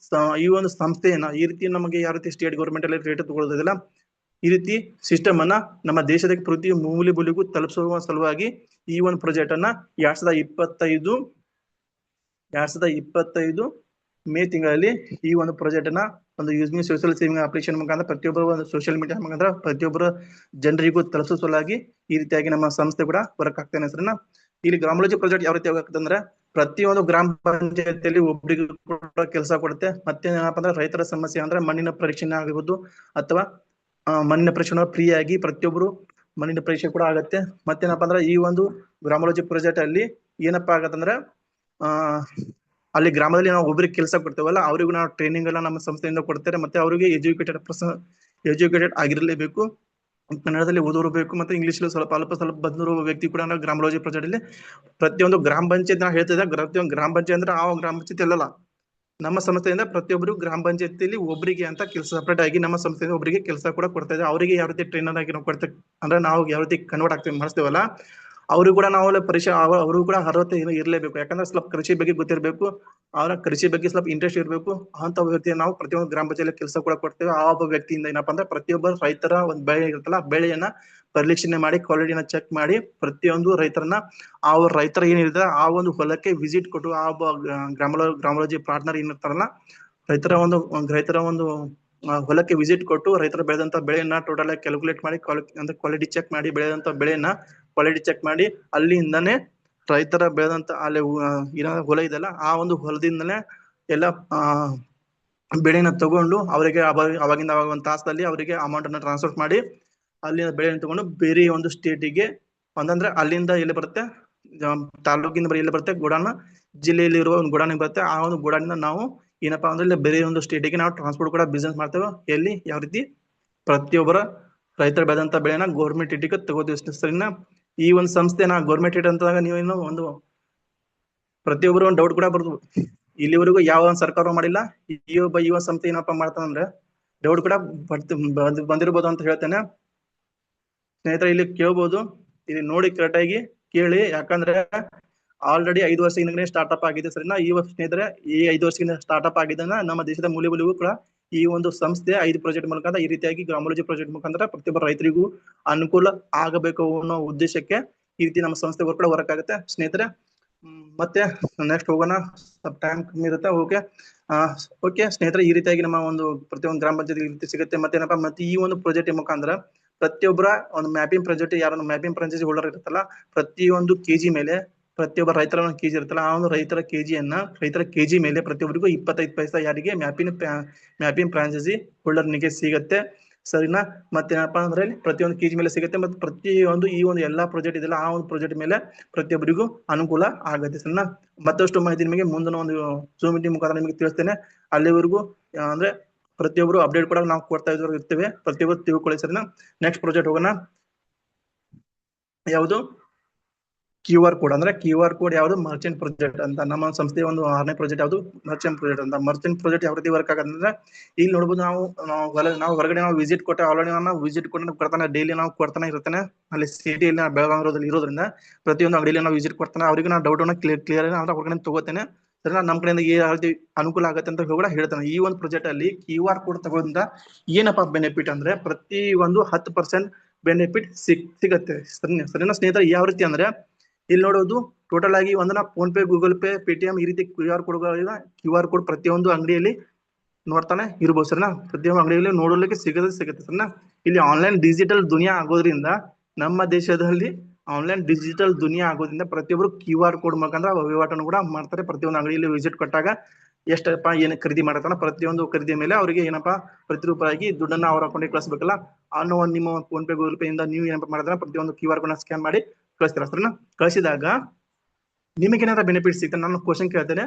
Speaker 1: ಒಂದು ಸಂಸ್ಥೆಯನ್ನ ಈ ರೀತಿ ನಮಗೆ ಯಾವ ರೀತಿ ಸ್ಟೇಟ್ ಗೌರ್ಮೆಂಟ್ ಅಲ್ಲಿ ರೇಟ್ ತಗೊಳ್ಳೋದಿಲ್ಲ, ಈ ರೀತಿ ಸಿಸ್ಟಮ್ ಅನ್ನ ನಮ್ಮ ದೇಶದ ಪ್ರತಿ ಮೂಲೆ ಮೂಲೆಗೂ ತಲುಪಿಸುವ ಸಲುವಾಗಿ ಈ ಒಂದು ಪ್ರಾಜೆಕ್ಟ್ ಅನ್ನ 2025 ಮೇ ತಿಂಗಳಲ್ಲಿ ಈ ಒಂದು ಪ್ರಾಜೆಕ್ಟ್ ಅನ್ನ ಒಂದು use me social saving application ಮುಖಾಂತರ ಪ್ರತಿಯೊಬ್ಬರು ಒಂದು ಸೋಷಿಯಲ್ ಮೀಡಿಯಾ ಮುಖಾಂತರ ಪ್ರತಿಯೊಬ್ಬರ ಜನರಿಗೂ ತಲುಪಿಸುವ ಸಲುವಾಗಿ ಈ ರೀತಿಯಾಗಿ ನಮ್ಮ ಸಂಸ್ಥೆ ಕೂಡ ವರ್ಕ್ ಆಗ್ತಾನೆ ಸರಿನಾ. ಇಲ್ಲಿ ಗ್ರಾಮಾಲಜಿ ಪ್ರಾಜೆಕ್ಟ್ ಯಾವ ರೀತಿ ಆಗ್ತದೆ ಅಂದ್ರೆ ಪ್ರತಿಯೊಂದು ಗ್ರಾಮ ಪಂಚಾಯತಿಯಲ್ಲಿ ಒಬ್ಬರಿಗೆ ಕೂಡ ಕೆಲಸ ಕೊಡುತ್ತೆ. ಮತ್ತೆ ಏನಪ್ಪಾ ಅಂದ್ರೆ ರೈತರ ಸಮಸ್ಯೆ ಅಂದ್ರೆ ಮಣ್ಣಿನ ಪರೀಕ್ಷೆ ಆಗಿರ್ಬೋದು ಅಥವಾ ಮಣ್ಣಿನ ಪರೀಕ್ಷೆ ಫ್ರೀ ಆಗಿ ಪ್ರತಿಯೊಬ್ಬರು ಮಣ್ಣಿನ ಪರೀಕ್ಷೆ ಕೂಡ ಆಗತ್ತೆ. ಮತ್ತೇನಪ್ಪಾ ಅಂದ್ರೆ ಈ ಒಂದು ಗ್ರಾಮಾಲಜಿ ಪ್ರಾಜೆಕ್ಟ್ ಅಲ್ಲಿ ಏನಪ್ಪಾ ಆಗತ್ತಂದ್ರೆ ಅಲ್ಲಿ ಗ್ರಾಮದಲ್ಲಿ ನಾವು ಒಬ್ಬರಿಗೆ ಕೆಲಸ ಕೊಡ್ತೇವಲ್ಲ, ಅವರಿಗೂ ನಾವು ಟ್ರೈನಿಂಗ್ ಎಲ್ಲ ನಮ್ಮ ಸಂಸ್ಥೆಯಿಂದ ಕೊಡ್ತಾರೆ. ಮತ್ತೆ ಅವರಿಗೆ ಎಜುಕೇಟೆಡ್ ಆಗಿರಲೇಬೇಕು, ಕನ್ನಡದಲ್ಲಿ ಓದಿರಬೇಕು, ಮತ್ತೆ ಇಂಗ್ಲಿಷ್ ಸ್ವಲ್ಪ ಬಂದಿರುವ ವ್ಯಕ್ತಿ ಕೂಡ ನಾವು ಗ್ರಾಮಾಲಜಿ ಪ್ರಾಜೆಕ್ಟ್ ಅಲ್ಲಿ ಪ್ರತಿಯೊಂದು ಗ್ರಾಮ ಪಂಚಾಯತ್ ನಾವು ಹೇಳ್ತಿದ್ದೆ, ಪ್ರತಿಯೊಂದು ಗ್ರಾಮ ಪಂಚಾಯತ್ ಅಂದ್ರೆ ಆ ಗ್ರಾಮ ಪಂಚಾಯತ್ ಅಲ್ಲಲ್ಲ, ನಮ್ಮ ಸಂಸ್ಥೆಯಿಂದ ಪ್ರತಿಯೊಬ್ಬರು ಗ್ರಾಮ ಪಂಚಾಯತಿಯಲ್ಲಿ ಒಬ್ಬರಿಗೆ ಅಂತ ಕೆಲಸ ಸಪರೇಟ್ ಆಗಿ ನಮ್ಮ ಸಂಸ್ಥೆಯಿಂದ ಒಬ್ಬರಿಗೆ ಕೆಲಸ ಕೂಡ ಕೊಡ್ತಾ ಇದೆ. ಅವರಿಗೆ ಯಾವ ರೀತಿ ಟ್ರೈನರ್ ಆಗಿ ನಾವು ಕೊಡ್ತೇವೆ ಅಂದ್ರೆ ನಾವು ಯಾವ ರೀತಿ ಕನ್ವರ್ಟ್ ಮಾಡ್ತೇವಲ್ಲ, ಅವ್ರಿಗೂ ಕೂಡ ನಾವು ಪರೀಕ್ಷೆ ಅವರು ಕೂಡ ಅರ್ಹತೆ ಇರಲೇಬೇಕು. ಯಾಕಂದ್ರೆ ಸ್ವಲ್ಪ ಕೃಷಿ ಬಗ್ಗೆ ಗೊತ್ತಿರಬೇಕು, ಅವರ ಕೃಷಿ ಬಗ್ಗೆ ಸ್ವಲ್ಪ ಇಂಟ್ರೆಸ್ಟ್ ಇರಬೇಕು. ಅಂತ ವ್ಯಕ್ತಿ ನಾವು ಪ್ರತಿಯೊಂದು ಗ್ರಾಮ ಪಂಚಾಯತ್ ಕೆಲಸ ಕೂಡ ಕೊಡ್ತೇವೆ. ಆ ಒಬ್ಬ ವ್ಯಕ್ತಿಯಿಂದ ಏನಪ್ಪಾ ಅಂದ್ರೆ ಪ್ರತಿಯೊಬ್ಬ ರೈತರ ಒಂದು ಬೆಳೆ ಇರುತ್ತಲ್ಲ, ಬೆಳೆಯನ್ನ ಪರಿಶೀಲನೆ ಮಾಡಿ ಕ್ವಾಲಿಟಿನ ಚೆಕ್ ಮಾಡಿ ಪ್ರತಿಯೊಂದು ರೈತರನ್ನ ರೈತರ ಏನಿದೆ ಆ ಒಂದು ಹೊಲಕ್ಕೆ ವಿಸಿಟ್ ಕೊಟ್ಟು ಆ ಒಬ್ಬ ಗ್ರಾಮೋಲಜಿ ಪಾರ್ಟ್ನರ್ ಏನಿರ್ತಾರಲ್ಲ ರೈತರ ಒಂದು ಹೊಲಕ್ಕೆ ವಿಸಿಟ್ ಕೊಟ್ಟು ರೈತರ ಬೆಳೆದಂತ ಬೆಳೆಯನ್ನ ಟೋಟಲ್ ಆಗಿ ಕ್ಯಾಲ್ಕುಲೇಟ್ ಮಾಡಿ ಕ್ವಾಲಿಟಿ ಚೆಕ್ ಮಾಡಿ ಬೆಳೆದಂತ ಬೆಳೆಯನ್ನ ಕ್ವಾಲಿಟಿ ಚೆಕ್ ಮಾಡಿ ಅಲ್ಲಿಂದಾನೆ ರೈತರ ಬೆಳೆದಂತ ಅಲ್ಲಿ ಏನೋ ಹೊಲ ಇದೆಲ್ಲ ಆ ಒಂದು ಹೊಲದಿಂದನೇ ಎಲ್ಲ ಬೆಳೆನ ತಗೊಂಡು ಅವರಿಗೆ ಅವಾಗಿಂದ ಅವಾಗ ಒಂದು ತಾಸದಲ್ಲಿ ಅವರಿಗೆ ಅಮೌಂಟ್ ಅನ್ನ ಟ್ರಾನ್ಸ್ಫರ್ ಮಾಡಿ ಅಲ್ಲಿಂದ ಬೆಳೆಯನ್ನು ತಗೊಂಡು ಬೇರೆ ಒಂದು ಸ್ಟೇಟಿಗೆ ಒಂದಂದ್ರೆ ಅಲ್ಲಿಂದ ಎಲ್ಲಿ ಬರುತ್ತೆ, ತಾಲೂಕಿಂದ ಎಲ್ಲಿ ಬರುತ್ತೆ ಗೋಡಾನ, ಜಿಲ್ಲೆಯಲ್ಲಿ ಇರುವ ಒಂದು ಗೋಡಾನಿಗೆ ಬರುತ್ತೆ. ಆ ಒಂದು ಗೋಡಾನಿಂದ ನಾವು ಏನಪ್ಪಾ ಅಂದ್ರೆ ಇಲ್ಲಿ ಬೇರೆ ಒಂದು ಸ್ಟೇಟಿಗೆ ನಾವು ಟ್ರಾನ್ಸ್ಪೋರ್ಟ್ ಕೂಡ ಬಿಸ್ನೆಸ್ ಮಾಡ್ತೇವೆ. ಎಲ್ಲಿ ಯಾವ ರೀತಿ ಪ್ರತಿಯೊಬ್ಬರ ರೈತರ ಬೆಳೆದಂತ ಬೆಳೆನ ಗೌರ್ಮೆಂಟ್ ಇಟ್ಟಿಗೆ ತಗೋತೀವಿ. ಸರಿನಾ? ಈ ಒಂದು ಸಂಸ್ಥೆನ ಗೌರ್ಮೆಂಟ್ ಇಟ್ ಅಂತಾಗ ನೀವೇನು ಒಂದು ಪ್ರತಿಯೊಬ್ಬರು ಒಂದು ಡೌಟ್ ಕೂಡ ಬರ್ಬೋದು, ಇಲ್ಲಿವರೆಗೂ ಯಾವ ಒಂದು ಸರ್ಕಾರ ಮಾಡಿಲ್ಲ, ಈ ಒಂದು ಸಂಸ್ಥೆ ಏನಪ್ಪಾ ಮಾಡ್ತಾನಂದ್ರೆ ಡೌಟ್ ಕೂಡ ಬಂದಿರ್ಬೋದು ಅಂತ ಹೇಳ್ತೇನೆ. ಸ್ನೇಹಿತರೆ ಇಲ್ಲಿ ಕೇಳ್ಬೋದು, ಇಲ್ಲಿ ನೋಡಿ ಕರೆಕ್ಟ್ ಆಗಿ ಕೇಳಿ. ಯಾಕಂದ್ರೆ ಆಲ್ರೆಡಿ 5 ವರ್ಷದಿಂದ ಸ್ಟಾರ್ಟ್ಅಪ್ ಆಗಿದೆ. ಸರಿನಾ? ಈ ವರ್ಷ ಸ್ನೇಹಿತರೆ ಈ 5 ವರ್ಷದಿಂದ ಸ್ಟಾರ್ಟ್ಅಪ್ ಆಗಿದ್ದಾನ ನಮ್ಮ ದೇಶದ ಮೂಲೆಗೂ ಕೂಡ ಈ ಒಂದು ಸಂಸ್ಥೆ 5 ಪ್ರಾಜೆಕ್ಟ್ ಮುಖಾಂತರ ಈ ರೀತಿಯಾಗಿ ಗ್ರಾಮೋಲಜಿ ಪ್ರಾಜೆಕ್ಟ್ ಮುಖಾಂತರ ಪ್ರತಿಯೊಬ್ಬ ರೈತರಿಗೂ ಅನುಕೂಲ ಆಗಬೇಕು ಅನ್ನೋ ಉದ್ದೇಶಕ್ಕೆ ಈ ರೀತಿ ನಮ್ಮ ಸಂಸ್ಥೆ ಕೂಡ ವರ್ಕ್ ಆಗುತ್ತೆ. ಸ್ನೇಹಿತರೆ ಮತ್ತೆ ನೆಕ್ಸ್ಟ್ ಹೋಗೋಣ, ಸ್ವಲ್ಪ ಟೈಮ್ ಕಮ್ಮಿ ಇರುತ್ತೆ. ಓಕೆ ಸ್ನೇಹಿತರೆ, ಈ ರೀತಿಯಾಗಿ ನಮ್ಮ ಒಂದು ಪ್ರತಿಯೊಂದು ಗ್ರಾಮ ಪಂಚಾಯತ್ ಈ ರೀತಿ ಸಿಗುತ್ತೆ. ಮತ್ತೇನಪ್ಪ, ಮತ್ತೆ ಈ ಒಂದು ಪ್ರಾಜೆಕ್ಟ್ ಮುಖಾಂತರ ಪ್ರತಿಯೊಬ್ಬರ ಒಂದು ಮ್ಯಾಪಿಂಗ್ ಪ್ರಾಜೆಕ್ಟ್ ಯಾರು ಮ್ಯಾಪಿಂಗ್ ಫ್ರಾಂಚೈಸಿ ಹೋಲ್ಡರ್ ಇರುತ್ತಲ್ಲ, ಪ್ರತಿಯೊಂದು ಕೆಜಿ ಮೇಲೆ ಪ್ರತಿಯೊಬ್ಬ ರೈತರ ಒಂದು ಕೆಜಿ ಇರುತ್ತಲ್ಲ, ಆ ಒಂದು ರೈತರ ಕೆಜಿ ಮೇಲೆ ಪ್ರತಿಯೊಬ್ಬರಿಗೂ 25 ಪೈಸಾ ಯಾರಿಗೆ ಮ್ಯಾಪಿಂಗ್ ಫ್ರಾಂಚೈಸಿ ಹೋಲ್ಡರ್ನಿಗೆ ಸಿಗುತ್ತೆ. ಸರಿನಾ? ಮತ್ತೇನಪ್ಪಾ ಅಂದ್ರೆ ಪ್ರತಿಯೊಂದು ಕೆಜಿ ಮೇಲೆ ಸಿಗುತ್ತೆ. ಮತ್ತೆ ಪ್ರತಿಯೊಂದು ಈ ಒಂದು ಎಲ್ಲಾ ಪ್ರಾಜೆಕ್ಟ್ ಇದೆಲ್ಲ ಆ ಒಂದು ಪ್ರಾಜೆಕ್ಟ್ ಮೇಲೆ ಪ್ರತಿಯೊಬ್ಬರಿಗೂ ಅನುಕೂಲ ಆಗುತ್ತೆ. ಸರಿನಾ? ಮತ್ತಷ್ಟು ಮಾಹಿತಿ ನಿಮಗೆ ಮುಂದಿನ ಒಂದು Zoom ಮೀಟಿಂಗ್ ಮುಖಾಂತರ ನಿಮಗೆ ತಿಳಿಸ್ತೇನೆ. ಅಲ್ಲಿವರೆಗೂ ಅಂದ್ರೆ ಪ್ರತಿಯೊಬ್ಬರು ಅಪ್ಡೇಟ್ ಕೂಡ ನಾವು ಕೊಡ್ತಾ ಇರ್ತೇವೆ, ಪ್ರತಿಯೊಬ್ಬರು ತಿಳ್ಕೊಳ್ಳಿ. ಸರಿನಾ? ನೆಕ್ಸ್ಟ್ ಪ್ರಾಜೆಕ್ಟ್ ಹೋಗೋಣ. ಯಾವುದು? QR code. ಅಂದ್ರೆ QR ಕೋಡ್ ಯಾವುದು? ಮರ್ಚೆಂಟ್ ಪ್ರಾಜೆಕ್ಟ್ ಅಂತ ನಮ್ಮ ಸಂಸ್ಥೆಯ ಒಂದು 6ನೇ ಪ್ರಾಜೆಕ್ಟ್ ಯಾವುದು? ಮರ್ಚೆಂಟ್ ಪ್ರಾಜೆಕ್ಟ್ ಅಂತ. ಮರ್ಚೆಂಟ್ ಪ್ರಾಜೆಕ್ಟ್ ಯಾವ ರೀತಿ ವರ್ಕ್ ಆಗುತ್ತೆ ಅಂದ್ರೆ ಇಲ್ಲಿ ನೋಡಬಹುದು, ನಾವು ಹೊರಗಡೆ ನಾವು ವಿಸಿಟ್ ಕೊಟ್ಟೆ, ಆಲ್ರೆಡಿ ನಾವು ವಿಸಿಟ್ ಕೊಟ್ಟು ಕೊಡ್ತಾನೆ, ಡೈಲಿ ನಾವು ಕೊಡ್ತಾನೆ ಇರ್ತಾನೆ. ಅಲ್ಲಿ ಸಿಟಿಯಲ್ಲಿ ಬೆಳಗಾವಿ ಇರೋದ್ರಿಂದ ಪ್ರತಿಯೊಂದು ಅಂಗಡಿಯಲ್ಲಿ ನಾವು ವಿಸಿಟ್ ಕೊಡ್ತಾನೆ. ಅವರಿಗೆ ನಾವು ಡೌಟ್ ಅನ್ನ ಕ್ಲಿಯರ್ ಅಂದ್ರೆ ಹೊರಗಡೆ ತಗೋತೇನೆ. ಸರಿನಾ? ನಮ್ಮ ಕಡೆಯಿಂದ ಯಾವ ರೀತಿ ಅನುಕೂಲ ಆಗುತ್ತೆ ಅಂತ ಕೂಡ ಹೇಳ್ತಾನೆ. ಈ ಒಂದು ಪ್ರಾಜೆಕ್ಟ್ ಅಲ್ಲಿ QR ಕೋಡ್ ತಗೋದ್ರಿಂದ ಏನಪ್ಪಾ ಬೆನಿಫಿಟ್ ಅಂದ್ರೆ ಪ್ರತಿ ಒಂದು 10% ಬೆನಿಫಿಟ್ ಸಿಗತ್ತೆ. ಸರಿನಾ ಸ್ನೇಹಿತರೆ? ಯಾವ ರೀತಿ ಅಂದ್ರೆ ಇಲ್ಲಿ ನೋಡೋದು ಟೋಟಲ್ ಆಗಿ ಒಂದನ್ನ phone pay, Google pay, Paytm ಈ ರೀತಿ QR ಕೋಡ್ ಪ್ರತಿಯೊಂದು ಅಂಗಡಿಯಲ್ಲಿ ನೋಡ್ತಾನೆ ಇರ್ಬೋದು. ಸರಿನಾ? ಪ್ರತಿಯೊಂದು ಅಂಗಡಿಯಲ್ಲಿ ನೋಡಲಿಕ್ಕೆ ಸಿಗುತ್ತೆ. ಸರಿನಾ? ಇಲ್ಲಿ ಆನ್ಲೈನ್ ಡಿಜಿಟಲ್ ದುನಿಯಾ ಆಗೋದ್ರಿಂದ ನಮ್ಮ ದೇಶದಲ್ಲಿ ಆನ್ಲೈನ್ ಡಿಜಿಟಲ್ ದುನಿಯಾ ಆಗೋದ್ರಿಂದ ಪ್ರತಿಯೊಬ್ಬರು QR ಕೋಡ್ ಮುಖಾಂತರ ವಹಿವಾಟನ್ನು ಕೂಡ ಮಾಡ್ತಾರೆ. ಪ್ರತಿಯೊಂದು ಅಂಗಡಿಯಲ್ಲಿ ವಿಸಿಟ್ ಕೊಟ್ಟಾಗ ಎಷ್ಟಪ್ಪ ಏನು ಖರೀದಿ ಮಾಡ್ತಾನ ಪ್ರತಿಯೊಂದು ಖರೀದಿ ಮೇಲೆ ಅವರಿಗೆ ಏನಪ್ಪಾ ಪ್ರತಿ ರೂಪಾಯಿ ದುಡ್ಡನ್ನ ಅವ್ರ ಅಕೌಂಟಿಗೆ ಕಳಿಸ್ಬೇಕಲ್ಲ ಅನ್ನೋ ಒಂದು ನಿಮ್ಮ ಫೋನ್ ಪೇ, ಗೂಗಲ್ ಪೇ ಇಂದ ನೀವು ಏನಪ್ಪಾ ಮಾಡಿದ್ರೆ ಪ್ರತಿಯೊಂದು QR ಕೋಡ್ ಸ್ಕ್ಯಾನ್ ಮಾಡಿ ಕಳಿಸ್ತೀರ. ಸರಿನಾ? ಕಳಿಸಿದಾಗ ನಿಮಗೆ ಏನಾರ ಬೆನಿಫಿಟ್ ಸಿಗ್ತದೆ. ನಾನು ಕ್ವಶನ್ ಕೇಳ್ತೇನೆ,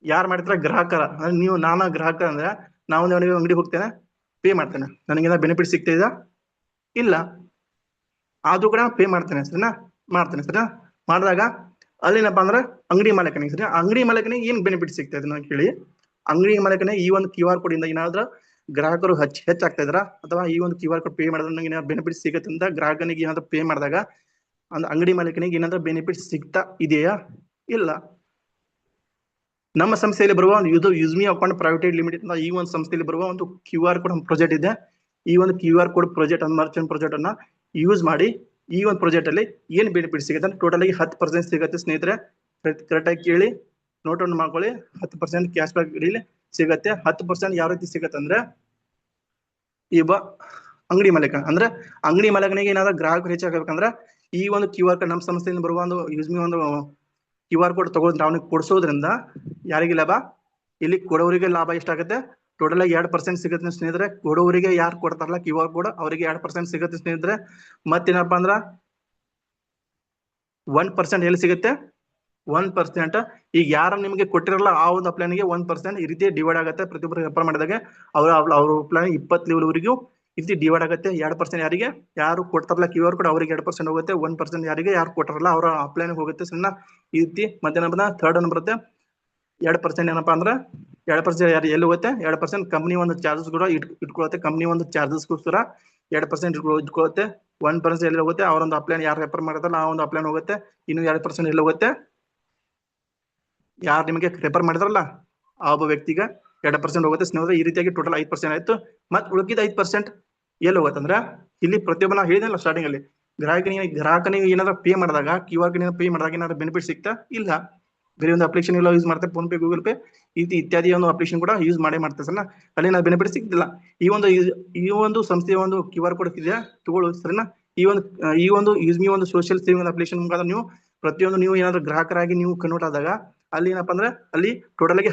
Speaker 1: ಯಾರು ಮಾಡ್ತಾರ? ಗ್ರಾಹಕರ. ನಾನು ಗ್ರಾಹಕ ಅಂದ್ರೆ ನಾವು ಅಂಗಡಿ ಹೋಗ್ತೇನೆ, ಪೇ ಮಾಡ್ತೇನೆ, ನನಗೇನಾರ ಬೆನಿಫಿಟ್ ಸಿಗ್ತಾ ಇಲ್ಲ, ಆದ್ರೂ ಕೂಡ ಪೇ ಮಾಡ್ತೇನೆ. ಸರಿನಾ? ಮಾಡ್ತೇನೆ. ಸರಿನಾ? ಮಾಡಿದಾಗ ಅಲ್ಲೇನಪ್ಪಾ ಅಂದ್ರೆ ಅಂಗಡಿ ಮಾಲೀಕನಿಗೆ, ಸರಿ, ಅಂಗಡಿ ಮಾಲೀಕನಿಗೆ ಏನ್ ಬೆನಿಫಿಟ್ ಸಿಗ್ತಾ ಇದೆ ನಾನು ಕೇಳಿ. ಅಂಗಡಿ ಮಾಲೀಕನಿಗೆ ಈ ಒಂದು QR ಕೋಡ್ ಇಂದ ಏನಾದ್ರೂ ಗ್ರಾಹಕರು ಹೆಚ್ಚಾಗ್ತಾ ಇದ್ರ ಅಥವಾ ಈ ಒಂದು QR ಕೋಡ್ ಪೇ ಮಾಡಿದ್ರೆ ನನಗೆ ಏನಾದ್ರು ಬೆನಿಫಿಟ್ ಸಿಗುತ್ತೆ ಅಂತ ಗ್ರಾಹಕನಿಗೆ ಏನಾದ್ರು ಪೇ ಮಾಡಿದಾಗ ಅಂಗಡಿ ಮಾಲೀಕನಿಗೆ ಏನಾದ್ರೂ ಬೆನಿಫಿಟ್ ಸಿಗ್ತಾ ಇದೆಯಾ? ಇಲ್ಲ. ನಮ್ಮ ಸಂಸ್ಥೆಯಲ್ಲಿ ಬರುವ ಒಂದು ಯುಸ್ಮಿ ಅಕೌಂಟ್ ಪ್ರೈವೇಟ್ ಲಿಮಿಟೆಡ್ ಅಂತ ಈ ಒಂದು ಸಂಸ್ಥೆಯಲ್ಲಿ ಬರುವ ಒಂದು QR ಕೋಡ್ ಪ್ರಾಜೆಕ್ಟ್ ಇದೆ. ಈ ಒಂದು QR code project Merchant project ಅನ್ನ ಯೂಸ್ ಮಾಡಿ ಈ ಒಂದು ಪ್ರಾಜೆಕ್ಟ್ ಅಲ್ಲಿ ಏನ್ ಬೆನಿಫಿಟ್ ಸಿಗುತ್ತೆ ಅಂದ್ರೆ ಟೋಟಲ್ ಆಗಿ 10% ಸಿಗುತ್ತೆ. ಸ್ನೇಹಿತರೆ ಕರೆಕ್ಟ್ ಆಗಿ ಕೇಳಿ, ನೋಟ್ ಅನ್ನು ಮಾಡ್ಕೊಳ್ಳಿ. 10% ಕ್ಯಾಶ್ ಬ್ಯಾಕ್ ಸಿಗುತ್ತೆ. 10% ಯಾವ ರೀತಿ ಸಿಗುತ್ತೆ ಅಂದ್ರೆ ಅಂಗಡಿ ಮಾಲೀಕ ಅಂದ್ರೆ ಅಂಗಡಿ ಮಾಲೀಕನಿಗೆ ಏನಾದ್ರು ಗ್ರಾಹಕರು ಹೆಚ್ಚಾಗಬೇಕಂದ್ರೆ ಈ ಒಂದು QR ಕೋಡ್ ನಮ್ಮ ಸಂಸ್ಥೆಯಿಂದ ಬರುವ ಒಂದು ಯೂಸ್ಮಿ ಒಂದು QR ಕೋಡ್ ತಗೊಂಡು ಅವನಿಗೆ ಕೊಡಿಸೋದ್ರಿಂದ ಯಾರಿಗೆ ಲಾಭ? ಇಲ್ಲಿ ಕೊಡೋರಿಗೆ ಲಾಭ ಎಷ್ಟಾಗುತ್ತೆ? ಟೋಟಲ್ ಆಗಿ 2% ಸಿಗುತ್ತೆ ಸ್ನೇಹಿತರೆ. ಕೊಡೋರಿಗೆ ಯಾರು ಕೊಡ್ತಾರಲ್ಲ QR ಕೋಡ್ ಅವರಿಗೆ 2% ಸಿಗುತ್ತೆ ಸ್ನೇಹಿತರೆ. ಮತ್ತೇನಪ್ಪಾ ಅಂದ್ರ 1% ಎಲ್ಲಿ ಸಿಗುತ್ತೆ? 1% ಈಗ ಯಾರು ನಿಮಗೆ ಕೊಟ್ಟಿರಲ್ಲ ಆ ಒಂದು ಪ್ಲಾನ್ಗೆ 1% ಈ ರೀತಿ ಡಿವೈಡ್ ಆಗುತ್ತೆ. ಪ್ರತಿಯೊಬ್ಬರು ರೆಫರ್ ಮಾಡಿದಾಗ ಅವ್ರ ಪ್ಲಾನ್ 20 ಲೆವೆಲ್ವರೆಗೂ ಈ ರೀತಿ ಡಿವೈಡ್ ಆಗುತ್ತೆ. 2% ಯಾರಿಗೆ ಯಾರು ಕೊಡ್ತಾರಲ್ಲ QR ಕೋಡ್ ಅವರಿಗೆ 2% ಹೋಗುತ್ತೆ. 1% ಯಾರಿಗೆ ಯಾರು ಕೊಟ್ಟಾರಲ್ಲ ಅವರ ಅಪ್ಲೈನ್ ಹೋಗುತ್ತೆ. ಸಣ್ಣ ಈ ರೀತಿ ಮತ್ತೇನಪ್ಪ ಥರ್ಡ್ ಅನ್ನು ಬರುತ್ತೆ. 2% ಏನಪ್ಪಾ ಅಂದ್ರೆ 2% ಯಾರು ಎಲ್ಲಿ ಹೋಗುತ್ತೆ? 2% ಕಂಪ್ನಿ ಒಂದು ಚಾರ್ಜಸ್ ಕೂಡ ಇಟ್ಕೊಳ್ಳುತ್ತೆ. ಕಂಪ್ನಿ ಒಂದು ಚಾರ್ಜಸ್ಗೋಸ್ಕರ 2% ಇಟ್ಕೊಳ್ಳುತ್ತೆ. 1% ಎಲ್ಲಿ ಹೋಗುತ್ತೆ, ಅವರೊಂದು ಅಪ್ಲೈನ್ ಯಾರು ರೆಫರ್ ಮಾಡಿದಾರಲ್ಲ ಆ ಒಂದು ಅಪ್ಲೈನ್ ಹೋಗುತ್ತೆ. ಇನ್ನು 2% ಎಲ್ಲಿ ಹೋಗುತ್ತೆ, ಯಾರು ನಿಮಗೆ ರೆಫರ್ ಮಾಡಿದ್ರಲ್ಲ ಆ ಒಬ್ಬ ವ್ಯಕ್ತಿಗೆ 2% ಹೋಗುತ್ತೆ ಸ್ನೇಹಿತರೆ. ಈ ರೀತಿಯಾಗಿ ಟೋಟಲ್ 5% ಆಯ್ತು. ಮತ್ತೆ ಉಳಿದ 5% ಎಲ್ಲಿ ಹೋಗುತ್ತೆ ಅಂದ್ರೆ, ಇಲ್ಲಿ ಪ್ರತಿಯೊಬ್ಬ ನಾ ಹೇಳಿದಲ್ಲ ಸ್ಟಾರ್ಟಿಂಗ್ ಅಲ್ಲಿ, ಗ್ರಾಹಕನಿಗೆ ಏನಾದ್ರು ಪೇ ಮಾಡಿದಾಗ QR ಪೇ ಮಾಡಿದಾಗ ಏನಾದ್ರು ಬೆನಿಫಿಟ್ ಸಿಗ್ತಾ ಇಲ್ಲ. ಬೇರೆ ಒಂದು ಅಪ್ಲಿಕೇಶನ್ ಎಲ್ಲ ಯೂಸ್ ಮಾಡ್ತಾರೆ, ಫೋನ್ ಪೇ, ಗೂಗಲ್ ಪೇ ಇತ್ಯಾದಿ ಒಂದು ಅಪ್ಲಿಕೇಶನ್ ಕೂಡ ಯೂಸ್ ಮಾಡ್ತಾರೆ ಸರ್. ಅಲ್ಲಿ ನಾವು ಬೆನಿಫಿಟ್ ಸಿಗ್ತಿಲ್ಲ. ಈ ಒಂದು ಸಂಸ್ಥೆಯ ಒಂದು QR ಕೋಡ್ ಇದೆಯಾ ತಗೊಳ್ಳೋದು ಸರಿನಾ. ಈ ಒಂದು ಯೂಸ್ ಮೀ ಒಂದು ಸೋಷಿಯಲ್ ಸೇವಿಂಗ್ ಅಪ್ಲಿಕೇಶನ್ ಮುಖಾಂತರ ನೀವು ಪ್ರತಿಯೊಂದು ನೀವು ಏನಾದ್ರು ಗ್ರಾಹಕರಾಗಿ ನೀವು ಕನ್ವರ್ಟ್ ಆದಾಗ ಅಲ್ಲಿ ಏನಪ್ಪಾ ಅಂದ್ರೆ ಅಲ್ಲಿ ಟೋಟಲ್ ಆಗಿ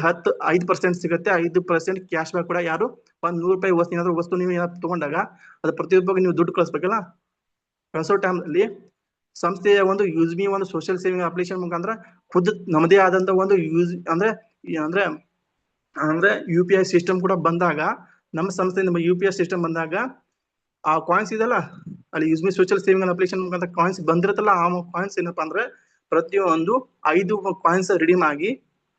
Speaker 1: 5% ಸಿಗುತ್ತೆ. 5% ಕ್ಯಾಶ್ ಬ್ಯಾಕ್ ಕೂಡ ಯಾರು ₹100 ವಸ್ತು ಏನಾದ್ರು ವಸ್ತು ನೀವು ಏನಾದ್ರು ತಗೊಂಡಾಗ ಅದು ಪ್ರತಿಯೊಬ್ಬರಿಗೆ ನೀವು ದುಡ್ಡು ಕಳಿಸ್ಬೇಕಲ್ಲ. ಕಳಿಸೋ ಟೈಮ್ ಅಲ್ಲಿ ಸಂಸ್ಥೆಯ ಒಂದು ಯೂಸ್ ಮೀ ಒಂದು ಸೋಷಿಯಲ್ ಸೇವಿಂಗ್ ಅಪ್ಲಿಕೇಶನ್ ಮುಖಾಂತರ ಖುದ್ದು ನಮ್ಮದೇ ಆದಂತ ಒಂದು ಅಂದ್ರೆ UPI ಸಿಸ್ಟಮ್ ಕೂಡ ಬಂದಾಗ, ನಮ್ಮ ಸಂಸ್ಥೆ ನಮ್ಮ UPI ಸಿಸ್ಟಮ್ ಬಂದಾಗ ಆ ಕಾಯಿನ್ಸ್ ಇದೆಲ್ಲ ಅಲ್ಲಿ use me social saving application ಮುಖಾಂತರ ಕಾಯಿನ್ಸ್ ಬಂದಿರುತ್ತಲ್ಲ, ಆ ಕಾಯಿನ್ಸ್ ಏನಪ್ಪಾ ಅಂದ್ರೆ ಪ್ರತಿಯೊಂದು 5 ಕಾಯಿನ್ಸ್ ರಿಡೀಮ್ ಆಗಿ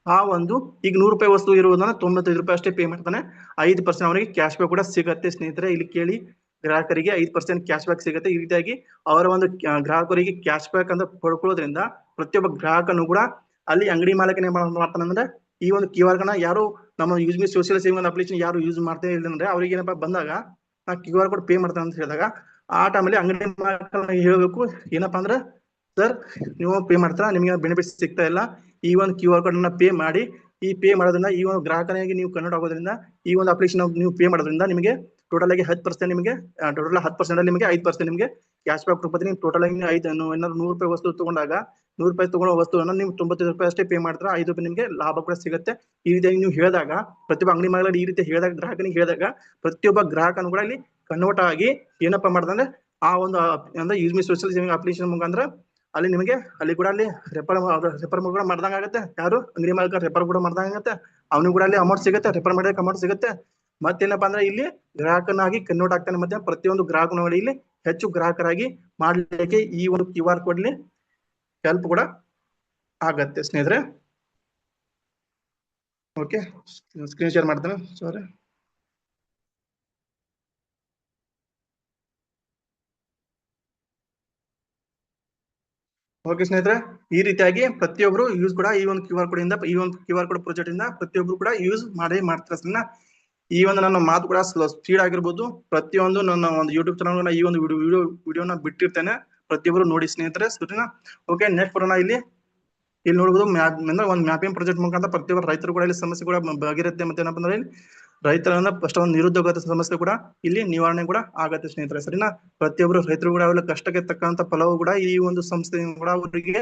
Speaker 1: ಆ ಒಂದು ಈಗ ₹100 ವಸ್ತು ಇರುವುದನ್ನ ₹95 ಅಷ್ಟೇ ಪೇ ಮಾಡ್ತಾನೆ. 5% ಅವನಿಗೆ ಕ್ಯಾಶ್ ಬ್ಯಾಕ್ ಕೂಡ ಸಿಗತ್ತೆ ಸ್ನೇಹಿತರೆ. ಇಲ್ಲಿ ಕೇಳಿ, ಗ್ರಾಹಕರಿಗೆ 5% ಕ್ಯಾಶ್ ಬ್ಯಾಕ್ ಸಿಗುತ್ತೆ. ಈ ರೀತಿಯಾಗಿ ಅವರ ಒಂದು ಗ್ರಾಹಕರಿಗೆ ಕ್ಯಾಶ್ ಬ್ಯಾಕ್ ಅಂತ ಪಡ್ಕೊಳ್ಳೋದ್ರಿಂದ ಪ್ರತಿಯೊಬ್ಬ ಗ್ರಾಹಕನು ಕೂಡ ಅಲ್ಲಿ ಅಂಗಡಿ ಮಾಲಕನೇ ಮಾಡ್ತಾನೆ ಅಂದ್ರೆ ಈ ಒಂದು QR ಯಾರು ನಮ್ಮ use me social saving application ಯಾರು ಯೂಸ್ ಮಾಡ್ತಾ ಇಲ್ಲ ಅಂದ್ರೆ ಅವ್ರಿಗೆ ಏನಪ್ಪಾ ಬಂದಾಗ ನಾ QR ಕೋಡ್ ಪೇ ಮಾಡ್ತಾನೆ ಅಂತ ಹೇಳಿದಾಗ ಆ ಟೈಮಲ್ಲಿ ಅಂಗಡಿ ಮಾಲಕ ಹೇಳ್ಬೇಕು ಏನಪ್ಪಾ ಅಂದ್ರೆ, ಸರ್ ನೀವು ಪೇ ಮಾಡ್ತಾರ, ನಿಮಗೆ ಬೆನಿಫಿಟ್ ಸಿಗ್ತಾ ಇಲ್ಲ, ಈ ಒಂದು QR ಕೋಡ್ ಅನ್ನ ಪೇ ಮಾಡಿ. ಈ ಪೇ ಮಾಡೋದ್ರಿಂದ ಈ ಒಂದು ಗ್ರಾಹಕನಿಗೆ ನೀವು ಕನ್ವರ್ಟ್ ಆಗೋದ್ರಿಂದ ಈ ಒಂದು ಅಪ್ಲಿಕೇಶನ್ ನೀವು ಪೇ ಮಾಡೋದ್ರಿಂದ ನಿಮಗೆ ಟೋಟಲ್ ಆಗಿ 10% ನಿಮಗೆ ಟೋಟಲ್ 10% ಅಲ್ಲಿ ನಿಮಗೆ 5% ನಿಮಗೆ ಕ್ಯಾಶ್ ಬ್ಯಾಕ್ ರೂಪದಲ್ಲಿ ನೀವು ಟೋಟಲ್ ಆಗಿ ಏನಾದ್ರು ₹100 ವಸ್ತು ತಗೊಂಡಾಗ ₹100 ತಗೊಳ್ಳೋ ವಸ್ತುವನ್ನ ನೀವು ₹95 ಅಷ್ಟೇ ಪೇ ಮಾಡ್ತಾರೆ. ₹5 ನಿಮಗೆ ಲಾಭ ಕೂಡ ಸಿಗುತ್ತೆ. ಈ ರೀತಿಯಾಗಿ ನೀವು ಹೇಳಿದಾಗ ಪ್ರತಿಯೊಬ್ಬ ಅಂಗಡಿ ಮಾಲೀಕರು ಈ ರೀತಿ ಹೇಳಿದಾಗ ಗ್ರಾಹಕನಿಗೆ ಹೇಳಿದಾಗ ಪ್ರತಿಯೊಬ್ಬ ಗ್ರಾಹಕನು ಕೂಡ ಇಲ್ಲಿ ಕನ್ವರ್ಟ್ ಆಗಿ ಏನಪ್ಪಾ ಮಾಡ್ದಂದ್ರೆ ಆ ಒಂದು ಅಂದ್ರೆ use me social saving application ಮುಖಾಂತರ ಅಲ್ಲಿ ನಿಮಗೆ ಅಲ್ಲಿ ಕೂಡ ಅಲ್ಲಿ ರೆಫರ್ ಕೂಡ ಮಾಡ್ದಂಗ ಆಗುತ್ತೆ. ಯಾರು ಅಂಗಡಿ ಮಾಲೀಕ ರೆಫರ್ ಕೂಡ ಮಾಡ್ದಂಗ ಆಗುತ್ತೆ, ಅವನಿಗೆ ಕೂಡ ಅಲ್ಲಿ ಅಮೌಂಟ್ ಸಿಗುತ್ತೆ, ರೆಫರ್ ಮಾಡಿದ ಅಮೌಂಟ್ ಸಿಗುತ್ತೆ. ಮತ್ತೇನಪ್ಪಾ ಅಂದ್ರೆ ಇಲ್ಲಿ ಗ್ರಾಹಕನಾಗಿ ಕನ್ವರ್ಟ್ ಆಗ್ತಾನೆ. ಮತ್ತೆ ಪ್ರತಿಯೊಂದು ಗ್ರಾಹಕನ ಇಲ್ಲಿ ಹೆಚ್ಚು ಗ್ರಾಹಕರಾಗಿ ಮಾಡ್ಲಿಕ್ಕೆ ಈ ಒಂದು QR ಕೋಡ್ ಹೆಲ್ಪ್ ಕೂಡ ಆಗತ್ತೆ ಸ್ನೇಹಿತರೆ. ಓಕೆ, ಸ್ಕ್ರೀನ್ ಶೇರ್ ಮಾಡ್ತೇನೆ. ಸಾರಿ, ಓಕೆ ಸ್ನೇಹಿತರೆ, ಈ ರೀತಿಯಾಗಿ ಪ್ರತಿಯೊಬ್ರು ಯೂಸ್ ಕೂಡ ಈ ಒಂದು QR ಕೋಡ್ ಇಂದ ಈ ಒಂದು QR ಕೋಡ್ ಪ್ರಾಜೆಕ್ಟ್ ಇಂದ ಪ್ರತಿಯೊಬ್ರು ಕೂಡ ಯೂಸ್ ಮಾಡ್ತಾರೆ ಸರಿನಾ. ಈ ಒಂದು ನನ್ನ ಮಾತು ಕೂಡ ಸ್ಪೀಡ್ ಆಗಿರ್ಬೋದು. ಪ್ರತಿಯೊಂದು ನನ್ನ ಒಂದು ಯೂಟ್ಯೂಬ್ ಚಾನಲ್ ಈ ಒಂದು ವಿಡಿಯೋನ ಬಿಟ್ಟಿರ್ತೇನೆ, ಪ್ರತಿಯೊಬ್ರು ನೋಡಿ ಸ್ನೇಹಿತರೆ ಸರಿನಾ. ಓಕೆ, ನೆಕ್ಸ್ಟ್ ಬರೋಣ. ಇಲ್ಲಿ ನೋಡಬಹುದು ಒಂದು ಮ್ಯಾಪಿಂಗ್ ಪ್ರಾಜೆಕ್ಟ್ ಮುಖಾಂತರ ಪ್ರತಿಯೊಬ್ಬರು ರೈತರು ಕೂಡ ಇಲ್ಲಿ ಸಮಸ್ಯೆ ಕೂಡ ಬಗೆರುತ್ತೆ. ಮತ್ತೆ ಏನಪ್ಪಾ ಅಂದ್ರೆ ರೈತರನ್ನ ಫಸ್ಟ್ ಒಂದು ನಿರುದ್ಯೋಗದ ಸಮಸ್ಯೆ ಕೂಡ ಇಲ್ಲಿ ನಿವಾರಣೆ ಕೂಡ ಆಗತ್ತೆ ಸ್ನೇಹಿತರೆ ಸರಿನಾ. ಪ್ರತಿಯೊಬ್ಬರು ರೈತರು ಕೂಡ ಅವರ ಕಷ್ಟಕ್ಕೆ ತಕ್ಕಂತ ಫಲವು ಕೂಡ ಈ ಒಂದು ಸಂಸ್ಥೆ ಕೂಡ ಅವರಿಗೆ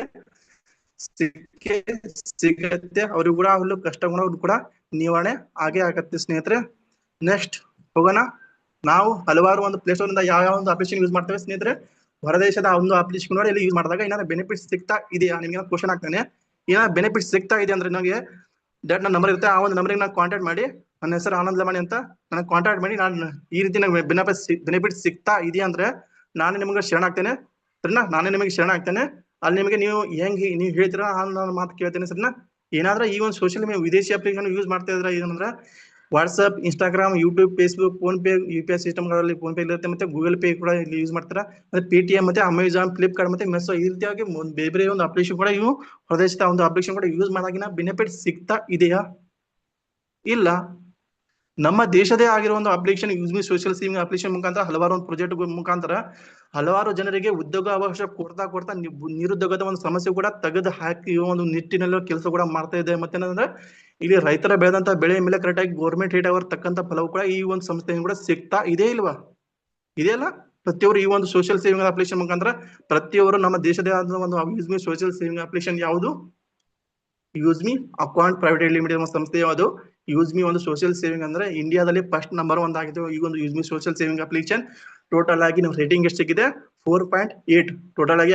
Speaker 1: ಸಿಗತ್ತೆ. ಅವ್ರಿಗೂ ಕೂಡ ಅವ್ರ ಕಷ್ಟ ಕೂಡ ನಿವಾರಣೆ ಆಗೇ ಆಗತ್ತೆ ಸ್ನೇಹಿತರೆ. ನೆಕ್ಸ್ಟ್ ಹೋಗೋಣ. ನಾವು ಹಲವಾರು ಒಂದು ಪ್ಲೇ ಸ್ಟೋರ್ ಇಂದ ಯಾವ ಒಂದು ಅಪ್ಲಿಕೇಶನ್ ಯೂಸ್ ಮಾಡ್ತೇವೆ ಸ್ನೇಹಿತರೆ. ಹೊರದೇಶದ ಒಂದು ಅಪ್ಲಿಕೇಶನ್ ನೋಡಿ ಇಲ್ಲಿ ಯೂಸ್ ಮಾಡಿದಾಗ ಏನಾದ್ರು ಬೆನಿಫಿಟ್ ಸಿಗ್ತಾ ಇದೆಯಾ ನಿಮ್ಗೆ ಕ್ವಶನ್ ಆಗ್ತಾನೆ. ಏನಾದ್ರು ಬೆನಿಫಿಟ್ ಸಿಗ್ತಾ ಇದೆ ಅಂದ್ರೆ ನನಗೆ ನನ್ನ ನಂಬರ್ ಇರುತ್ತೆ, ಆ ಒಂದು ನಂಬರ್ಗೆ ನಾನು ಕಾಂಟ್ಯಾಕ್ಟ್ ಮಾಡಿ, ನನ್ನ ಹೆಸರು ಆನಂದ್ ಲಮಾಣಿ ಅಂತ, ನನಗೆ ಕಾಂಟ್ಯಾಕ್ಟ್ ಮಾಡಿ ನಾನು ಈ ರೀತಿ ನಂಗೆ ಬೆನಿಫಿಟ್ ಸಿಗ್ತಾ ಇದೆಯಾ ಅಂದ್ರೆ ನಾನು ನಿಮ್ಗೆ ಶರಣಾಗ್ತೇನೆ ಸರಿನಾ. ನಾನೇ ನಿಮಗೆ ಶರಣಾಗ್ತೇನೆ. ಅಲ್ಲಿ ನಿಮಗೆ ನೀವು ಹೆಂಗೆ ನೀವು ಹೇಳ್ತೀರಾ ನಾನು ಮಾತು ಕೇಳ್ತೇನೆ ಸರಿನಾ. ಏನಾದ್ರೆ ಈ ಒಂದು ಸೋಷಿಯಲ್ ಮೀಡಿಯಾ ವಿದೇಶಿ ಅಪ್ಲಿಕೇಶನ್ ಯೂಸ್ ಮಾಡ್ತಾ ಇದ್ರೆ ಏನಂದ್ರೆ WhatsApp, Instagram, YouTube, Facebook, PhonePe, UPI ಸಿಸ್ಟಮ್ಗಳಲ್ಲಿ ಫೋನ್ ಪೇ ಇರುತ್ತೆ, ಮತ್ತೆ ಗೂಗಲ್ ಪೇ ಕೂಡ ಇಲ್ಲಿ ಯೂಸ್ ಮಾಡ್ತಾರೆ. ಮತ್ತೆ Paytm, ಮತ್ತೆ ಅಮೆಜಾನ್, ಫ್ಲಿಪ್ಕಾರ್ಟ್, ಮತ್ತೆ ಮೆಸೋ ಈ ರೀತಿಯಾಗಿ ಬೇರೆ ಒಂದು ಅಪ್ಲಿಕೇಶನ್ ಕೂಡ ಇವು ಹೊರದೇಶದ ಒಂದು ಅಪ್ಲಿಕೇಶನ್ ಕೂಡ ಯೂಸ್ ಮಾಡಿದಾಗಿನ ಬೆನಿಫಿಟ್ ಸಿಗ್ತಾ ಇದೆಯಾ? ಇಲ್ಲ. ನಮ್ಮ ದೇಶದೇ ಆಗಿರೋ ಒಂದು application use me social saving application ಮುಖಾಂತರ ಹಲವಾರು ಒಂದು ಪ್ರಾಜೆಕ್ಟ್ ಮುಖಾಂತರ ಹಲವಾರು ಜನರಿಗೆ ಉದ್ಯೋಗ ಅವಕಾಶ ಕೊಡ್ತಾ ನಿರುದ್ಯೋಗದ ಒಂದು ಸಮಸ್ಯೆ ಕೂಡ ತೆಗೆದು ಹಾಕಿ ಒಂದು ನಿಟ್ಟಿನಲ್ಲಿ ಕೆಲಸ ಕೂಡ ಮಾಡ್ತಾ ಇದೆ. ಮತ್ತೇನಂದ್ರೆ ಇಲ್ಲಿ ರೈತರ ಬೆಳೆದಂತ ಬೆಳೆ ಮೇಲೆ ಕರೆಕ್ಟ್ ಆಗಿ ಗೌರ್ಮೆಂಟ್ ರೇಟ್ ಅವರ ತಕ್ಕಂತ ಫಲವು ಕೂಡ ಈ ಒಂದು ಸಂಸ್ಥೆ ಕೂಡ ಸಿಗ್ತಾ ಇದೆ ಇಲ್ವಾ? ಇದೆಯಲ್ಲ. ಪ್ರತಿಯೊಬ್ಬರು ಈ ಒಂದು ಸೋಷಿಯಲ್ ಸೇವಿಂಗ್ ಅಪ್ಲಿಕೇಶನ್ ಮುಖಾಂತರ ಪ್ರತಿಯೊಬ್ಬರು ನಮ್ಮ ದೇಶದೇ ಆದ ಒಂದು use me social saving application ಯಾವುದು? Use me account private limited ಸಂಸ್ಥೆ ಯಾವುದು? ಯೂಸ್ ಮೀ ಒಂದು ಸೋಷಿಯಲ್ ಸೇವಿಂಗ್ ಅಂದ್ರೆ ಇಂಡಿಯಾದಲ್ಲಿ ಫಸ್ಟ್ ನಂಬರ್ 1 ಆಗಿದೆ ಈ ಒಂದು use me social saving application. Total ಆಗಿ ನಾವು ರೇಟಿಂಗ್ ಎಷ್ಟಿದೆ? 4.8. ಟೋಟಲ್ ಆಗಿ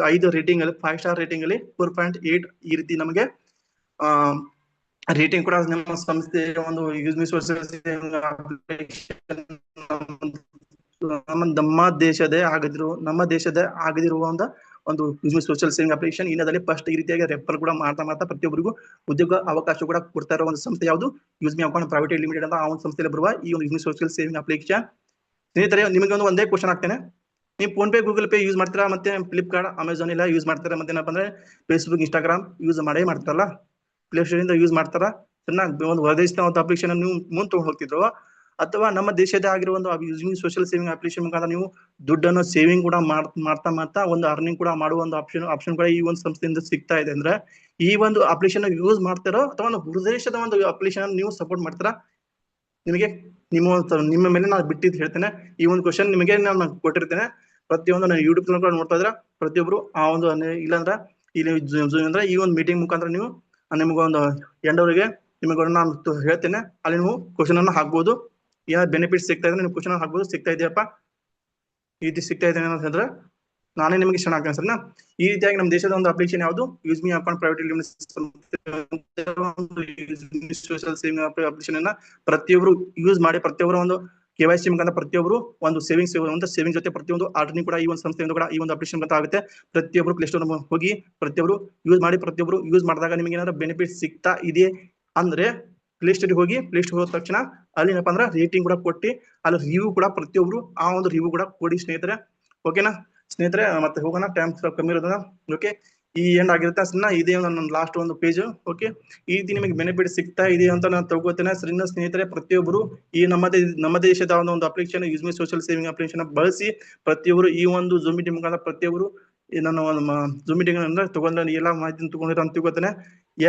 Speaker 1: 5 ರೇಟಿಂಗ್ ಅಲ್ಲಿ 5 ಸ್ಟಾರ್ ರೇಟಿಂಗ್ ಅಲ್ಲಿ 4.8 ಈ ರೀತಿ ನಮಗೆ ರೇಟಿಂಗ್ ಕೂಡ ನಮ್ಮ ಸಂಸ್ಥೆಯ ಒಂದು use me social saving application ನಮ್ಮ ದೇಶದೇ ಆಗದಿರುವ ಒಂದು use me social saving application ಇಂಡಿಯಾದಲ್ಲಿ ಫಸ್ಟ್ ಈ ರೀತಿಯಾಗಿ ರೆಫರ್ ಕೂಡ ಮಾಡ್ತಾ ಪ್ರತಿಯೊಬ್ಬರಿಗೂ ಉದ್ಯೋಗ ಅವಕಾಶ ಕೂಡ ಕೊಡ್ತಾ ಇರೋ ಒಂದು ಸಂಸ್ಥೆ ಯಾವುದು? Use me account private limited ಅಂತ ಆ ಒಂದು ಸಂಸ್ಥೆಯಲ್ಲಿ ಬರುವ ಈ ಒಂದು use me social saving application. ಸ್ನೇಹಿತರೆ, ನಿಮಗೆ ಒಂದೇ ಕ್ವಶನ್ ಆಗ್ತೇನೆ. ನೀವು phone pay Google pay use ಮಾಡ್ತೀರಾ, ಮತ್ತೆ ಫ್ಲಿಪ್ಕಾರ್ಟ್ ಅಮೆಝಾನ್ ಎಲ್ಲ ಯೂಸ್ ಮಾಡ್ತಾರೆ, ಮತ್ತೆ ಏನಪ್ಪ ಅಂದ್ರೆ ಫೇಸ್ಬುಕ್ ಇನ್ಸ್ಟಾಗ್ರಾಮ್ ಯೂಸ್ ಮಾಡೇ ಮಾಡ್ತಾರಲ್ಲ, ಪ್ಲೇ ಸ್ಟೋರ್ ಇಂದ ಯೂಸ್ ಮಾಡ್ತಾರ. ಒಂದು ಹೊರದೇಶದ ಒಂದು ಅಪ್ಲಿಕೇಶನ್ ನೀವು ಮುಂದೆ ತಗೊಂಡು ಹೋಗ್ತಿದ್ರು, ಅಥವಾ ನಮ್ಮ ದೇಶದ ಆಗಿರುವ ಒಂದು ಸೋಷಿಯಲ್ ಸೇವಿಂಗ್ ಅಪ್ಲಿಕೇಶನ್ ಮುಖಾಂತರ ನೀವು ದುಡ್ಡನ್ನು ಸೇವಿಂಗ್ ಕೂಡ ಮಾಡ್ತಾ ಮಾಡ್ತಾ ಒಂದು ಅರ್ನಿಂಗ್ ಕೂಡ ಮಾಡುವ ಒಂದು ಆಪ್ಷನ್ ಕೂಡ ಈ ಒಂದು ಸಂಸ್ಥೆಯಿಂದ ಸಿಗ್ತಾ ಇದೆ. ಅಂದ್ರೆ ಈ ಒಂದು ಅಪ್ಲಿಕೇಶನ್ ಯೂಸ್ ಮಾಡ್ತಾರೋ ಅಥವಾ ಒಂದು ಹೊರದೇಶದ ಒಂದು ಅಪ್ಲಿಕೇಶನ್ ನೀವು ಸಪೋರ್ಟ್ ಮಾಡ್ತಾರಾ, ನಿಮಗೆ ನಿಮ್ಮ ಮೇಲೆ ನಾನು ಬಿಟ್ಟಿದ್ದು ಹೇಳ್ತೇನೆ. ಈ ಒಂದು ಕ್ವಶನ್ ನಿಮಗೆ ನಾನು ಕೊಟ್ಟಿರ್ತೇನೆ. ಪ್ರತಿಯೊಂದು ನಾನು ಯೂಟ್ಯೂಬ್ ಕೂಡ ನೋಡ್ತಾ ಇದ್ರೆ ಪ್ರತಿಯೊಬ್ರು ಆ ಒಂದು ಇಲ್ಲಾಂದ್ರೆ ಇಲ್ಲಿ ಅಂದ್ರೆ ಈ ಒಂದು ಮೀಟಿಂಗ್ ಮುಖಾಂತರ ನೀವು ನಿಮ್ಗೊಂದು ಎಂಡವರೆಗೆ ನಿಮಗೆ ನಾನು ಹೇಳ್ತೇನೆ. ಅಲ್ಲಿ ನೀವು ಕ್ವಶನ್ ಅನ್ನು ಹಾಕ್ಬೋದು. ಏನಾದ್ರು ಬೆನಿಫಿಟ್ ಸಿಗ್ತಾ ಇದ್ರೆ ನೀವು ಕ್ವಶನ್ ಹಾಕ್ಬೋದು. ಸಿಗ್ತಾ ಇದೆಯಪ್ಪ, ಈ ರೀತಿ ಸಿಗ್ತಾ ಇದೆ ಅಂತ ಹೇಳಿದ್ರೆ ನಾನೇ ನಿಮಗೆ ಶರಣ ಆಗ್ತೇನೆ ಸರ್ನ. ಈ ರೀತಿಯಾಗಿ ನಮ್ಮ ದೇಶದ ಒಂದು ಅಪ್ಲಿಕೇಶನ್ ಯಾವುದು use me account private social saving application ಅನ್ನ ಪ್ರತಿಯೊಬ್ಬರು ಯೂಸ್ ಮಾಡಿ, ಪ್ರತಿಯೊಬ್ಬರ ಒಂದು KYC ಮುಖಾಂತರ ಪ್ರತಿಯೊಬ್ಬರು ಒಂದು ಸೇವಿಂಗ್ ಜೊತೆ ಪ್ರತಿಯೊಂದು ಅರ್ನಿಂಗ್ ಕೂಡ ಈ ಒಂದು ಸಂಸ್ಥೆಯಿಂದ ಕೂಡ ಈ ಒಂದು ಅಪ್ಲಿಕೇಶನ್ ಅಂತ ಆಗುತ್ತೆ. ಪ್ರತಿಯೊಬ್ಬರು ಪ್ಲೇ ಸ್ಟೋರ್ ಹೋಗಿ ಪ್ರತಿಯೊಬ್ಬರು ಯೂಸ್ ಮಾಡಿ. ಪ್ರತಿಯೊಬ್ಬರು ಯೂಸ್ ಮಾಡಿದಾಗ ನಿಮಗೆ ಏನಾದ್ರು ಬೆನಿಫಿಟ್ ಸಿಗ್ತಾ ಇದೆ ಅಂದ್ರೆ ಪ್ಲೇ ಸ್ಟೋರ್ ಹೋಗಿ, ಪ್ಲೇ ಸ್ಟೋರ್ ಹೋದ ತಕ್ಷಣ ಅಲ್ಲಿ ಏನಪ್ಪಾ ಅಂದ್ರೆ ರೇಟಿಂಗ್ ಕೂಡ ಕೊಟ್ಟು ಅಲ್ಲಿ ರಿವ್ಯೂ ಕೂಡ ಪ್ರತಿಯೊಬ್ರು ಆ ಒಂದು ರಿವ್ಯೂ ಕೂಡ ಕೊಡಿ ಸ್ನೇಹಿತರೆ. ಓಕೆನಾ ಸ್ನೇಹಿತರೆ, ಮತ್ತೆ ಹೋಗೋಣ, ಟೈಮ್ ಕಮ್ಮಿ ಇರೋದನ್ನ. ಓಕೆ, ಈ ಎಂಡ್ ಆಗಿರುತ್ತೆ ಸಣ್ಣ. ಇದೇ ನನ್ನ ಲಾಸ್ಟ್ ಒಂದು ಪೇಜ್. ಓಕೆ, ಈ ರೀತಿ ನಿಮಗೆ ಬೆನಿಫಿಟ್ ಸಿಗ್ತಾ ಇದೆ ಅಂತ ನಾನು ತಗೋತೇನೆ ಸರಿನಾ ಸ್ನೇಹಿತರೆ. ಪ್ರತಿಯೊಬ್ಬರು ಈ ನಮ್ಮ ದೇಶದ ಒಂದು application use me social saving application ಬಳಸಿ ಪ್ರತಿಯೊಬ್ಬರು ಈ ಒಂದು ಜೂಮ್ ಮೀಟಿಂಗ್ ಮುಖಾಂತರ ಪ್ರತಿಯೊಬ್ಬರು ನಾನು ಜೂಮ್ ಮೀಟಿಂಗ್ ಅಂದ್ರೆ ತಗೊಂಡು ಎಲ್ಲ ಮಾಹಿತಿ ತಗೊಂಡಿರೋ ಅಂತ ತಿಳ್ಕೊತೇನೆ.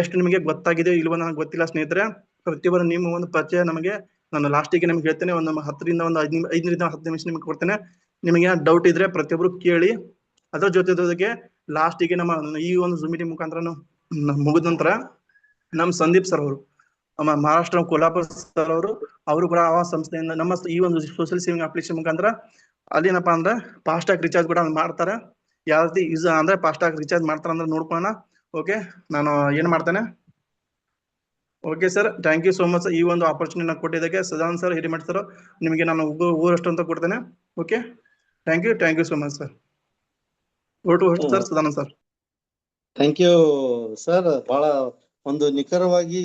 Speaker 1: ಎಷ್ಟು ನಿಮಗೆ ಗೊತ್ತಾಗಿದೆ ಇಲ್ವ ನನಗೆ ಗೊತ್ತಿಲ್ಲ ಸ್ನೇಹಿತರೆ. ಪ್ರತಿಯೊಬ್ಬರು ನಿಮ್ಮ ಒಂದು ಪರಿಚಯ ನಮಗೆ ನಾನು ಲಾಸ್ಟಿಗೆ ನಿಮ್ಗೆ ಹೇಳ್ತೇನೆ. ಒಂದು 10ರಿಂದ ಒಂದು 5ರಿಂದ 10 ನಿಮಿಷ ನಿಮ್ಗೆ ಕೊಡ್ತೇನೆ. ನಿಮಗೆ ಏನಾದ್ರು ಡೌಟ್ ಇದ್ರೆ ಪ್ರತಿಯೊಬ್ಬರು ಕೇಳಿ. ಅದರ ಜೊತೆಗೆ ಲಾಸ್ಟಿಗೆ ನಮ್ಮ ಈ ಒಂದು ಜೂಮ್ ಮೀಟಿಂಗ್ ಮುಖಾಂತರ ಮುಗಿದ ನಂತರ ನಮ್ಮ ಸಂದೀಪ್ ಸರ್ ಅವರು, ನಮ್ಮ ಮಹಾರಾಷ್ಟ್ರ ಕೋಲ್ಹಾಪುರ ಸರ್ ಅವರು ಕೂಡ ಆ ಸಂಸ್ಥೆಯಿಂದ ನಮ್ಮ ಈ ಒಂದು ಸೋಷಿಯಲ್ ಸೇವಿಂಗ್ ಅಪ್ಲಿಕೇಶನ್ ಮುಖಾಂತರ ಅಲ್ಲಿ ಏನಪ್ಪಾ ಅಂದ್ರೆ ಫಾಸ್ಟ್ ಆಗಿ ರಿಚಾರ್ಜ್ ಕೂಡ ಮಾಡ್ತಾರೆ. ಯಾವ ರೀತಿ ಯೂಸ್ ಅಂದ್ರೆ ಫಾಸ್ಟ್ ಆಗಿ ರಿಚಾರ್ಜ್ ಮಾಡ್ತಾರೆ ಅಂದ್ರೆ ನೋಡ್ಕೊಳ್ಳೋಣ. ಓಕೆ, ನಾನು ಏನ್ ಮಾಡ್ತೇನೆ. Okay sir, thank you so much ಈ ಒಂದು ಆಪರ್ಚುನಿಟಿ ಕೊಟ್ಟಿದ್ದಕ್ಕೆ. ಸದಾನಂದ್ ಸರ್, ಹಿರಿಮಠ್ ಸರ್, ನಿಮಗೆ ನಾನು ಊರಷ್ಟು ಅಂತ ಕೊಡ್ತೇನೆ. Okay, thank you so much sir. Host sir Sadanand sir.
Speaker 4: Thank you sir. ಬಹಳ ಒಂದು ನಿಖರವಾಗಿ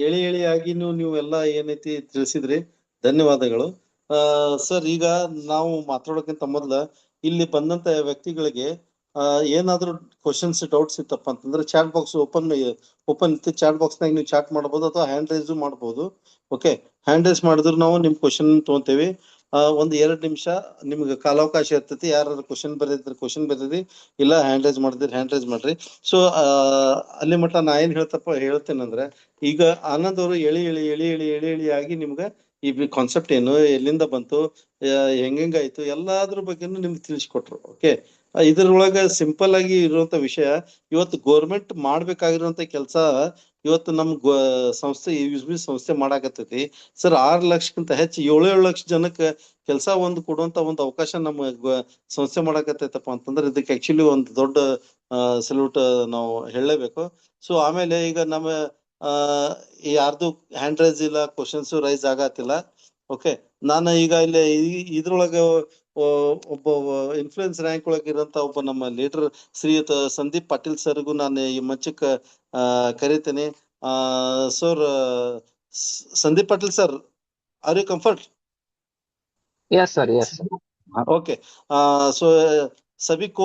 Speaker 4: ಎಳೆಯಾಗಿ ನೀವು ಎಲ್ಲ ಏನೈತಿ ತಿಳಿಸಿದ್ರಿ, ಧನ್ಯವಾದಗಳು ಸರ್. ಈಗ ನಾವು ಮಾತಾಡೋಕ್ಕಿಂತ ಮೊದಲ ಇಲ್ಲಿ ಬಂದಂತ ವ್ಯಕ್ತಿಗಳಿಗೆ ಏನಾದ್ರು ಕ್ವಶನ್ಸ್ ಡೌಟ್ಸ್ ಇತ್ತಪ್ಪ ಅಂತಂದ್ರೆ ಚಾಟ್ ಬಾಕ್ಸ್ ಓಪನ್ ಇತ್ತು. ಚಾಟ್ ಬಾಕ್ಸ್ ನಾಗ ನೀವು ಚಾಟ್ ಮಾಡಬಹುದು ಅಥವಾ ಹ್ಯಾಂಡ್ ರೈಸ್ ಮಾಡಬಹುದು. ಓಕೆ, ಹ್ಯಾಂಡ್ ರೈಸ್ ಮಾಡಿದ್ರು ನಾವು ನಿಮ್ ಕ್ವಶನ್ ತಗೊಂತೇವೆ. 1-2 ನಿಮಿಷ ನಿಮ್ಗೆ ಕಾಲಾವಕಾಶ ಇರ್ತೈತಿ. ಯಾರು ಕ್ವಶನ್ ಬರೆದಿದ್ರೆ ಕ್ವಶನ್ ಬರೀರಿ, ಇಲ್ಲ ಹ್ಯಾಂಡ್ ರೈಸ್ ಮಾಡಿದ್ರೆ ಹ್ಯಾಂಡ್ ರೈಸ್ ಮಾಡ್ರಿ. ಸೊ ಅಲ್ಲಿ ಮಟ್ಟ ನಾ ಏನ್ ಹೇಳ್ತೇನಂದ್ರೆ, ಈಗ ಆನಂದ್ ಅವರು ಎಳಿ ನಿಮ್ಗೆ ಈ ಕಾನ್ಸೆಪ್ಟ್ ಏನು, ಎಲ್ಲಿಂದ ಬಂತು, ಹೆಂಗಾಯ್ತು ಎಲ್ಲಾದ್ರ ಬಗ್ಗೆನು ನಿಮ್ಗೆ ತಿಳಿಸ್ಕೊಟ್ರು. ಓಕೆ, ಇದ್ರೊಳಗ ಸಿಂಪಲ್ ಆಗಿ ಇರುವಂತ ವಿಷಯ, ಇವತ್ತು ಗೋರ್ಮೆಂಟ್ ಮಾಡ್ಬೇಕಾಗಿರುವಂತ ಕೆಲಸ ಇವತ್ತು ನಮ್ ಸಂಸ್ಥೆ ಯುಸ್ಬಿ ಸಂಸ್ಥೆ ಮಾಡಾಕತ್ತೈತಿ ಸರ್. 6 ಲಕ್ಷಕ್ಕಿಂತ ಹೆಚ್ಚು 7 ಲಕ್ಷ ಜನಕ್ಕೆ ಕೆಲಸ ಕೊಡುವಂತ ಒಂದು ಅವಕಾಶ ನಮ್ಮ ಸಂಸ್ಥೆ ಮಾಡಾಕತ್ತೈತಪ್ಪ ಅಂತಂದ್ರೆ ಇದಕ್ಕೆ ಆಕ್ಚುಲಿ ಒಂದು ದೊಡ್ಡ ಸಲ್ಯೂಟ್ ನಾವು ಹೇಳಲೇಬೇಕು. ಸೊ ಆಮೇಲೆ ಈಗ ನಮ್ಮ ಯಾರ್ದು ಹ್ಯಾಂಡ್ ರೈಸ್ ಇಲ್ಲ, ಕ್ವಶನ್ಸ್ ರೈಸ್ ಆಗತ್ತಿಲ್ಲ. ಓಕೆ, ನಾನು ಈಗ ಇಲ್ಲಿ ಇದ್ರೊಳಗ ಒಬ್ಬ ಇನ್ಫ್ಲೂಯೆನ್ಸ್ ರ್ಯಾಂಕ್ ಒಳಗೆ ಇರೋಂತ ಒಬ್ಬ ನಮ್ಮ ಲೀಡರ್ ಶ್ರೀಯುತ ಸಂದೀಪ್ ಪಾಟೀಲ್ ಸರ್ಗೂ ನಾನು ಈ ಮಂಚಕ್ಕೆ ಕರೀತೇನೆ. Sir Sandeep Patil sir, are you comfort?
Speaker 5: Yes sir, yes sir.
Speaker 4: Okay, so सभी को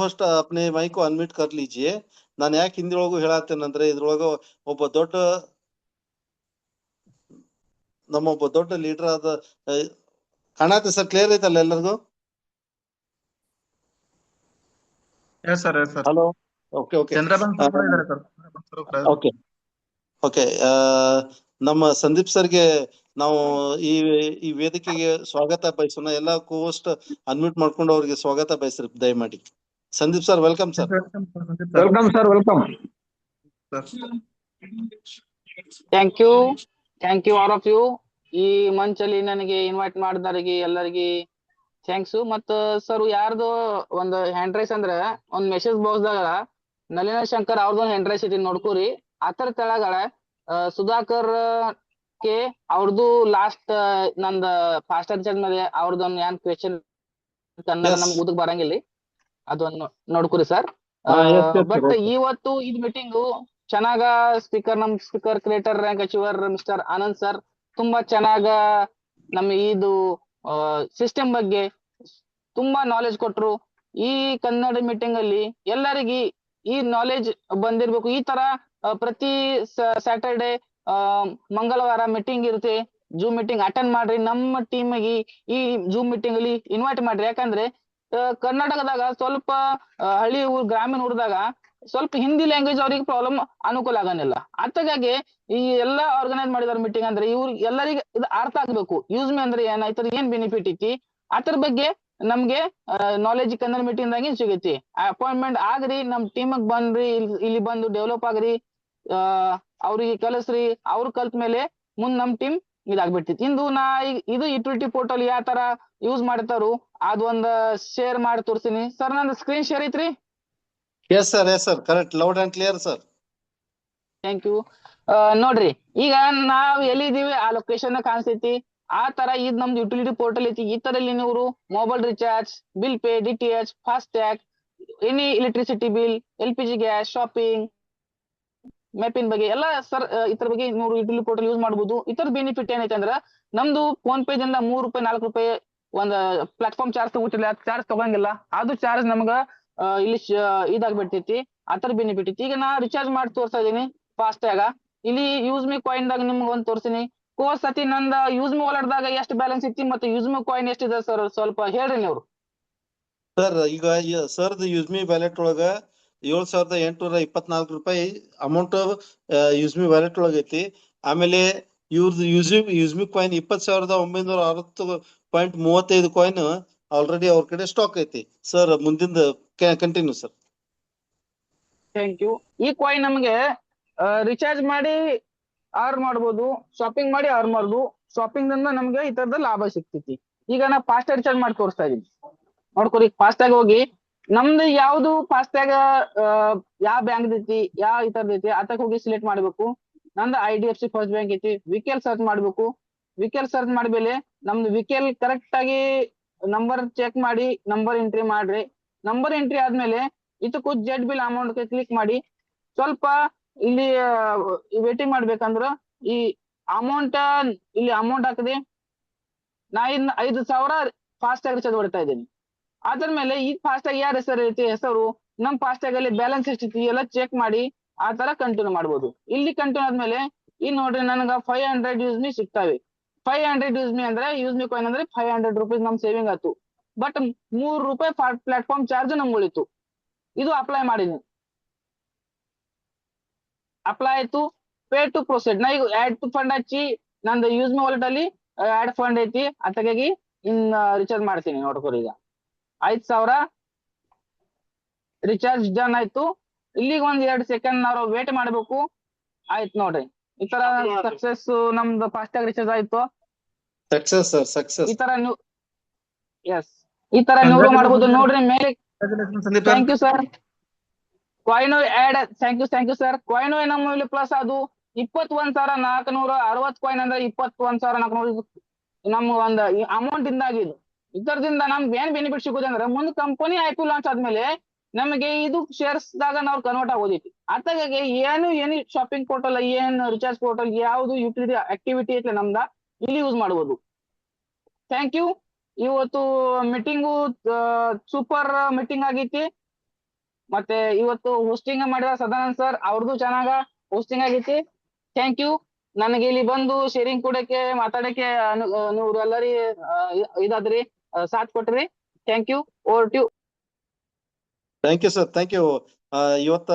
Speaker 4: होस्ट अपने माइक को अनम्यूट कर लीजिए. ನಾನು ಯಾಕೆ ಹಿಂದಿ ಒಳಗೂ ಹೇಳತ್ತೇನಂದ್ರೆ ಇದ್ರೊಳಗ ಒಬ್ಬ ದೊಡ್ಡ ಲೀಡರ್ ಆದ ಕಾಣತ್ತೆ ಸರ್. ಕ್ಲಿಯರ್ ಐತಲ್ಲ ಎಲ್ಲರಿಗೂ? Hello, okay okay okay okay. ನಮ್ಮ ಸಂದೀಪ್ ಸರ್ಗೆ ನಾವು ಈ ವೇದಿಕೆಗೆ ಸ್ವಾಗತ ಬಯಸೋಣ. ಎಲ್ಲ ಕೋಸ್ಟ್ ಅನ್ಮ್ಯೂಟ್ ಮಾಡ್ಕೊಂಡು ಅವ್ರಿಗೆ ಸ್ವಾಗತ ಬಯಸ್ರಿ ದಯಮಾಡಿ. Sandeep sir, welcome sir.
Speaker 5: Welcome sir, welcome. Thank you all of you. ಈ ಮಂಚಲ್ಲಿ ನನಗೆ ಇನ್ವೈಟ್ ಮಾಡಿದವರಿಗೆ ಎಲ್ಲರಿಗೆ ಥ್ಯಾಂಕ್ಸ್. ಮತ್ತ ಸರ್ ಯಾರ್ದು ಒಂದು ಹ್ಯಾಂಡ್ ರೈಸ್ ಅಂದ್ರೆ ಒಂದ್ ಮೆಸೇಜ್ ಬಾಕ್ಸ್ ದಾಗ ನಳಿನ ಶಂಕರ್ ಅವ್ರದ್ದು ಹ್ಯಾಂಡ್ ರೈಸ್ ಐತಿ ನೋಡ್ಕೋರಿ. ಆತರ ತೆಳಗಡೆ ಸುಧಾಕರ್ ಕೆ ಅವ್ರದ್ದು ಲಾಸ್ಟ್ ನಂದ ಫಾಸ್ಟ್ ಚಾರ್ಜ್ ಮೇಲೆ ಅವ್ರದೊಂದು ಏನ್ ಕ್ವೆಶ್ಚನ್ ಕನ್ನಡ ನಮ್ಗೆ ಉದಕ್ ಬರಂಗಿಲ್ಲ, ಅದೊಂದು ನೋಡ್ಕೊರಿ ಸರ್. ಬಟ್ ಇವತ್ತು ಇದ್ ಮೀಟಿಂಗು ಚೆನ್ನಾಗ ನಮ್ speaker creator rank achiever mister Anand sir ತುಂಬಾ ಚೆನ್ನಾಗ ನಮ್ಮ ಇದು ಸಿಸ್ಟಮ್ ಬಗ್ಗೆ ತುಂಬಾ ನಾಲೆಜ್ ಕೊಟ್ರು. ಈ ಕನ್ನಡ ಮೀಟಿಂಗ್ ಅಲ್ಲಿ ಎಲ್ಲರಿಗೆ ಈ ನಾಲೆಜ್ ಬಂದಿರ್ಬೇಕು. ಈ ತರ ಪ್ರತಿ ಸ್ಯಾಟರ್ಡೆ ಮಂಗಳವಾರ ಮೀಟಿಂಗ್ ಇರುತ್ತೆ. ಜೂಮ್ ಮೀಟಿಂಗ್ ಅಟೆಂಡ್ ಮಾಡ್ರಿ. ನಮ್ಮ ಟೀಮಿಗೆ ಈ ಜೂಮ್ ಮೀಟಿಂಗ್ ಅಲ್ಲಿ ಇನ್ವೈಟ್ ಮಾಡ್ರಿ. ಯಾಕಂದ್ರೆ ಕರ್ನಾಟಕದಾಗ ಸ್ವಲ್ಪ ಹಳ್ಳಿ ಊರ್ ಗ್ರಾಮೀಣ ಊರದಾಗ ಸ್ವಲ್ಪ ಹಿಂದಿ ಲ್ಯಾಂಗ್ವೇಜ್ ಅವ್ರಿಗೆ ಪ್ರಾಬ್ಲಮ್ ಅನುಕೂಲ ಆಗಂಗಿಲ್ಲ. ಅದಕ್ಕಾಗಿ ಈ ಎಲ್ಲಾ ಆರ್ಗನೈಸ್ ಮಾಡಿದಾರ ಮೀಟಿಂಗ್ ಅಂದ್ರೆ ಇವ್ರಿಗೆ ಎಲ್ಲರಿಗೆ ಇದು ಅರ್ಥ ಆಗ್ಬೇಕು. ಯೂಸ್ ಮೀ ಅಂದ್ರೆ ಏನಾಯ್ತದ, ಏನ್ ಬೆನಿಫಿಟ್ ಐತಿ ಅದ್ರ ಬಗ್ಗೆ ನಮ್ಗೆ ನಾಲೆಜ್ ಕನ್ನಡ ಮೀಟಿಂಗ್ ದಾಗಿ ಸಿಗೈತಿ. ಅಪಾಯಿಂಟ್ಮೆಂಟ್ ಆಗ್ರಿ, ನಮ್ ಟೀಮ್ ಬಂದ್ರಿ, ಇಲ್ಲಿ ಬಂದು ಡೆವಲಪ್ ಆಗ್ರಿ, ಅವ್ರಿಗೆ ಕಲಿಸ್ರಿ. ಅವ್ರು ಕಲ್ತ ಮೇಲೆ ಮುಂದ್ ನಮ್ ಟೀಮ್ ಇದಾಗ್ಬಿಡ್ತೈತಿ. ಇಂದು ಇದು ಯುಟಿಲಿಟಿ ಪೋರ್ಟಲ್ ಯಾವ ತರ ಯೂಸ್ ಮಾಡ್ತಾರು ಅದೊಂದ್ ಶೇರ್ ಮಾಡಿ ತೋರಿಸ್ತೀನಿ ಸರ್. ನಂದು ಸ್ಕ್ರೀನ್ ಶೇರ್ ಐತ್ರಿ.
Speaker 4: Yes sir correct, loud and clear sir.
Speaker 5: Thank you. ನೋಡ್ರಿ, ಈಗ ನಾವ್ ಎಲ್ಲಿದೀವಿ ಆ ಲೊಕೇಶನ್ ಕಾಣಿಸ್ತೈತಿ. ಆ ತರ ಇದ್ ನಮ್ದು ಯುಟಿಲಿಟಿ ಪೋರ್ಟಲ್ ಐತಿ. ಈ ತರ ಇಲ್ಲಿ ನೀವು mobile recharge, bill pay, DTH, FASTag, any electricity bill, LPG gas, shopping, ಮ್ಯಾಪಿನ್ ಬಗ್ಗೆ ಎಲ್ಲ ಸರ್ ಇತರ ಬಗ್ಗೆ ನೀವು ಯುಟಿಲಿಟಿ ಪೋರ್ಟಲ್ ಯೂಸ್ ಮಾಡಬಹುದು. ಇತರ ಬೆನಿಫಿಟ್ ಏನೈತೆ ಅಂದ್ರೆ ನಮ್ದು ಫೋನ್ ಪೇ ದಿಂದ ₹3, ₹4 ಒಂದ್ ಪ್ಲಾಟ್ಫಾರ್ಮ್ ಚಾರ್ಜ್ ತಗೋತಿಲ್ಲ, ಚಾರ್ಜ್ ತಗೊಂಗಿಲ್ಲ. ಅದು ಚಾರ್ಜ್ ನಮ್ಗ ಇಲ್ಲಿ ಇದಾಗ್ಬಿಡ್ತೈತಿ. ಆತರ ಬೆನಿಫಿಟ್ ಐತಿ. ಈಗ ನಾ ರಿಚಾರ್ಜ್ ಮಾಡಿ ತೋರ್ಸ್ತಾ ಇದೀನಿ ಫಾಸ್ಟ್ ಟ್ಯಾಗ. ಇಲ್ಲಿ ಯೂಸ್ ಮಿ ಕಾಯಿನ್ ದಾಗ ನಿಮ್ಗೆ ಒಂದ್ ತೋರ್ಸಿನಿ. ಕೋರ್ಸ್ ಸತಿ ನಂದ ಯೂಸ್ ಮಿ ವಾಲೆಟ್ ದಾಗ ಎಷ್ಟು ಬ್ಯಾಲೆನ್ಸ್ ಐತಿ ಮತ್ತೆ ಯೂಸ್ ಮಿ ಕಾಯಿನ್ ಎಷ್ಟಿದೆ ಸರ್ ಸ್ವಲ್ಪ ಹೇಳ್ರಿ ನೀವು.
Speaker 4: ಸರ್ ಈಗ ಸರ್ದ್ ಯೂಸ್ಮಿ ವ್ಯಾಲೆಟ್ ಒಳಗ ₹7,824 ಅಮೌಂಟ್ ಯೂಸ್ಮಿ ವ್ಯಾಲೆಟ್ ಒಳಗ ಐತಿ. ಆಮೇಲೆ ಇವ್ರದ್ದು ಯೂಸ್ಮಿ ಕಾಯಿನ್ 20,960.35 ಕಾಯಿನ್ ಆಲ್ರೆಡಿ ಅವ್ರ ಕಡೆ ಸ್ಟಾಕ್ ಐತಿ ಸರ್. ಮುಂದಿಂದ ಕಂಟಿನ್ಯೂ ಸರ್.
Speaker 5: Thank you. ಈ ಕಾಯಿನ್ ನಮ್ಗೆ ರಿಚಾರ್ಜ್ ಮಾಡಿ ಅರ್ನ್ ಮಾಡ್ಬೋದು, ಶಾಪಿಂಗ್ ಮಾಡಿ ಅರ್ನ್ ಮಾಡ್ಬೋದು. ಶಾಪಿಂಗ್ ದಿಂದ ನಮ್ಗೆ ಈ ತರದ ಲಾಭ ಸಿಗ್ತೈತಿ. ಈಗ ನಾ ಫಾಸ್ಟ್ ಟ್ಯಾಗ್ ರಿಚಾರ್ಜ್ ಮಾಡಿ ತೋರಿಸ್ತಾ ಇದೀನಿ. ನೋಡ್ಕೊರಿ, ಫಾಸ್ಟ್ ಟ್ಯಾಗ್ ಹೋಗಿ ನಮ್ದು ಯಾವ್ದು ಫಾಸ್ಟ್ ಟ್ಯಾಗ್ ಯಾವ ಬ್ಯಾಂಕ್ ಐತಿ, ಯಾವ ಈ ತರದ ಐತಿ ಅದಕ್ಕೆ ಹೋಗಿ ಸಿಲೆಕ್ಟ್ ಮಾಡ್ಬೇಕು. ನಂದು IDFC ಫಸ್ಟ್ ಬ್ಯಾಂಕ್ ಐತಿ. ವಿಕೆಲ್ ಸರ್ಚ್ ಮಾಡ್ಬೇಕು. ವಿಕೆಲ್ ಸರ್ಚ್ ಮಾಡಿದ್ಮೇಲೆ ನಮ್ದು ವಿಕೆಲ್ ಕರೆಕ್ಟ್ ಆಗಿ ನಂಬರ್ ಚೆಕ್ ಮಾಡಿ ನಂಬರ್ ಎಂಟ್ರಿ ಮಾಡ್ರಿ. ನಂಬರ್ ಎಂಟ್ರಿ ಆದ್ಮೇಲೆ ಇದಕ್ಕೂ ಜೆಡ್ ಬಿಲ್ ಅಮೌಂಟ್ ಕ್ಲಿಕ್ ಮಾಡಿ ಸ್ವಲ್ಪ ಇಲ್ಲಿ ವೇಟಿಂಗ್ ಮಾಡ್ಬೇಕಂದ್ರ ಈ ಅಮೌಂಟ್ ಇಲ್ಲಿ ಅಮೌಂಟ್ ಹಾಕದೆ ನಾ ಇನ್ನು 5,000 ಫಾಸ್ಟ್ ಟ್ಯಾಗ್ ರಿಚಾರ್ಜ್ ಮಾಡ್ತಾ ಇದ್ದೀನಿ. ಅದ್ರ ಮೇಲೆ ಈ ಫಾಸ್ಟ್ ಟ್ಯಾಗ್ ಯಾರ ಹೆಸರು ಐತಿ, ಹೆಸರು ನಮ್ ಫಾಸ್ಟ್ ಟ್ಯಾಗ್ ಅಲ್ಲಿ ಬ್ಯಾಲೆನ್ಸ್ ಎಷ್ಟೈತಿ ಎಲ್ಲ ಚೆಕ್ ಮಾಡಿ ಆ ತರ ಕಂಟಿನ್ಯೂ ಮಾಡ್ಬೋದು. ಇಲ್ಲಿ ಕಂಟಿನ್ಯೂ ಆದ್ಮೇಲೆ ಇಲ್ಲಿ ನೋಡ್ರಿ ನನಗ 500 ಯೂಸ್ ಮಿ ಸಿಗ್ತಾವೆ. 500 ಯೂಸ್ ಮಿ ಅಂದ್ರೆ ಯೂಸ್ ಮಿ ಕಾಯಿನ್ ಅಂದ್ರೆ ₹500 ನಮ್ ಸೇವಿಂಗ್ ಆಯ್ತು. ಬಟ್ ₹3 ಪ್ಲಾಟ್ಫಾರ್ಮ್ ಚಾರ್ಜ್ ನಮ್ಗೆ ಉಳಿತು. ಇದು ಅಪ್ಲೈ ಮಾಡಿದ್ವಿ, ಅಪ್ಲೈ ಆಯ್ತು. Pay to proceed. ನಾ ಈಗ ಆಡ್ ಟು ಫಂಡ್ ಹಚ್ಚಿ ನಂದು ಯೂಸ್ ಮಿ ವಾಲೆಟ್ ಅಲ್ಲಿ ಆಡ್ ಫಂಡ್ ಐತಿ. ಅದಕ್ಕಾಗಿ ಇನ್ನ ರಿಚಾರ್ಜ್ ಮಾಡ್ತೀನಿ. ನೋಡ್ಕೊರಿ, ಈಗ 5,000 ರಿಚಾರ್ಜ್ ಡನ್ ಆಯ್ತು. ಇಲ್ಲಿಗೆ ಒಂದ್ 2 ಸೆಕೆಂಡ್ ನಾವು ವೇಟ್ ಮಾಡ್ಬೇಕು. ಆಯ್ತು ನೋಡ್ರಿ, ಈ ತರ ಸಕ್ಸಸ್ ನಮ್ದು ಫಾಸ್ಟ್ ಟ್ಯಾಗ್ ರಿಚಾರ್ಜ್ ಆಯ್ತು.
Speaker 4: Success sir, success.
Speaker 5: ಈ ತರ ನೀವು ಈ ತರ ನೀವು ಮಾಡ್ಬೋದು. ನೋಡ್ರಿ ಮೇಲೆ.
Speaker 1: Sandeep
Speaker 5: thank you sir. Coin add thank you sir. Coin ನಮ್ಮಲ್ಲಿ ಪ್ಲಸ್ ಅದು 21,460 ಕಾಯಿನ್ ಅಂದ್ರೆ 21,460 ನಮ್ಮ ಒಂದ್ ಅಮೌಂಟ್ ಇಂದಾಗಿದ್ದು. ಇದರದಿಂದ ನಮ್ಗೆ ಏನ್ ಬೆನಿಫಿಟ್ ಸಿಗೋದು ಅಂದ್ರೆ ಮುಂದ್ ಕಂಪನಿ IPO ಲಾಂಚ್ ಆದ್ಮೇಲೆ ನಮಗೆ ಇದು ಶೇರ್ಸ್ ದಾಗ ನಾವು ಕನ್ವರ್ಟ್ ಆಗೋದೈತಿ. ಅದಕ್ಕಾಗಿ ಏನು ಶಾಪಿಂಗ್ ಪೋರ್ಟಲ್, ಏನ್ ರಿಚಾರ್ಜ್ ಪೋರ್ಟಲ್, ಯಾವ್ದು ಯುಟಿಲಿಟಿ ಆಕ್ಟಿವಿಟಿ ಐತಿ ನಮ್ದ ಇಲ್ಲಿ ಯೂಸ್ ಮಾಡ್ಬೋದು. Thank you. ಇವತ್ತು ಮೀಟಿಂಗು ಸೂಪರ್ ಮೀಟಿಂಗ್ ಆಗೈತಿ. ಮತ್ತೆ ಇವತ್ತು ಹೋಸ್ಟಿಂಗ್ ಮಾಡಿದ ಸದಾನಂದ್ ಸರ್ ಅವ್ರದ್ದು ಚೆನ್ನಾಗ ಹೋಸ್ಟಿಂಗ್ ಆಗೈತಿ. Thank you. ನನಗೆ ಇಲ್ಲಿ ಬಂದು ಶೇರಿಂಗ್ ಕೊಡಕ್ಕೆ ಮಾತಾಡಕ್ಕೆ ನೀವು ಎಲ್ಲರಿ ಇದಾದ್ರಿ, ಸಾಥ್ ಕೊಟ್ರಿ. Thank you. Over to you.
Speaker 4: Thank you sir, thank you. ಇವತ್ತ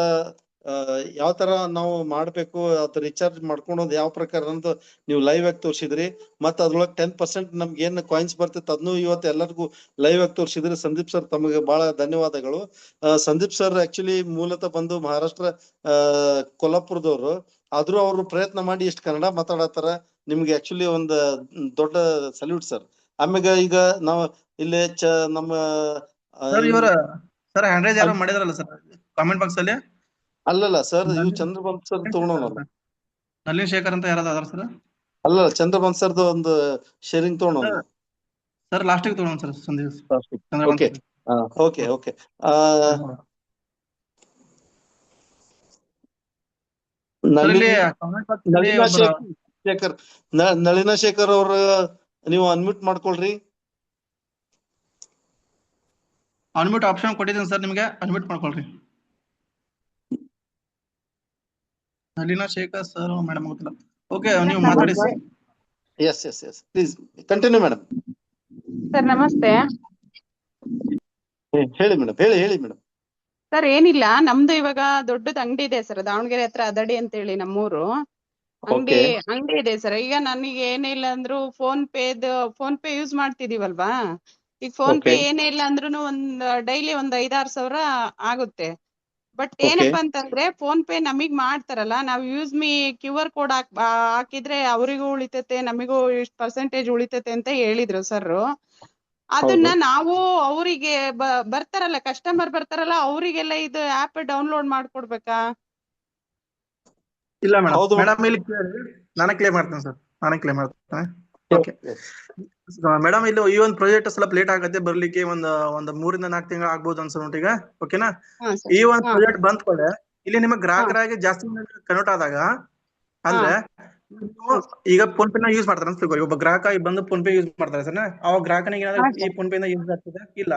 Speaker 4: ಯಾವ ತರ ನಾವು ಮಾಡ್ಬೇಕು, ಅದ್ ರಿಚಾರ್ಜ್ ಮಾಡ್ಕೊಳೋದು ಯಾವ ಪ್ರಕಾರ ಅಂತ ನೀವು ಲೈವ್ ಆಗಿ ತೋರಿಸಿದ್ರಿ. ಮತ್ತ ಅದ್ರೊಳಗೆ 10% ನಮ್ಗೆ ಏನ್ ಕಾಯಿನ್ಸ್ ಬರ್ತಿತ್ತು ಅದನ್ನು ಇವತ್ತು ಎಲ್ಲರಿಗೂ ಲೈವ್ ಆಗಿ ತೋರಿಸಿದ್ರಿ. ಸಂದೀಪ್ ಸರ್ ತಮಗೆ ಬಹಳ ಧನ್ಯವಾದಗಳು. ಸಂದೀಪ್ ಸರ್ ಆಕ್ಚುಲಿ ಮೂಲತಃ ಬಂದು ಮಹಾರಾಷ್ಟ್ರ ಕೊಲ್ಲಾಪುರದವರು. ಆದ್ರೂ ಅವ್ರು ಪ್ರಯತ್ನ ಮಾಡಿ ಇಷ್ಟು ಕನ್ನಡ ಮಾತಾಡತ್ತಾರ. ನಿಮ್ಗೆ ಆಕ್ಚುಲಿ ಒಂದು ದೊಡ್ಡ ಸಲ್ಯೂಟ್ ಸರ್. ಆಮ್ಯಾಗ ಈಗ ನಾವು ಇಲ್ಲಿ ನಮ್ಮ
Speaker 1: ಸರ್ ಇವರ ಸರ್ ಹ್ಯಾಂಡ್ ರೈಸ್ ಯಾರೋ ಮಾಡಿದ್ರಲ್ಲ ಸರ್ ಕಾಮೆಂಟ್ ಬಾಕ್ಸ್ ಅಲ್ಲಿ.
Speaker 4: ಅಲ್ಲಲ್ಲ ಸರ್, ಇವ್ ಚಂದ್ರಬಂತ್ ಸರ್ ತಗೊಳೋಣ.
Speaker 1: ನಳಿನ್ ಶೇಖರ್ ಅಂತ ಯಾರಾದ ಅದಾರ ಸರ್?
Speaker 4: ಅಲ್ಲ, ಚಂದ್ರಬಂತ್ ಸರ್ದು ಒಂದು ಶೇರಿಂಗ್ ತಗೊಳೋಣ
Speaker 1: ಸರ್. ಲಾಸ್ಟಿಗೆ ತಗೊಳೋಣ sir Sandeep.
Speaker 4: Okay okay okay. Nalina Shekhar ಅವ್ರ ನೀವು ಅನ್ಮ್ಯೂಟ್ ಮಾಡ್ಕೊಳ್ರಿ.
Speaker 1: ಅನ್ಮ್ಯೂಟ್ ಆಪ್ಷನ್ ಕೊಟ್ಟಿದ್ದೀನಿ ಸರ್ ನಿಮಗೆ, ಅನ್ಮ್ಯೂಟ್ ಮಾಡ್ಕೊಳ್ರಿ. ನಲಿನಾ ಶೇಖರ್ ಸರ್ ಮೇಡಮ್ ಗೊತ್ತಿಲ್ಲ. ಓಕೆ, ನೀವು ಮಾತಾಡಿ sir.
Speaker 4: Yes yes yes please continue madam.
Speaker 6: Sir ನಮಸ್ತೆ.
Speaker 4: ಹೇಳಿ ಮೇಡಮ್, ಹೇಳಿ ಮೇಡಮ್.
Speaker 6: ಸರ್ ಏನಿಲ್ಲ, ನಮ್ದು ಇವಾಗ ದೊಡ್ಡದ ಅಂಗಡಿ ಇದೆ ಸರ್, ದಾವಣಗೆರೆ ಹತ್ರ ಅದಡಿ ಅಂತ ಹೇಳಿ ನಮ್ಮೂರು. ಅಂಗಡಿ ಇದೆ ಸರ್. ಈಗ ನನಗೆ ಏನಿಲ್ಲ ಅಂದ್ರು ಫೋನ್ ಪೇ ಯೂಸ್ ಮಾಡ್ತಿದೀವಲ್ವಾ, ಈಗ ಫೋನ್ ಪೇ ಏನೇ ಇಲ್ಲ ಅಂದ್ರೂ ಡೈಲಿ ಒಂದ್ 5-6 ಸಾವಿರ ಆಗುತ್ತೆ. ಬಟ್ ಏನಪ್ಪಾ ಅಂತಂದ್ರೆ ಫೋನ್ ಪೇ ನಮಗ್ ಮಾಡ್ತಾರಲ್ಲ, ನಾವ್ ಯೂಸ್ ಮೀ QR ಕೋಡ್ ಹಾಕಿದ್ರೆ ಅವರಿಗೂ ಉಳಿತತೆ, ನಮಿಗೂ ಇಷ್ಟ ಪರ್ಸೆಂಟೇಜ್ ಉಳಿತತೆ ಅಂತ ಹೇಳಿದ್ರು ಸರ್. ಅದನ್ನ ನಾವು ಅವರಿಗೆ ಬರ್ತಾರಲ್ಲ, ಕಸ್ಟಮರ್ ಬರ್ತಾರಲ್ಲ, ಅವರಿಗೆಲ್ಲ ಇದು ಆಪ್ ಡೌನ್ಲೋಡ್ ಮಾಡ್ಕೊಡ್ಬೇಕಾ?
Speaker 1: ಇಲ್ಲ ಮೇಡಮ್ ಇಲ್ಲಿ ನಾನೇ ಕ್ಲೇಮ್ ಮಾಡ್ತೇನೆ ಸರ್, ನಾನೇ ಕ್ಲೇಮ್ ಮಾಡ್ತೇನೆ. ಓಕೆ ಮೇಡಮ್, ಇಲ್ಲಿ ಈ ಒಂದು ಪ್ರಾಜೆಕ್ಟ್ ಸ್ವಲ್ಪ ಲೇಟ್ ಆಗತ್ತೆ ಬರ್ಲಿಕ್ಕೆ, ಒಂದ್ 3-4 ತಿಂಗಳು ಆಗ್ಬೋದು ಅನ್ಸೋಣ ಈಗ. ಓಕೆನಾ? ಈ ಒಂದು ಪ್ರಾಜೆಕ್ಟ್ ಬಂದ ಕೂಡಲೇ ಇಲ್ಲಿ ನಿಮಗೆ ಗ್ರಾಹಕರಾಗಿ ಜಾಸ್ತಿ ಕನ್ವರ್ಟ್ ಆದಾಗ, ಅಂದ್ರೆ ಈಗ ಫೋನ್ ಪೇ ನ ಯೂಸ್ ಮಾಡ್ತಾರೆ ಅಂತ ತಿಳ್ಕೊಳ್ಳಿ. ಒಬ್ಬ ಗ್ರಾಹಕ ಬಂದು ಫೋನ್ ಪೇ ಯೂಸ್ ಮಾಡ್ತಾರೆ ಸರ್, ಅವ ಗ್ರಾಹಕನಿಗೆ ಏನಾದ್ರು ಈ ಫೋನ್ ಪೇ ಯೂಸ್ ಆಗ್ತದೆ ಇಲ್ಲ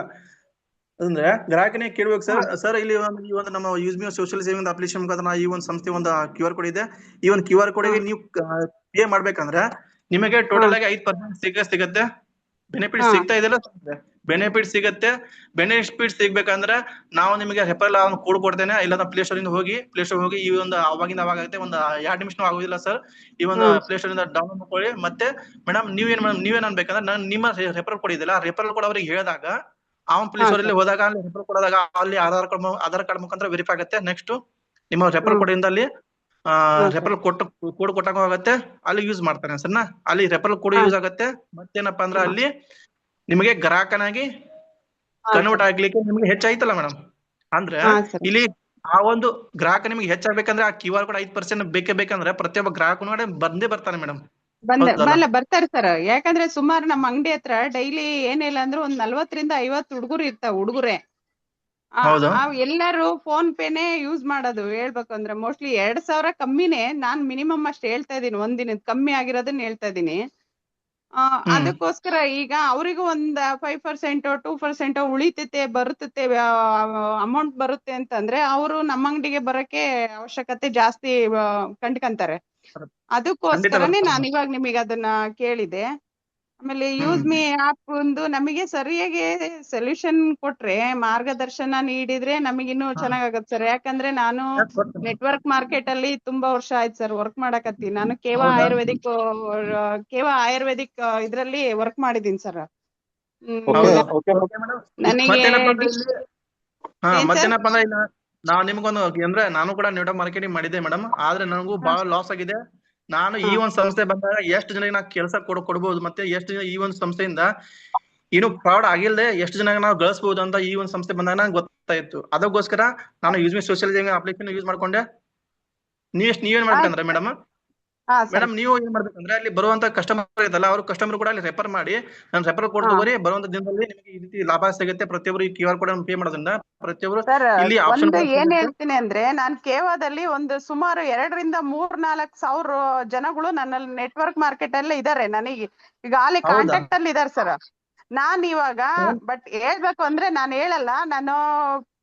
Speaker 1: ಅಂದ್ರೆ ಗ್ರಾಹಕನಿಗೆ ಕೇಳ್ಬೇಕು ಸರ್ ಇಲ್ಲಿ ಈ ಒಂದು ನಮ್ಮ use me social saving application ಮುಖಾಂತರ ಈ ಒಂದು ಸಂಸ್ಥೆ ಒಂದು QR ಕೋಡ್ ಇದೆ. ಈ ಒಂದು QR ಕೋಡ್ ಗೆ ನೀವು ಪೇ ಮಾಡ್ಬೇಕಂದ್ರೆ ನಿಮಗೆ ಟೋಟಲ್ ಆಗಿ 5% ಸಿಗತ್ತೆ. ಬೆನಿಫಿಟ್ ಸಿಗ್ತಾ ಇದೆಲ್ಲ, ಬೆನಿಫಿಟ್ ಸಿಗತ್ತೆ. ಬೆನಿಫಿಟ್ ಸಿಗ್ಬೇಕಂದ್ರೆ ನಾವು ನಿಮಗೆ ರೆಫರಲ್ ಕೋಡ್ ಕೊಡ್ತೇನೆ. ಇಲ್ಲ ಪ್ಲೇ ಸ್ಟೋರ್ ಇಂದ ಹೋಗಿ ಈ ಒಂದು ಅವಾಗಿಂದ ಅವಾಗ ಆಗುತ್ತೆ, ಒಂದು 2 ನಿಮಿಷ ಆಗೋದಿಲ್ಲ ಸರ್. ಈ ಒಂದು ಪ್ಲೇ ಸ್ಟೋರ್ ಇಂದ ಡೌನ್ಲೋಡ್ ಮಾಡ್ಕೊಳ್ಳಿ. ಮತ್ತೆ ಮೇಡಮ್ ನೀವೇನ್ ಅನ್ಬೇಕಂದ್ರೆ ನಾನು ನಿಮ್ಮ ರೆಫರಲ್ ಕೋಡ್ ಇದೆಯಲ್ಲ, ರೆಫರಲ್ ಕೋಡ್ ಅವ್ರಿಗೆ ಹೇಳಿದಾಗ ಅವನ್ ಪ್ಲೇ ಸ್ಟೋರ್ ಅಲ್ಲಿ ಹೋದಾಗ ಅಲ್ಲಿ ರೆಫರ್ ಕೊಡೋದಾಗ ಅಲ್ಲಿ ಆಧಾರ್ ಕಾರ್ಡ್ ಮುಖಾಂತರ ವೆರಿಫೈ ಆಗುತ್ತೆ. ನೆಕ್ಸ್ಟ್ ನಿಮ್ಮ ರೆಫರ್ ಕೋಡ್ ಇಂದ ಅಲ್ಲಿ ರೆಫರಲ್ ಕೋಡ್ ಕೊಟ್ಟಾಗ ಆಗುತ್ತೆ, ಅಲ್ಲಿ ಯೂಸ್ ಮಾಡ್ತಾನೆ ಸರ್ನ. ಅಲ್ಲಿ ರೆಫರಲ್ ಕೋಡ್ ಯೂಸ್ ಆಗುತ್ತೆ. ಮತ್ತೇನಪ್ಪಾ ಅಂದ್ರೆ ಅಲ್ಲಿ ನಿಮಗೆ ಗ್ರಾಹಕನಾಗಿ ಕನ್ವರ್ಟ್ ಆಗ್ಲಿಕ್ಕೆ ನಿಮ್ಗೆ ಹೆಚ್ಚಾಯ್ತಲ್ಲ ಮೇಡಮ್. ಅಂದ್ರೆ ಇಲ್ಲಿ ಆ ಒಂದು ಗ್ರಾಹಕ ನಿಮ್ಗೆ ಹೆಚ್ಚಾಗ್ಬೇಕಂದ್ರೆ ಆ QR ಕೋಡ್ 5% ಬೇಕೇ ಬೇಕಂದ್ರೆ ಪ್ರತಿಯೊಬ್ಬ ಗ್ರಾಹಕನು ಬಂದೇ ಬರ್ತಾನೆ ಮೇಡಮ್.
Speaker 6: ಬರ್ತಾರೆ ಸರ್. ಯಾಕಂದ್ರೆ ಸುಮಾರು ನಮ್ಮ ಅಂಗಡಿ ಹತ್ರ ಡೈಲಿ ಏನಿಲ್ಲ ಅಂದ್ರೆ ಒಂದ್ 40-50 ಹುಡುಗರು ಇರ್ತಾವ. ಹುಡುಗರೇ ಎಲ್ಲರೂ ಫೋನ್ ಪೇನೆ ಯೂಸ್ ಮಾಡೋದು. ಹೇಳ್ಬೇಕಂದ್ರೆ ಮೋಸ್ಟ್ಲಿ 2,000 ಕಮ್ಮಿನೇ. ನಾನ್ ಮಿನಿಮಮ್ ಅಷ್ಟು ಹೇಳ್ತಾ ಇದೀನಿ, ಒಂದಿನ ಕಮ್ಮಿ ಆಗಿರೋದನ್ನ ಹೇಳ್ತಾ ಇದೀನಿ. ಅದಕ್ಕೋಸ್ಕರ ಈಗ ಅವರಿಗೂ ಒಂದ್ 5% 2% ಉಳಿತೈತೆ, ಬರುತ್ತತೆ, ಅಮೌಂಟ್ ಬರುತ್ತೆ ಅಂತಂದ್ರೆ ಅವರು ನಮ್ಮ ಅಂಗಡಿಗೆ ಬರಕ್ಕೆ ಅವಶ್ಯಕತೆ ಜಾಸ್ತಿ ಕಂಡ್ಕಂತಾರೆ. ಅದಕ್ಕೋಸ್ಕರನೇ ನಾನು ಇವಾಗ ನಿಮಗೆ ಅದನ್ನ ಕೇಳಿದೆ. ಆಮೇಲೆ ಯೂಸ್ ಮೀ ಆಪ್ ಒಂದು ನಮಗೆ ಸರಿಯಾಗಿ ಸೊಲ್ಯೂಷನ್ ಕೊಟ್ರೆ, ಮಾರ್ಗದರ್ಶನ ನೀಡಿದ್ರೆ ನಮಗಿನ್ನೂ ಚೆನ್ನಾಗತ್ತೆ ಸರ್. ಯಾಕಂದ್ರೆ ನಾನು ನೆಟ್ವರ್ಕ್ ಮಾರ್ಕೆಟ್ ಅಲ್ಲಿ ತುಂಬಾ ವರ್ಷ ಆಯ್ತು ಸರ್ ವರ್ಕ್ ಮಾಡಕತ್ತೀನಿ. ನಾನು ಕೇವಾ ಆಯುರ್ವೇದಿಕ್ ಇದ್ರಲ್ಲಿ ವರ್ಕ್ ಮಾಡಿದೀನಿ ಸರ್.
Speaker 1: ಮತ್ತೇನಪ್ಪ ಅಂದ್ರೆ ನಾವು ನಿಮ್ಗೊಂದು ಅಂದ್ರೆ ನಾನು ಕೂಡ ನೆಟ್ವರ್ಕ್ ಮಾರ್ಕೆಟಿಂಗ್ ಮಾಡಿದ್ದೆ ಮೇಡಮ್. ಆದ್ರೆ ನನಗೂ ಬಹಳ ಲಾಸ್ ಆಗಿದೆ. ನಾನು ಈ ಒಂದು ಸಂಸ್ಥೆ ಬಂದಾಗ ಎಷ್ಟು ಜನಕ್ಕೆ ನಾವು ಕೆಲಸ ಕೊಡ್ಬೋದು, ಮತ್ತೆ ಎಷ್ಟು ಜನ ಈ ಒಂದು ಸಂಸ್ಥೆಯಿಂದ ಏನು ಫ್ರಾಡ್ ಆಗಿಲ್ಲದೆ ಎಷ್ಟು ಜನ ನಾವು ಗಳಿಸಬಹುದು ಅಂತ ಈ ಒಂದು ಸಂಸ್ಥೆ ಬಂದಾಗ ನಂಗೆ ಗೊತ್ತಾಯ್ತು. ಅದಕ್ಕೋಸ್ಕರ ನಾನು use me social application use ಮಾಡ್ಕೊಂಡೆ. ನೀವೇನ್ ಮಾಡ್ಬೇಕಂದ್ರೆ ಮೇಡಮ್ ನೀವು ಏನ್ ಮಾಡ್ಬೇಕಂದ್ರೆ ಅಲ್ಲಿ ಬರುವಂತ ಕಸ್ಟಮರ್ ಇದಲ್ಲ, ಅವ್ರು ಕಸ್ಟಮರ್ ಕೂಡ ಅಲ್ಲಿ ರೆಫರ್ ಮಾಡಿ ನಾನು ರೆಫರ್ ಕೋಡ್ ತಗೋರಿ, ಬರುವಂತ ದಿನದಲ್ಲಿ ನಿಮಗೆ ಈ ರೀತಿ ಲಾಭ ಸಿಗುತ್ತೆ. ಪ್ರತಿಯೊಬ್ಬರು ಈ QR ಕೋಡ್ ಅನ್ನು ಪೇ ಮಾಡೋದ್ರಿಂದ ಪ್ರತಿಯೊಬ್ಬರು ಇಲ್ಲಿ ಆಪ್ಷನ್
Speaker 6: ಏನ್ ಹೇಳ್ತೀನಿ ಅಂದ್ರೆ, ನಾನ್ ಕೇವಾದಲ್ಲಿ ಒಂದು ಸುಮಾರು 2,000-3,000-4 ಸಾವಿರ ಜನಗಳು ನನ್ನಲ್ಲಿ ನೆಟ್ವರ್ಕ್ ಮಾರ್ಕೆಟ್ ಅಲ್ಲಿ ಇದಾರೆ. ನನಗೆ ಈಗ ಅಲ್ಲಿ ಕಾಂಟ್ಯಾಕ್ಟ್ ಅಲ್ಲಿ ಇದಾರೆ ಸರ್. ನಾನ್ ಇವಾಗ ಬಟ್ ಹೇಳ್ಬೇಕು ಅಂದ್ರೆ ನಾನು ಹೇಳಲ್ಲ, ನಾನು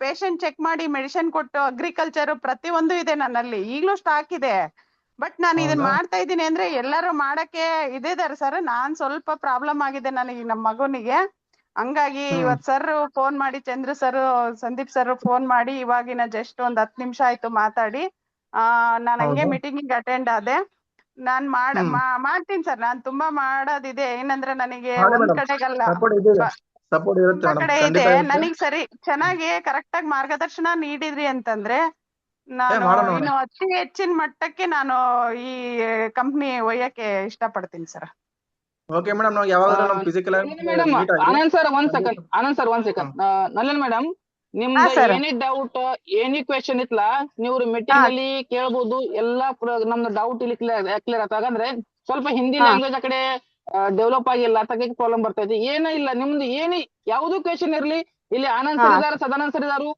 Speaker 6: ಪೇಷಂಟ್ ಚೆಕ್ ಮಾಡಿ ಮೆಡಿಸಿನ್ ಕೊಟ್ಟು ಅಗ್ರಿಕಲ್ಚರ್ ಪ್ರತಿಯೊಂದು ಇದೆ ನನ್ನಲ್ಲಿ, ಈಗ್ಲೂ ಸ್ಟಾಕ್ ಇದೆ. ಬಟ್ ನಾನು ಇದನ್ನ ಮಾಡ್ತಾ ಇದ್ದೀನಿ ಅಂದ್ರೆ ಎಲ್ಲರೂ ಮಾಡಕ್ಕೆ ಇದಾರೆ ಸರ್. ನಾನ್ ಸ್ವಲ್ಪ ಪ್ರಾಬ್ಲಮ್ ಆಗಿದೆ ನನಗೆ, ನಮ್ಮ ಮಗನಿಗೆ. ಹಂಗಾಗಿ ಇವತ್ ಸರ್ ಫೋನ್ ಮಾಡಿ, ಚಂದ್ರ ಸರ್, ಸಂದೀಪ್ ಸರ್ ಫೋನ್ ಮಾಡಿ ಇವಾಗಿನ ಜಸ್ಟ್ ಒಂದ್ 10 ನಿಮಿಷ ಆಯ್ತು ಮಾತಾಡಿ. ನಾನ್ ಹಂಗೆ ಮೀಟಿಂಗ್ ಅಟೆಂಡ್ ಆದೆ. ನಾನ್ ಮಾಡ್ತೀನಿ ಸರ್. ನಾನ್ ತುಂಬಾ ಮಾಡೋದಿದೆ. ಏನಂದ್ರೆ ನನಗೆ ಒಂದ್ ಕಡೆಗಲ್ಲ, ತುಂಬಾ ಕಡೆ ಇದೆ. ನನಗ್ ಸರಿ ಚೆನ್ನಾಗಿ ಕರೆಕ್ಟ್ ಆಗಿ ಮಾರ್ಗದರ್ಶನ ನೀಡಿದ್ರಿ ಅಂತಂದ್ರೆ ನಾನು ಇನ್ನು ಅತಿ ಹೆಚ್ಚಿನ ಮಟ್ಟಕ್ಕೆ ನಾನು ಈ ಕಂಪ್ನಿ ಒಯ್ಯಕ್ಕೆ ಇಷ್ಟಪಡ್ತೀನಿ ಸರ್.
Speaker 1: ಓಕೆ ಮೇಡಮ್, ನಾವು ಯಾವಾಗಲೂ ನಮ್ಮ ಫಿಸಿಕಲ್
Speaker 5: ಆನಂದ್ ಸರ್ ಒಂದ್ ಸೆಕೆಂಡ್ ನಲ್ಲನ್ ಮೇಡಮ್, ನಿಮ್ದು ಏನೇ ಡೌಟ್ ಏನಿ ಕ್ವೆಶನ್ ಇತ್ಲಾ ನೀವು ಮೀಟಿಂಗ್ ಅಲ್ಲಿ ಕೇಳ್ಬೋದು. ಎಲ್ಲಾ ನಮ್ದು ಡೌಟ್ ಇಲ್ಲಿ ಕ್ಲಿಯರ್ ಆತ. ಹಾಗಂದ್ರೆ ಸ್ವಲ್ಪ ಹಿಂದಿ ಲ್ಯಾಂಗ್ವೇಜ್ ಆ ಕಡೆ ಡೆವಲಪ್ ಆಗಿಲ್ಲ, ಅದಕ್ಕೆ ಪ್ರಾಬ್ಲಮ್ ಬರ್ತೈತಿ. ಏನೂ ಇಲ್ಲ, ನಿಮ್ದು ಯಾವ್ದು ಕ್ವೆಶನ್ ಇರ್ಲಿ ಇಲ್ಲಿ ಆನಂದ್ ಸರ್ ಇದಾರ, ಸದಾನಂದ್ ಸರ್ ಇದಾರು,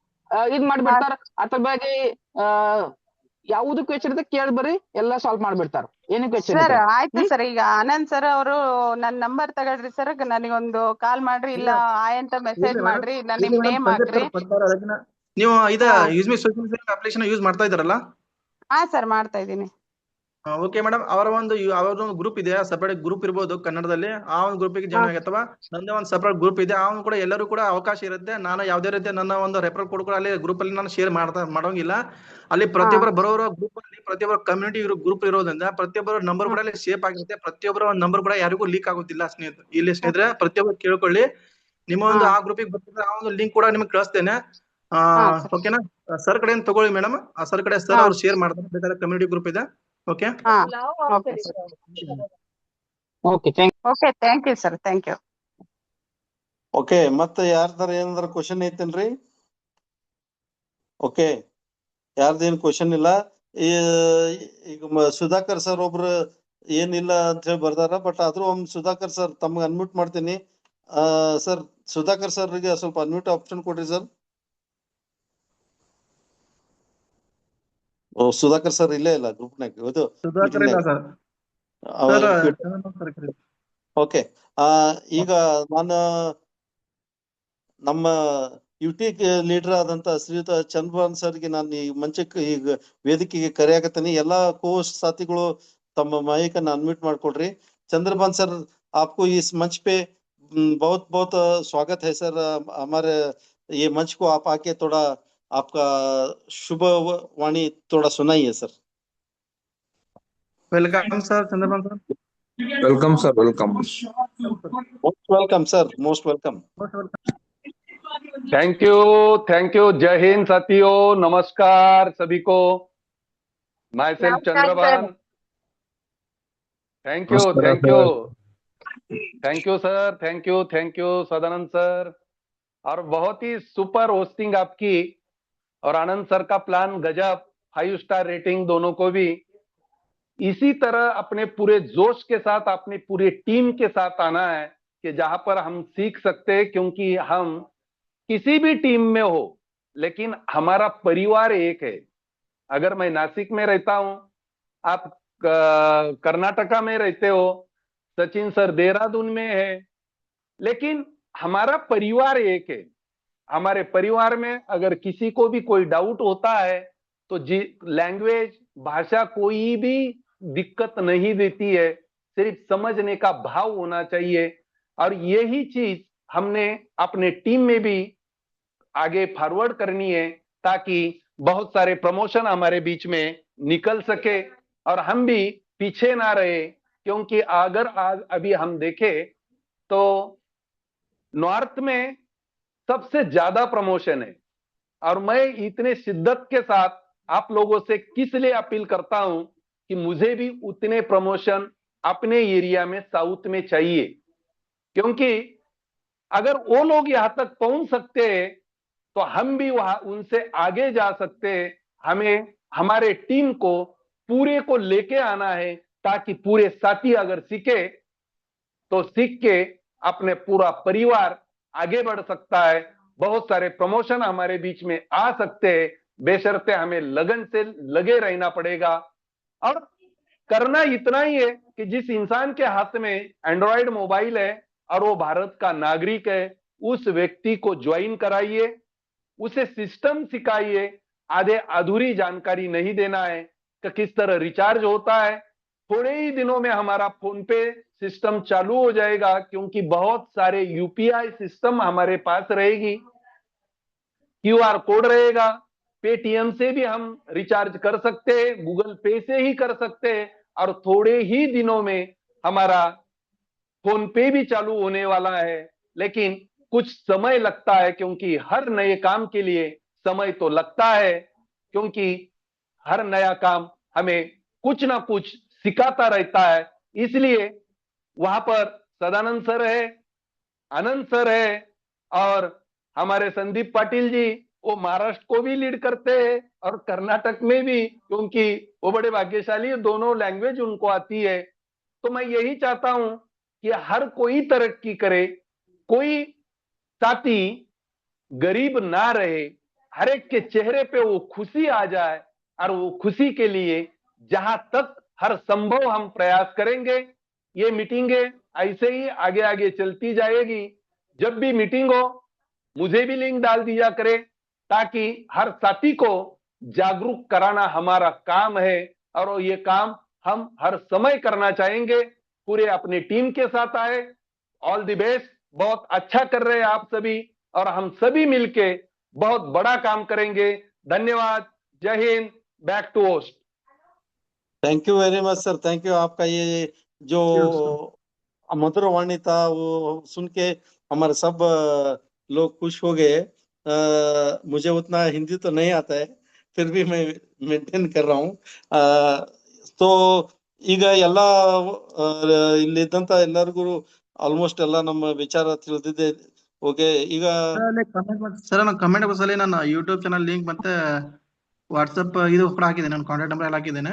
Speaker 5: ಇದ್ ಮಾಡ್ಬಿಡ್ತಾರ. ಅದ್ರ ಬಗ್ಗೆ ಯಾವ್ದು ಕ್ವೆಶನ್ ಇರುತ್ತೆ ಕೇಳಿ ಬರ್ರಿ, ಎಲ್ಲಾ ಸಾಲ್ವ್ ಮಾಡ್ಬಿಡ್ತಾರ. ಏನು ಕ್ವೆಶ್ಚನ್
Speaker 6: ಸರ್
Speaker 5: ಇದೆ?
Speaker 6: ಆಯ್ತು ಸರ್, ಈಗ ಆನಂದ್ ಸರ್ ಅವರು ನನ್ ನಂಬರ್ ತಗೊಳ್ರಿ ಸರ್, ನನಗೊಂದು ಕಾಲ್ ಮಾಡ್ರಿ, ಇಲ್ಲ ಆಯ್ ಅಂತ ಮೆಸೇಜ್ ಮಾಡ್ರಿ, ಇಲ್ಲ ನಿಮ್ ನೇಮ್ ಹಾಕ್ರಿ.
Speaker 1: ನೀವು ಇದ
Speaker 6: ಹಾ.
Speaker 1: Use me social application use ಮಾಡ್ತಾ ಇದ್ದಾರಲ್ಲ?
Speaker 6: ಹಾ ಸರ್, ಮಾಡ್ತಾ ಇದ್ದೀನಿ.
Speaker 1: ಓಕೆ ಮೇಡಮ್, ಅವರದೊಂದು ಗ್ರೂಪ್ ಇದೆ, ಸಪರೇಟ್ ಗ್ರೂಪ್ ಇರ್ಬೋದು ಕನ್ನಡದಲ್ಲಿ. ಆ ಒಂದು ಗ್ರೂಪಿಗೆ ಜಾಯ್ನ್ ಆಗಿ, ಅಥವಾ ನಂದೇ ಒಂದು ಸಪರೇಟ್ ಗ್ರೂಪ್ ಇದೆ, ಅವನು ಕೂಡ ಎಲ್ಲರೂ ಕೂಡ ಅವಕಾಶ ಇರುತ್ತೆ. ನಾನು ಯಾವುದೇ ರೀತಿ ನನ್ನ ಒಂದು ರೆಫರಲ್ ಕೋಡ್ ಕೂಡ ಅಲ್ಲಿ ಗ್ರೂಪ್ ಅಲ್ಲಿ ನಾನು ಶೇರ್ ಮಾಡೋಂಗಿಲ್ಲ. ಅಲ್ಲಿ ಪ್ರತಿಯೊಬ್ಬರ ಬರೋರ ಗ್ರೂಪ್ ಅಲ್ಲಿ ಪ್ರತಿಯೊಬ್ಬರ ಕಮ್ಯುನಿಟಿ ಗ್ರೂಪ್ ಇರೋದ್ರಿಂದ ಪ್ರತಿಯೊಬ್ಬರ ನಂಬರ್ ಕೂಡ ಅಲ್ಲಿ ಸೇಫ್ ಆಗಿರುತ್ತೆ. ಪ್ರತಿಯೊಬ್ಬರ ನಂಬರ್ ಕೂಡ ಯಾರಿಗೂ ಲೀಕ್ ಆಗೋದಿಲ್ಲ ಸ್ನೇಹಿತರೆ ಪ್ರತಿಯೊಬ್ಬರು ಕೇಳ್ಕೊಳ್ಳಿ. ನಿಮ್ಮ ಒಂದು ಆ ಗ್ರೂಪಿಗೆ ಬರ್ತಿದ್ರೆ ಆ ಒಂದು ಲಿಂಕ್ ಕೂಡ ನಿಮ್ಗೆ ಕಳಿಸ್ತೇನೆ. ಓಕೆನಾ? ಸರ್ ಕಡೆ ತಗೊಳ್ಳಿ ಮೇಡಮ್, ಆ ಸರ್ ಕಡೆ ಸರ್ ಅವ್ರು ಶೇರ್ ಮಾಡ್ತಾರೆ, ಬೇಕಾದ್ರೆ ಕಮ್ಯುನಿಟಿ ಗ್ರೂಪ್ ಇದೆ. Okay
Speaker 6: okay
Speaker 5: okay, thank
Speaker 6: okay, thank you sir, thank you.
Speaker 4: Okay, ಮತ್ತೆ ಯಾರ್ದಾರ ಏನಾರ ಕ್ವಶನ್ ಐತೇನ್ರಿ? ಓಕೆ, ಯಾರ್ದೇನ್ ಕ್ವಶನ್ ಇಲ್ಲ. ಈಗ ಸುಧಾಕರ್ ಸರ್ ಒಬ್ರು ಏನಿಲ್ಲ ಅಂತ ಹೇಳಿ ಬರ್ದಾರ, ಬಟ್ ಆದ್ರೂ ಒಮ್ಮೆ ಸುಧಾಕರ್ ಸರ್ ತಮ್ಗೆ ಅನ್ಮ್ಯೂಟ್ ಮಾಡ್ತೀನಿ. ಸರ್ ಸುಧಾಕರ್ ಸರ್ಗೆ ಸ್ವಲ್ಪ ಅನ್ಮ್ಯೂಟ್ ಆಪ್ಷನ್ ಕೊಡ್ರಿ ಸರ್. ಓ, ಸುಧಾಕರ್ ಸರ್ ಇಲ್ಲೇ ಇಲ್ಲ ಗ್ರೂಪ್ನಾಗ, ಇದು
Speaker 1: ಸುಧಾಕರ್ ಇಲ್ಲ ಸರ್.
Speaker 4: ಓಕೆ, ಈಗ ನಾನು ನಮ್ಮ ಯುಟಿ ಲೀಡರ್ ಆದಂತ ಶ್ರೀಯುತ ಚಂದ್ರಭಾನ್ ಸರ್ಗೆ ನಾನು ಈ ಮಂಚಕ್ಕೆ ಈಗ ವೇದಿಕೆಗೆ ಕರೆಯಾಕತ್ತೀನಿ. ಎಲ್ಲಾ ಕೋಸ್ಟ್ ಸಾಥಿಗಳು ತಮ್ಮ ಮಾಹಿಕನ್ನ ಅನ್ಮ್ಯೂಟ್ ಮಾಡ್ಕೊಡ್ರಿ. चंद्रभान सर, आपको इस मंच पे बहुत बहुत स्वागत है सर। हमारे ये मंच को आप आके थोड़ा आपका शुभ वाणी थोड़ा सुनाइए sir.
Speaker 1: Welcome sir Chandrabhan sir.
Speaker 3: Welcome sir, welcome.
Speaker 4: Most welcome sir, most welcome.
Speaker 3: Thank you. जय हिंद साथियों, नमस्कार सभी को। Myself Chandrabhan. Thank you sir, thank you Sadanand sir. और बहुत ही सुपर होस्टिंग आपकी, और आनंद सर का प्लान गजब, 5 स्टार रेटिंग दोनों को भी। इसी तरह अपने पूरे जोश के साथ, अपनी पूरी टीम के साथ आना है कि जहां पर हम सीख सकते हैं, क्योंकि हम किसी भी टीम में हो लेकिन हमारा परिवार एक है। अगर मैं नासिक में रहता हूं, आप कर्नाटका में रहते हो, सचिन सर देहरादून में है, लेकिन हमारा परिवार एक है। हमारे परिवार में अगर किसी को भी कोई डाउट होता है तो लैंग्वेज भाषा कोई भी दिक्कत नहीं देती है, सिर्फ समझने का भाव होना चाहिए। और यही चीज हमने अपने टीम में भी आगे फॉरवर्ड करनी है, ताकि बहुत सारे प्रमोशन हमारे बीच में निकल सके और हम भी पीछे ना रहे। क्योंकि अगर आज अभी हम देखें तो नॉर्थ में सबसे ज्यादा प्रमोशन है, और मैं इतने शिद्दत के साथ आप लोगों से किस लिए अपील करता हूं कि मुझे भी उतने प्रमोशन अपने एरिया में साउथ में चाहिए। क्योंकि अगर वो लोग यहां तक पहुंच सकते हैं तो हम भी वहां उनसे आगे जा सकते हैं। हमें हमारे टीम को पूरे को लेके आना है, ताकि पूरे साथी अगर सीखे तो सीख के अपने पूरा परिवार आगे बढ़ सकता है। बहुत सारे प्रमोशन हमारे बीच में आ सकते हैं, बेशर्ते हमें लगन से लगे रहना पड़ेगा। और करना इतना ही है कि जिस इंसान के हाथ में एंड्रॉयड मोबाइल है और वो भारत का नागरिक है, उस व्यक्ति को ज्वाइन कराइए, उसे सिस्टम सिखाइए। आधे अधूरी जानकारी नहीं देना है कि किस तरह रिचार्ज होता है। थोड़े ही दिनों में हमारा फोन पे सिस्टम चालू हो जाएगा, क्योंकि बहुत सारे यूपीआई सिस्टम हमारे पास रहेगी, क्यूआर कोड रहेगा, पेटीएम से भी हम रिचार्ज कर सकते हैं, गूगल पे से ही कर सकते हैं, और थोड़े ही दिनों में हमारा फोन पे भी चालू होने वाला है। लेकिन कुछ समय लगता है, क्योंकि हर नए काम के लिए समय तो लगता है, क्योंकि हर नया काम हमें कुछ ना कुछ सिखाता रहता है। इसलिए वहां पर सदानंद सर है, आनंद सर है, और हमारे संदीप पाटिल जी, वो महाराष्ट्र को भी लीड करते हैं और कर्नाटक में भी, क्योंकि वो बड़े भाग्यशाली है, दोनों लैंग्वेज उनको आती है। तो मैं यही चाहता हूं कि हर कोई तरक्की करे, कोई साथी गरीब ना रहे, हर एक के चेहरे पे वो खुशी आ जाए, और वो खुशी के लिए जहां तक हर संभव हम प्रयास करेंगे। ये मीटिंगें ऐसे ही आगे आगे चलती जाएगी। जब भी मीटिंग हो मुझे भी लिंक डाल दिया करे, ताकि हर साथी को जागरूक कराना हमारा काम है, और ये काम हम हर समय करना चाहेंगे। पूरे अपनी टीम के साथ आए। ऑल द बेस्ट, बहुत अच्छा कर रहे हैं आप सभी, और हम सभी मिलके बहुत बड़ा काम करेंगे। धन्यवाद। जय हिंद। Back to host.
Speaker 4: Thank you very much sir, thank you. आपका ये जो मधुर वाणी था वो सुन के हमारे सब लोग खुश हो गए। मुझे उतना हिंदी तो नहीं आता है, फिर भी मैं मेंटेन कर रहा हूँ। तो ಈಗ ಎಲ್ಲ ಇಲ್ಲಿದ್ದಂತ ಎಲ್ಲರಿಗೂ ಆಲ್ಮೋಸ್ಟ್ ಎಲ್ಲ ನಮ್ಮ ವಿಚಾರ ತಿಳಿದಿದೆ. ಓಕೆ, ಈಗ
Speaker 1: ಸರ್ ನಾನು ಕಮೆಂಟ್ ಬಾಕ್ಸ್ ಅಲ್ಲಿ ನನ್ನ ಯೂಟ್ಯೂಬ್ ಚಾನಲ್ ಲಿಂಕ್ ಮತ್ತೆ ವಾಟ್ಸ್ಆಪ್ ಇದು ಕೂಡ ಹಾಕಿದ್ದೇನೆ, ನನ್ನ ಕಾಂಟ್ಯಾಕ್ಟ್ ನಂಬರ್ ಎಲ್ಲ ಹಾಕಿದ್ದೇನೆ.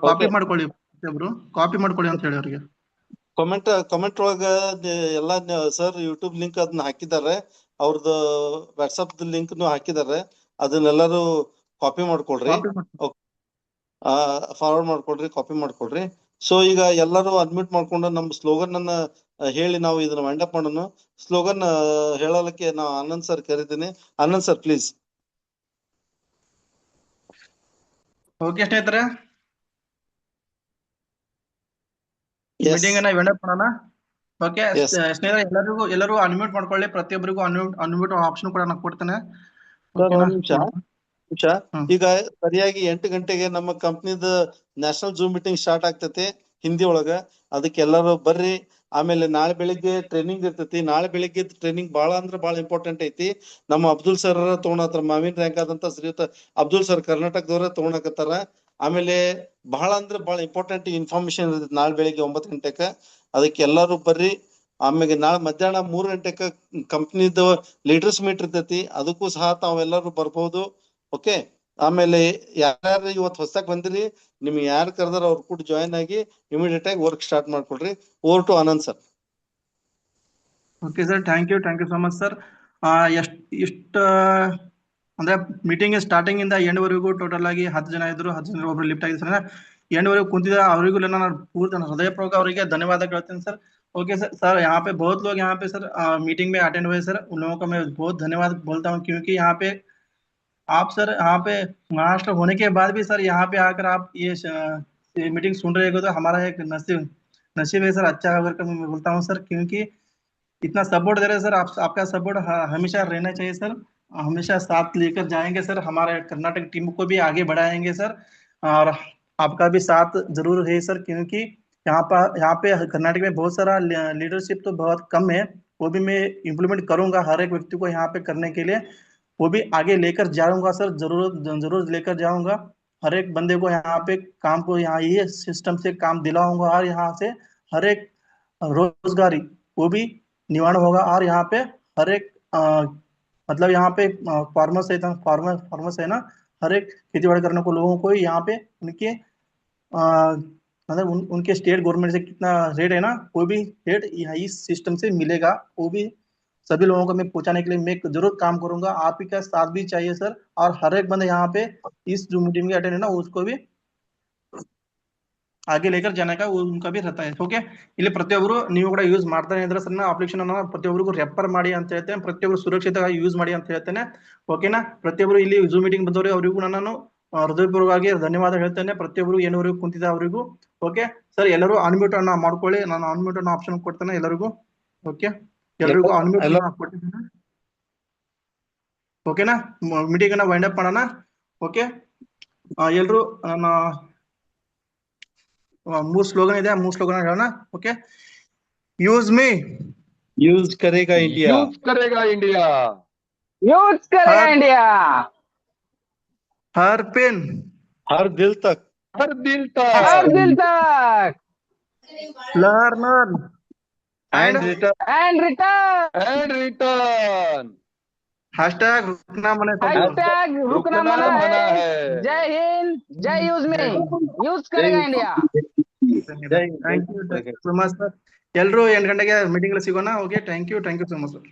Speaker 1: ಕಾಪಿ ಮಾಡ್ಕೊಳ್ಳಿ, ಒಬ್ರು ಕಾಪಿ ಮಾಡ್ಕೊಳ್ಳಿ ಅಂತ ಹೇಳಿ ಅವರಿಗೆ.
Speaker 4: ಕಮೆಂಟ್ ಒಳಗ ಎಲ್ಲ ಸರ್ ಯೂಟ್ಯೂಬ್ ಲಿಂಕ್ ಅದನ್ನ ಹಾಕಿದ್ದಾರೆ, ಅವ್ರದ್ದು ವಾಟ್ಸ್ಆಪ್ ಲಿಂಕ್ ಹಾಕಿದ್ದಾರೆ. ಅದನ್ನೆಲ್ಲರೂ ಕಾಪಿ ಮಾಡ್ಕೊಳ್ರಿ, ಫಾರ್ವರ್ಡ್ ಮಾಡ್ಕೊಳ್ರಿ, ಕಾಪಿ ಮಾಡ್ಕೊಳ್ರಿ. ಸೊ ಈಗ ಎಲ್ಲರೂ ಅಡ್ಮಿಟ್ ಮಾಡ್ಕೊಂಡು ನಮ್ಮ ಸ್ಲೋಗನ್ ಅನ್ನ ಹೇಳಿ ನಾವು ಇದನ್ನ ವೈಂಡ್ ಅಪ್ ಮಾಡೋಣ. ಸ್ಲೋಗನ್ ಹೇಳಲಿಕ್ಕೆ ನಾವು ಆನಂದ್ ಸರ್ ಕರೀತೀನಿ. Anand sir please.
Speaker 1: ಓಕೆ ಸ್ನೇಹಿತರೆ, ಮೀಟಿಂಗ್ ಅನ್ನ ವೈಂಡ್ ಅಪ್ ಮಾಡೋಣ. ಓಕೆ ಸ್ನೇಹಿತರೆ, ಎಲ್ಲರೂ ಅನ್ಮ್ಯೂಟ್ ಮಾಡ್ಕೊಳ್ಳಿ. ಪ್ರತಿಯೊಬ್ಬರಿಗೂ ಅನ್ಮ್ಯೂಟ್ ಆಪ್ಷನ್ ಕೂಡ ನಾನು ಕೊಡ್ತೇನೆ.
Speaker 4: ಈಗ ಸರಿಯಾಗಿ 8 ಗಂಟೆಗೆ ನಮ್ಮ ಕಂಪ್ನಿದ ನ್ಯಾಷನಲ್ ಜೂಮ್ ಮೀಟಿಂಗ್ ಸ್ಟಾರ್ಟ್ ಆಗ್ತೈತಿ ಹಿಂದಿ ಒಳಗ. ಅದಕ್ಕೆ ಎಲ್ಲರೂ ಬರ್ರಿ. ಆಮೇಲೆ ನಾಳೆ ಬೆಳಿಗ್ಗೆ ಟ್ರೈನಿಂಗ್ ಇರ್ತೈತಿ. ನಾಳೆ ಬೆಳಿಗ್ಗೆ ಟ್ರೈನಿಂಗ್ ಬಹಳ ಅಂದ್ರೆ ಬಹಳ ಇಂಪಾರ್ಟೆಂಟ್ ಐತಿ. ನಮ್ಮ ಅಬ್ದುಲ್ ಸರ್ ತಗೊಳತ್ರ, ಮಾವಿನ್ ರ್ಯಾಂಕ್ ಆದಂತ ಶ್ರೀಯುತ ಅಬ್ದುಲ್ ಸರ್ ಕರ್ನಾಟಕದವ್ರ ತಗೊಳಕತ್ತಾರ. ಆಮೇಲೆ ಬಹಳ ಅಂದ್ರೆ ಬಹಳ ಇಂಪಾರ್ಟೆಂಟ್ ಇನ್ಫಾರ್ಮೇಶನ್ ಇರ್ತೈತಿ ನಾಳೆ ಬೆಳಿಗ್ಗೆ 9 ಗಂಟೆಕ. ಅದಕ್ಕೆ ಎಲ್ಲರೂ ಬರ್ರಿ. ಆಮೇಲೆ ನಾಳೆ ಮಧ್ಯಾಹ್ನ 3 ಗಂಟೆಕ ಕಂಪ್ನಿದ ಲೀಡರ್ಸ್ ಮೀಟ್ ಇರ್ತೈತಿ, ಅದಕ್ಕೂ ಸಹ ತಾವೆಲ್ಲರೂ ಬರ್ಬೋದು. ಓಕೆ, ಆಮೇಲೆ ಯಾರ್ಯಾರು ಇವತ್ತು ಹೊಸದಾಗಿ ಬಂದಿರಿ, ನಿಮ್ಗೆ ಯಾರು ಕರೆದಾರ ಅವ್ರು ಕೂಡ ಜಾಯಿನ್ ಆಗಿ ಇಮಿಡಿಯೇಟ್ ಆಗಿ ವರ್ಕ್ ಸ್ಟಾರ್ಟ್ ಮಾಡ್ಕೊಡ್ರಿ. Over to Anand sir.
Speaker 1: Okay sir, thank you so much sir. ಇಷ್ಟ ಅಂದ್ರೆ ಮೀಟಿಂಗ್ ಸ್ಟಾರ್ಟಿಂಗ್ ಇಂದ ಎಂಡ್ ವರೆಗೂ ಟೋಟಲ್ ಆಗಿ 10 ಜನ ಇದ್ರು. 10 ಜನ ಒಬ್ರು ಲಿಫ್ಟ್ ಆಗಿದ್ರು ಸರ್. ಎಂಡ್ ವರೆಗೂ ಕುಂತಿದ ಅವರಿಗೂ ನಾನು ಪೂರ್ತಿ ಹೃದಯಪೂರ್ವಕ ಅವರಿಗೆ ಧನ್ಯವಾದ कहते सर. ओके सर, यहाँ पे बहुत लोग यहाँ पे सर मीटिंग में अटेंड हुए सर. उन लोगों का मैं बहुत धन्यवाद बोलता हूँ, क्योंकि यहाँ पे आप सर यहाँ पे महाराष्ट्र होने के बाद भी सर यहाँ पे आकर आप ये मीटिंग सुन रहे हो, तो हमारा एक नसीब है सर, अच्छा होकर मैं बोलता हूँ सर. क्योंकि इतना सपोर्ट दे रहे हैं सर, आपका सपोर्ट हमेशा रहना चाहिए सर. हमेशा साथ लेकर जाएंगे सर, हमारे कर्नाटक टीम को भी आगे बढ़ाएंगे सर. और आपका भी साथ जरूर है सर, क्योंकि यहाँ पे कर्नाटक में बहुत सारा लीडरशिप तो बहुत कम है. वो भी मैं इम्प्लीमेंट करूंगा हर एक व्यक्ति को यहाँ पे करने के लिए. वो भी आगे लेकर जाऊंगा सर, जरूर लेकर जाऊंगा. हर एक बंदे को यहाँ पे काम को यहाँ ये सिस्टम से काम दिलाऊंगा, और यहाँ से हर एक रोजगारी वो भी निवारण होगा. और यहाँ पे हर एक मतलब यहाँ पे फार्मर्स है ना, हर एक खेती बाड़ी करने को लोगों को यहाँ पे उनके मतलब उनके स्टेट गवर्नमेंट से कितना रेट है ना, वो भी रेट इस सिस्टम से मिलेगा. वो भी सभी लोगों को मैं पहुंचाने के लिए मैं जरूर काम करूंगा. आप ही का साथ भी चाहिए सर. और हर एक बंदा यहाँ पे इस जो मीटिंग में अटेंड है ना, उसको भी आगे लेकर जाने का वो उनका भी रहता है. ಓಕೆ, ಇಲ್ಲಿ ಪ್ರತಿಯೊಬ್ಬರು ನೀವು ಕೂಡ ಯೂಸ್ ಮಾಡ್ತಾನೆ ಇದ್ರೆ ಸರ್, ಅಪ್ಲಿಕೇಶನ್ ಅನ್ನ ಪ್ರತಿಯೊಬ್ಬರಿಗೂ ರೆಫರ್ ಮಾಡಿ ಅಂತ ಹೇಳ್ತೇನೆ. ಪ್ರತಿಯೊಬ್ಬರು ಸುರಕ್ಷಿತವಾಗಿ ಯೂಸ್ ಮಾಡಿ ಅಂತ ಹೇಳ್ತೇನೆ. ಓಕೆನಾ? ಪ್ರತಿಯೊಬ್ಬರು ಇಲ್ಲಿ ಜೂಮ್ ಮೀಟಿಂಗ್ ಬಂದವರು ಅವರಿಗೂ ನಾನು ಹೃದಯಪೂರ್ವಕವಾಗಿ ಧನ್ಯವಾದ ಹೇಳ್ತೇನೆ. ಪ್ರತಿಯೊಬ್ಬರು ಏನವರೆಗೂ ಕುಂತಿದ್ದ ಅವರಿಗೂ. ಓಕೆ ಸರ್, ಎಲ್ಲರೂ ಅನ್ಮ್ಯೂಟ್ ಅನ್ನ ಮಾಡ್ಕೊಳ್ಳಿ. ನಾನು ಅನ್ಮ್ಯೂಟ್ ಅನ್ನ ಆಪ್ಷನ್ ಕೊಡ್ತೇನೆ ಎಲ್ಲರಿಗೂ. ಓಕೆ, ಎಲ್ಲರಿಗೂ ಅನ್ಮ್ಯೂಟ್ ಕೊಟ್ಟಿದ್ದೇನೆ. ಓಕೆನಾ? ಮೀಟಿಂಗ್ ಅನ್ನ ವೈಂಡ್ ಅಪ್ ಮಾಡೋಣ. ಓಕೆ, ಎಲ್ಲರೂ ನನ್ನ 3 ಸ್ಲೋಗನ್ ಇದೆ, 3 ಸ್ಲೋಗನ್ ಹೇಳೋಣ. ಓಕೆ, ಯೂಸ್ ಮೀ,
Speaker 4: यूज करेगा इंडिया,
Speaker 3: यूज करेगा इंडिया,
Speaker 5: यूज करेगा इंडिया,
Speaker 1: हर पेन,
Speaker 4: हर दिल तक,
Speaker 3: हर दिल तक,
Speaker 5: हर दिल तक,
Speaker 1: learn
Speaker 4: and return,
Speaker 5: and return,
Speaker 3: and return.
Speaker 1: Hashtag रुकना मना
Speaker 5: हैशटैग रुकना मना
Speaker 3: मना
Speaker 5: है.
Speaker 3: है.
Speaker 5: जय हिंद, जय यूज मी, यूज करेगा India.
Speaker 1: Thank you so much sir. ಎಲ್ಲರೂ 8 ಗಂಟೆಗೆ ಮೀಟಿಂಗ್ ಅಲ್ಲಿ ಸಿಗೋಣ. Okay, thank you so much sir.